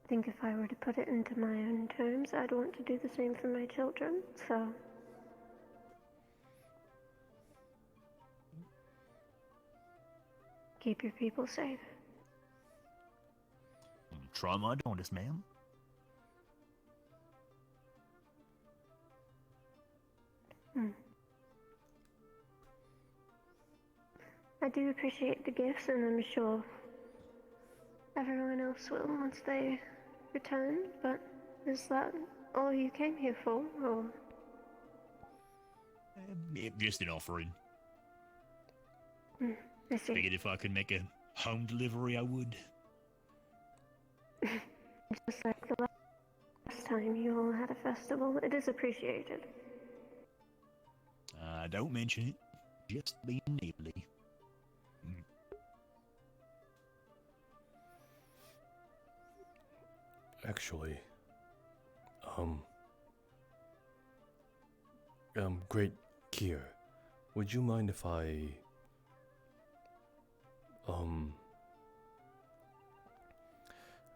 I think if I were to put it into my own terms, I'd want to do the same for my children, so... Keep your people safe. Try my darndest, ma'am. I do appreciate the gifts, and I'm sure everyone else will once they return, but is that all you came here for, or...? Just an offering. I see. Figured if I could make a home delivery, I would. Just like the last time you all had a festival, it is appreciated. Don't mention it. Just being neighborly. Actually, Great Kier, would you mind if I,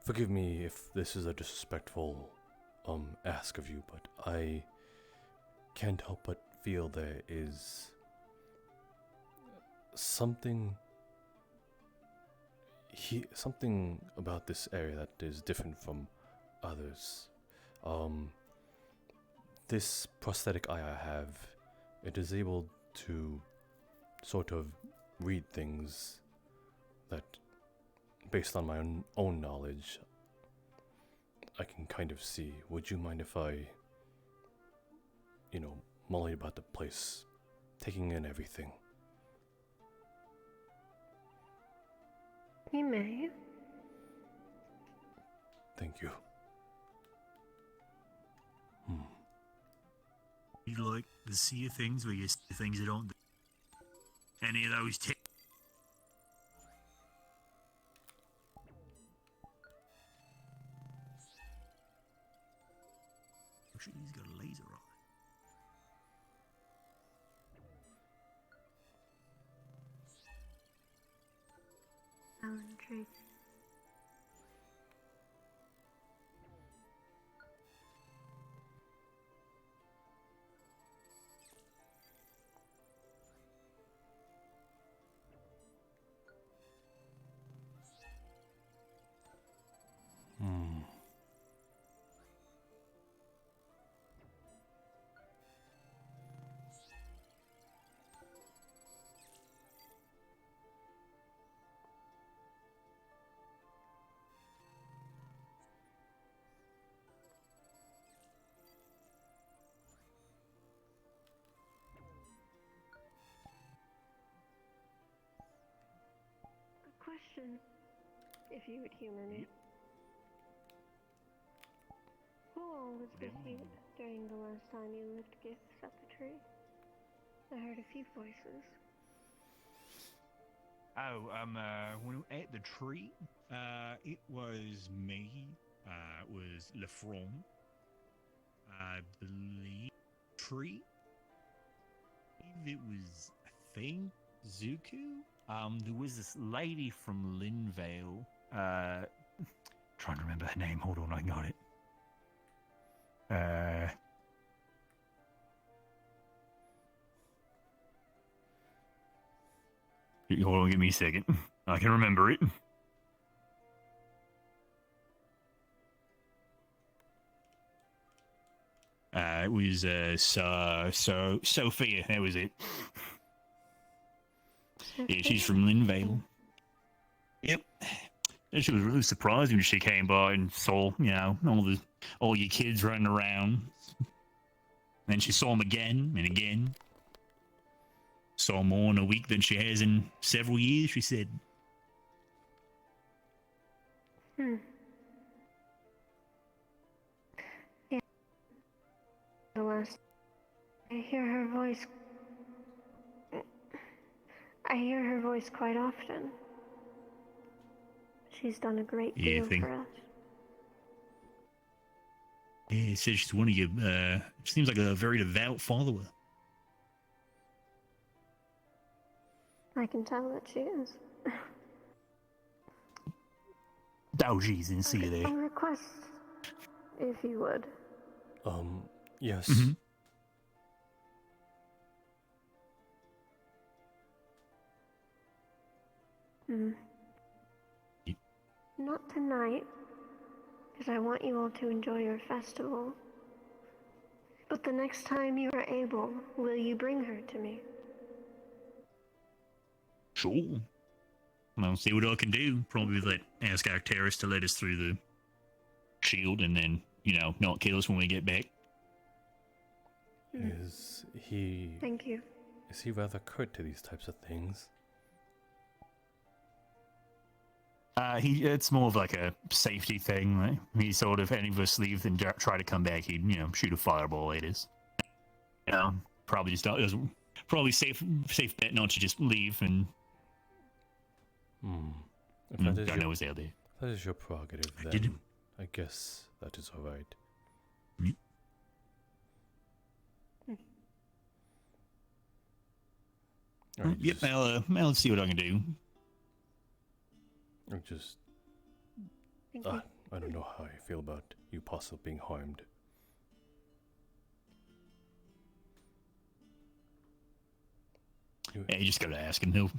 forgive me if this is a disrespectful, ask of you, but I can't help but feel there is something about this area that is different from others. This prosthetic eye I have, it is able to sort of read things that, based on my own knowledge, I can kind of see. Would you mind if I, mulling about the place, taking in everything? You may. Thank you. You like the sea of things where you see things that don't do. Any of those Actually, he's got a laser on. Alan Truth. Question, if you would humor me. Who all was with you during the last time you left gifts at the tree? I heard a few voices. When we at the tree, it was me, it was Lefron, I believe, tree, it was, I think, Zuku. There was this lady from Linvale, trying to remember her name, hold on, I got it. Hold on, give me a second. I can remember it. It was Sophia. That was it. Yeah, she's from Linvale. Yep. And she was really surprised when she came by and saw, all your kids running around. Then she saw them again and again. Saw more in a week than she has in several years, she said. Yeah. The last I hear her voice I hear her voice quite often. She's done a great Yeah, deal for us. Yeah, it says she's one of you. Seems like a very devout follower. I can tell that she is. Oh, she's sincere A there. request, if you would. Yes. Not tonight, because I want you all to enjoy your festival. But the next time you are able, will you bring her to me? Sure. I'll see what I can do. Probably ask Arcturus to let us through the shield and then, not kill us when we get back. Is he... Thank you. Is he rather curt to these types of things? It's more of like a safety thing. Right? He sort of, any of us leave and try to come back, he'd, shoot a fireball at us. Probably just, it was probably safe bet not to just leave and... If that is God knows there. That is your prerogative, then. Did I guess that is alright. Yep, I'll see what I can do. I just... Thank you. I don't know how I feel about you possibly being harmed. Yeah, you just gotta ask him.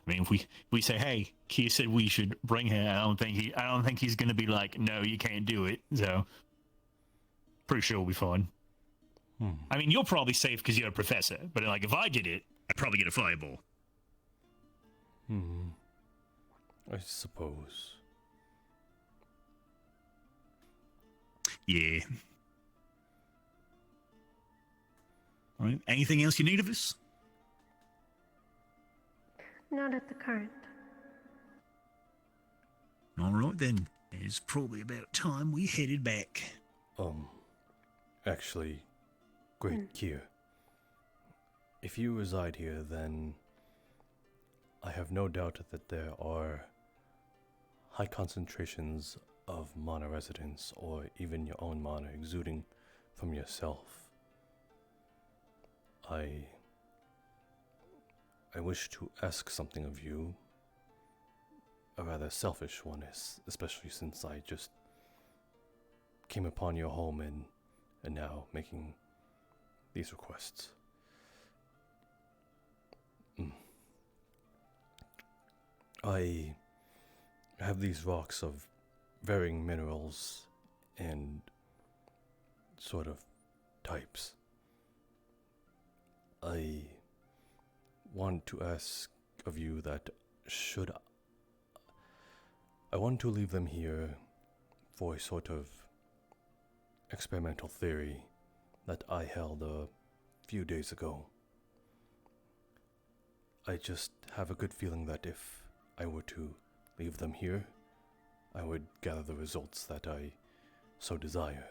If we say, hey, he said we should bring him, I don't think he's gonna be like, no, you can't do it. So, pretty sure we'll be fine. I mean, you're probably safe because you're a professor, but if I did it, I'd probably get a fireball. I suppose. Yeah. All right. Anything else you need of us? Not at the current. All right then. It's probably about time we headed back. Actually, Great Kier. If you reside here, then I have no doubt that there are high concentrations of mana residents, or even your own mana exuding from yourself. I wish to ask something of you, a rather selfish one, especially since I just came upon your home and now making these requests. I have these rocks of varying minerals and sort of types. I want to ask of you that I want to leave them here for a sort of experimental theory that I held a few days ago. I just have a good feeling that if I were to leave them here, I would gather the results that I so desire.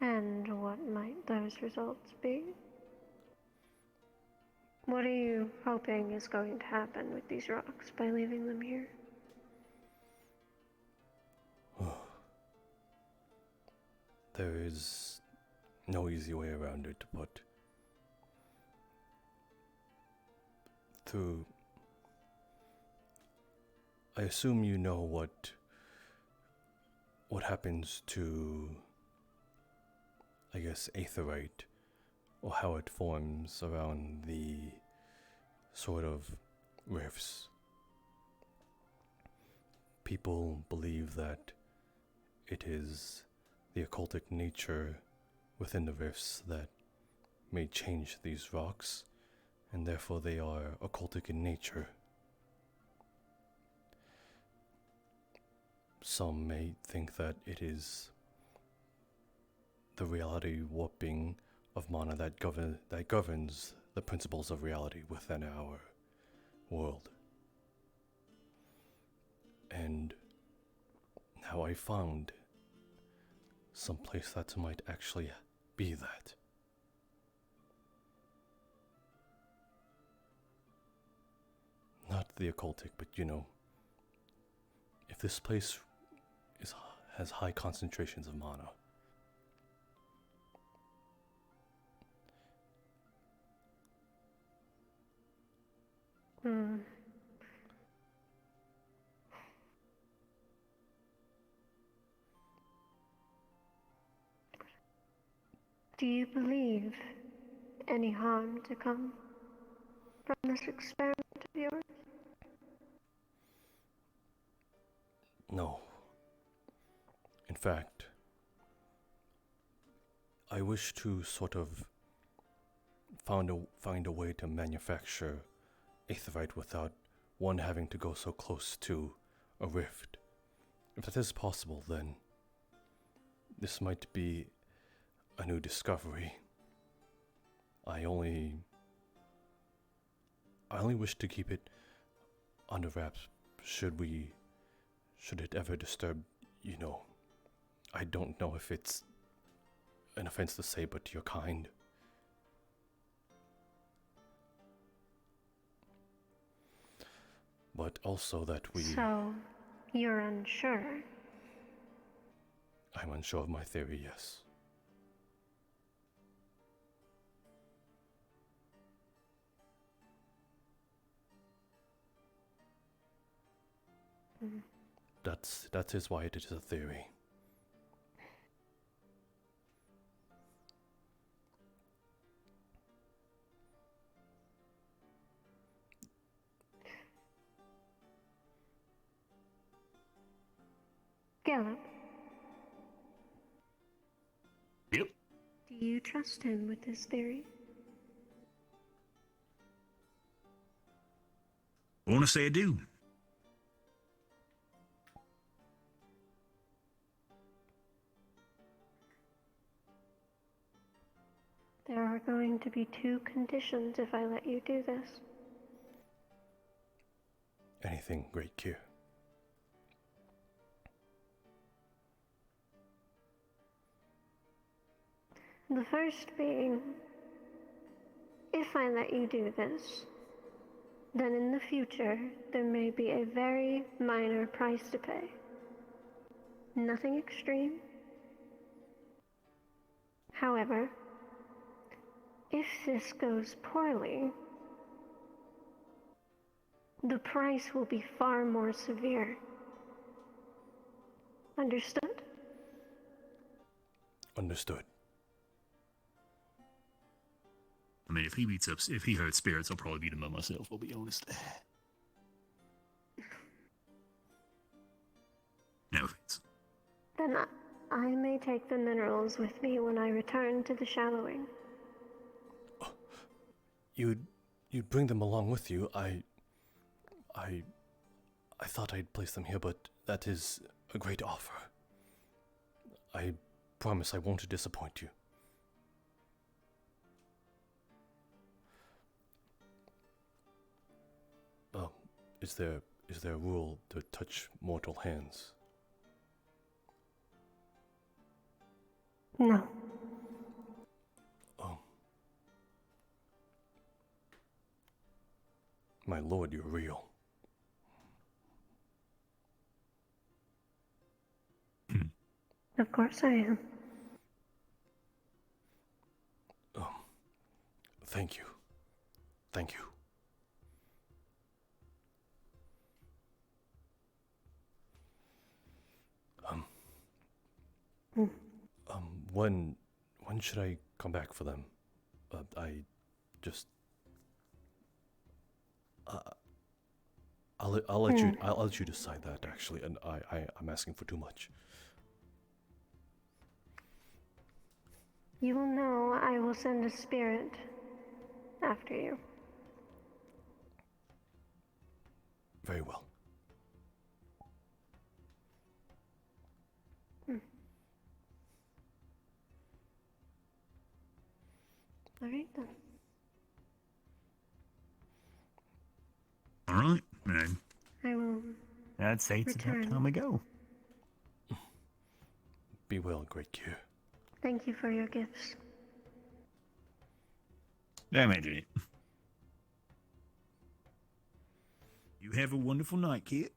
And what might those results be? What are you hoping is going to happen with these rocks by leaving them here? There is no easy way around it, but I assume you know what happens to, I guess, aetherite, or how it forms around the sort of rifts. People believe that it is the occultic nature within the rifts that may change these rocks, and therefore they are occultic in nature. Some may think that it is the reality warping of mana that governs the principles of reality within our world. And now I found someplace that might actually be that. Not the occultic, but if this place has high concentrations of mana. Do you believe any harm to come from this experiment of yours? No. In fact, I wish to sort of find a way to manufacture aetherite without one having to go so close to a rift. If that is possible, then this might be a new discovery. I only wish to keep it under wraps should it ever disturb, I don't know if it's an offense to say, but you're kind. But also that we... So, you're unsure? I'm unsure of my theory, yes. That is why it is a theory. Gallop. Yep. Do you trust him with his theory? I want to say I do. There are going to be 2 conditions if I let you do this. Anything, Great Kier. The first being, if I let you do this, then in the future there may be a very minor price to pay. Nothing extreme. However, if this goes poorly, the price will be far more severe. Understood? Understood. I mean, if he hurts spirits, I'll probably beat him up myself, I'll be honest. No offense. Then I may take the minerals with me when I return to the shallowing. You'd bring them along with you. I thought I'd place them here, but that is a great offer. I promise I won't disappoint you. Is there a rule to touch mortal hands? No. Oh. My lord, you're real. Of course I am. Thank you. Thank you. When should I come back for them? I'll let you decide that, actually, and I'm asking for too much. You will know I will send a spirit after you. Very well. All right, then. All right, then. I will. I'd say it's return. about time we go. Be Be well, Great Q. Thank you for your gifts. Damn it. You have a wonderful night, kid.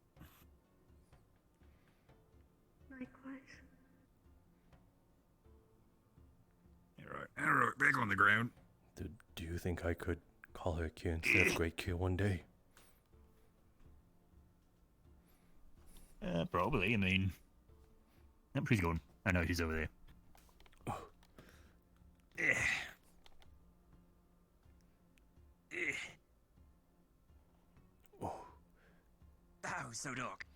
Likewise. All right, back on the ground. Do you think I could call her Q instead of Great Q one day? Probably. I mean, she's gone. I know she's over there. Oh, so dark.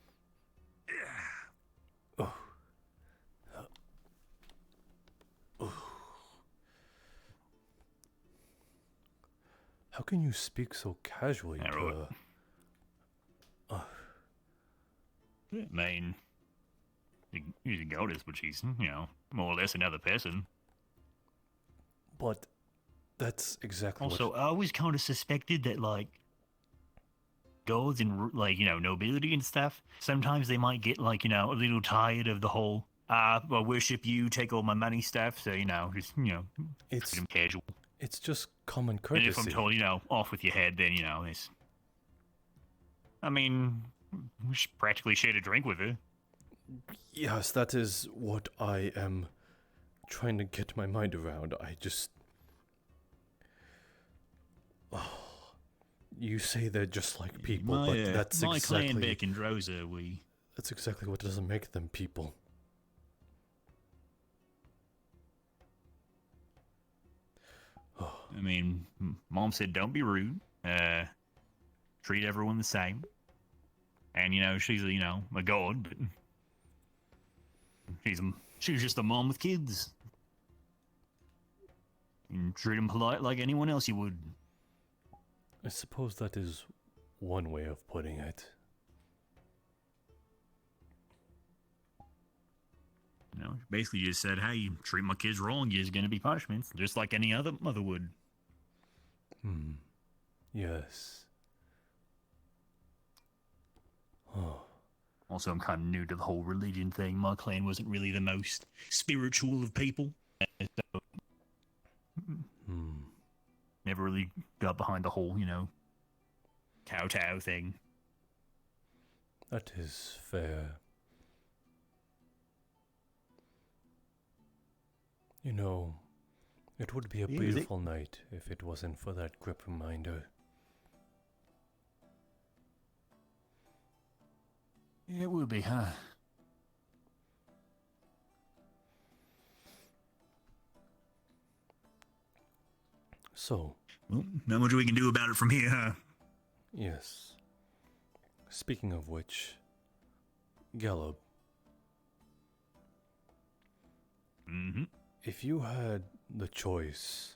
How can you speak so casually to right. a... I mean, she's a goddess, but she's, more or less another person. But that's exactly Also, I always kind of suspected that, like, gods and, like, nobility and stuff, sometimes they might get, like, a little tired of the whole, I worship you, take all my money stuff, so, just, it's pretty casual. It's just common courtesy. And if I'm told, off with your head, then, it's... I mean, we should practically share a drink with her. Yes, that is what I am trying to get my mind around. I just... You say they're just like people, but that's my exactly... clan back in Drosa, we... That's exactly what doesn't make them people. I mean, Mom said don't be rude. Treat everyone the same. And, she's, a god, but... She's just a mom with kids. And treat them polite like anyone else you would. I suppose that is one way of putting it. Basically just said, hey, you treat my kids wrong, there's gonna be punishments, just like any other mother would. Yes. Also, I'm kind of new to the whole religion thing. My clan wasn't really the most spiritual of people. So never really got behind the whole, kowtow thing. That is fair. It would be a beautiful night if it wasn't for that grip reminder. It would be, huh? So... Well, not much we can do about it from here, huh? Yes. Speaking of which... Gallop. If you had the choice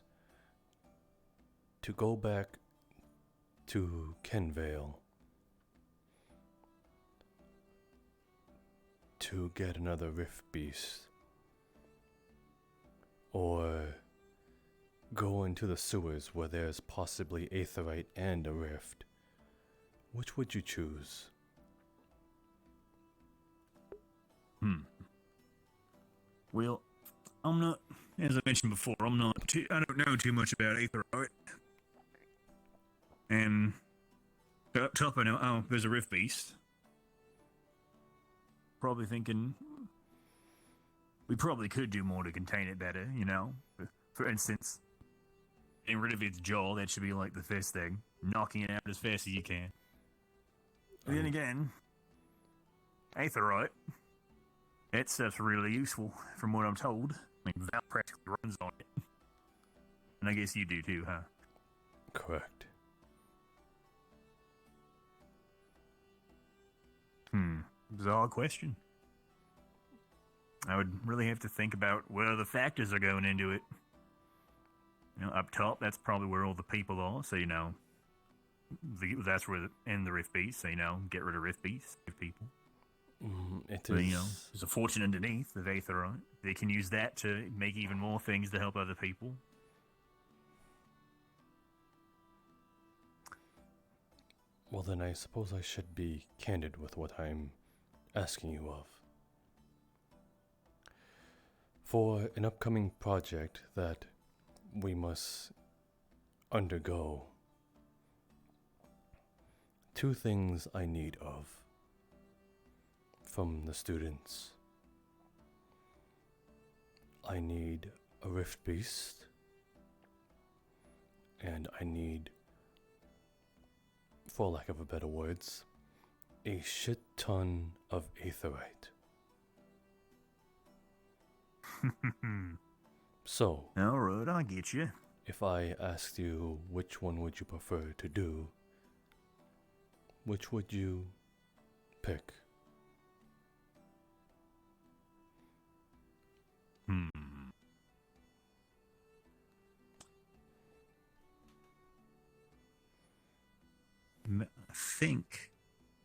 to go back to Kenvale to get another Rift Beast, or go into the sewers where there's possibly Aetherite and a Rift, which would you choose? Well, I'm not, as I mentioned before, I don't know too much about Aetherite. And up top I know, there's a Rift Beast. Probably thinking we probably could do more to contain it better, For instance, getting rid of its jaw, that should be like the first thing. Knocking it out as fast as you can. But then again, Aetherite, that stuff's really useful, from what I'm told. I mean, Val practically runs on it. And I guess you do too, huh? Correct. Bizarre question. I would really have to think about what other factors are going into it. Up top, that's probably where all the people are, so, that's where the Rift Beast, so, get rid of Rift Beast, give people. It But, is... there's a fortune underneath of Aetherite. They can use that to make even more things to help other people. Well then I suppose I should be candid with what I'm asking you of. For an upcoming project that we must undergo, 2 things I need of from the students. I need a Rift Beast, and I need, for lack of a better words, a shit ton of Aetherite. So, alright, I get you. If I asked you which one would you prefer to do, which would you pick? I think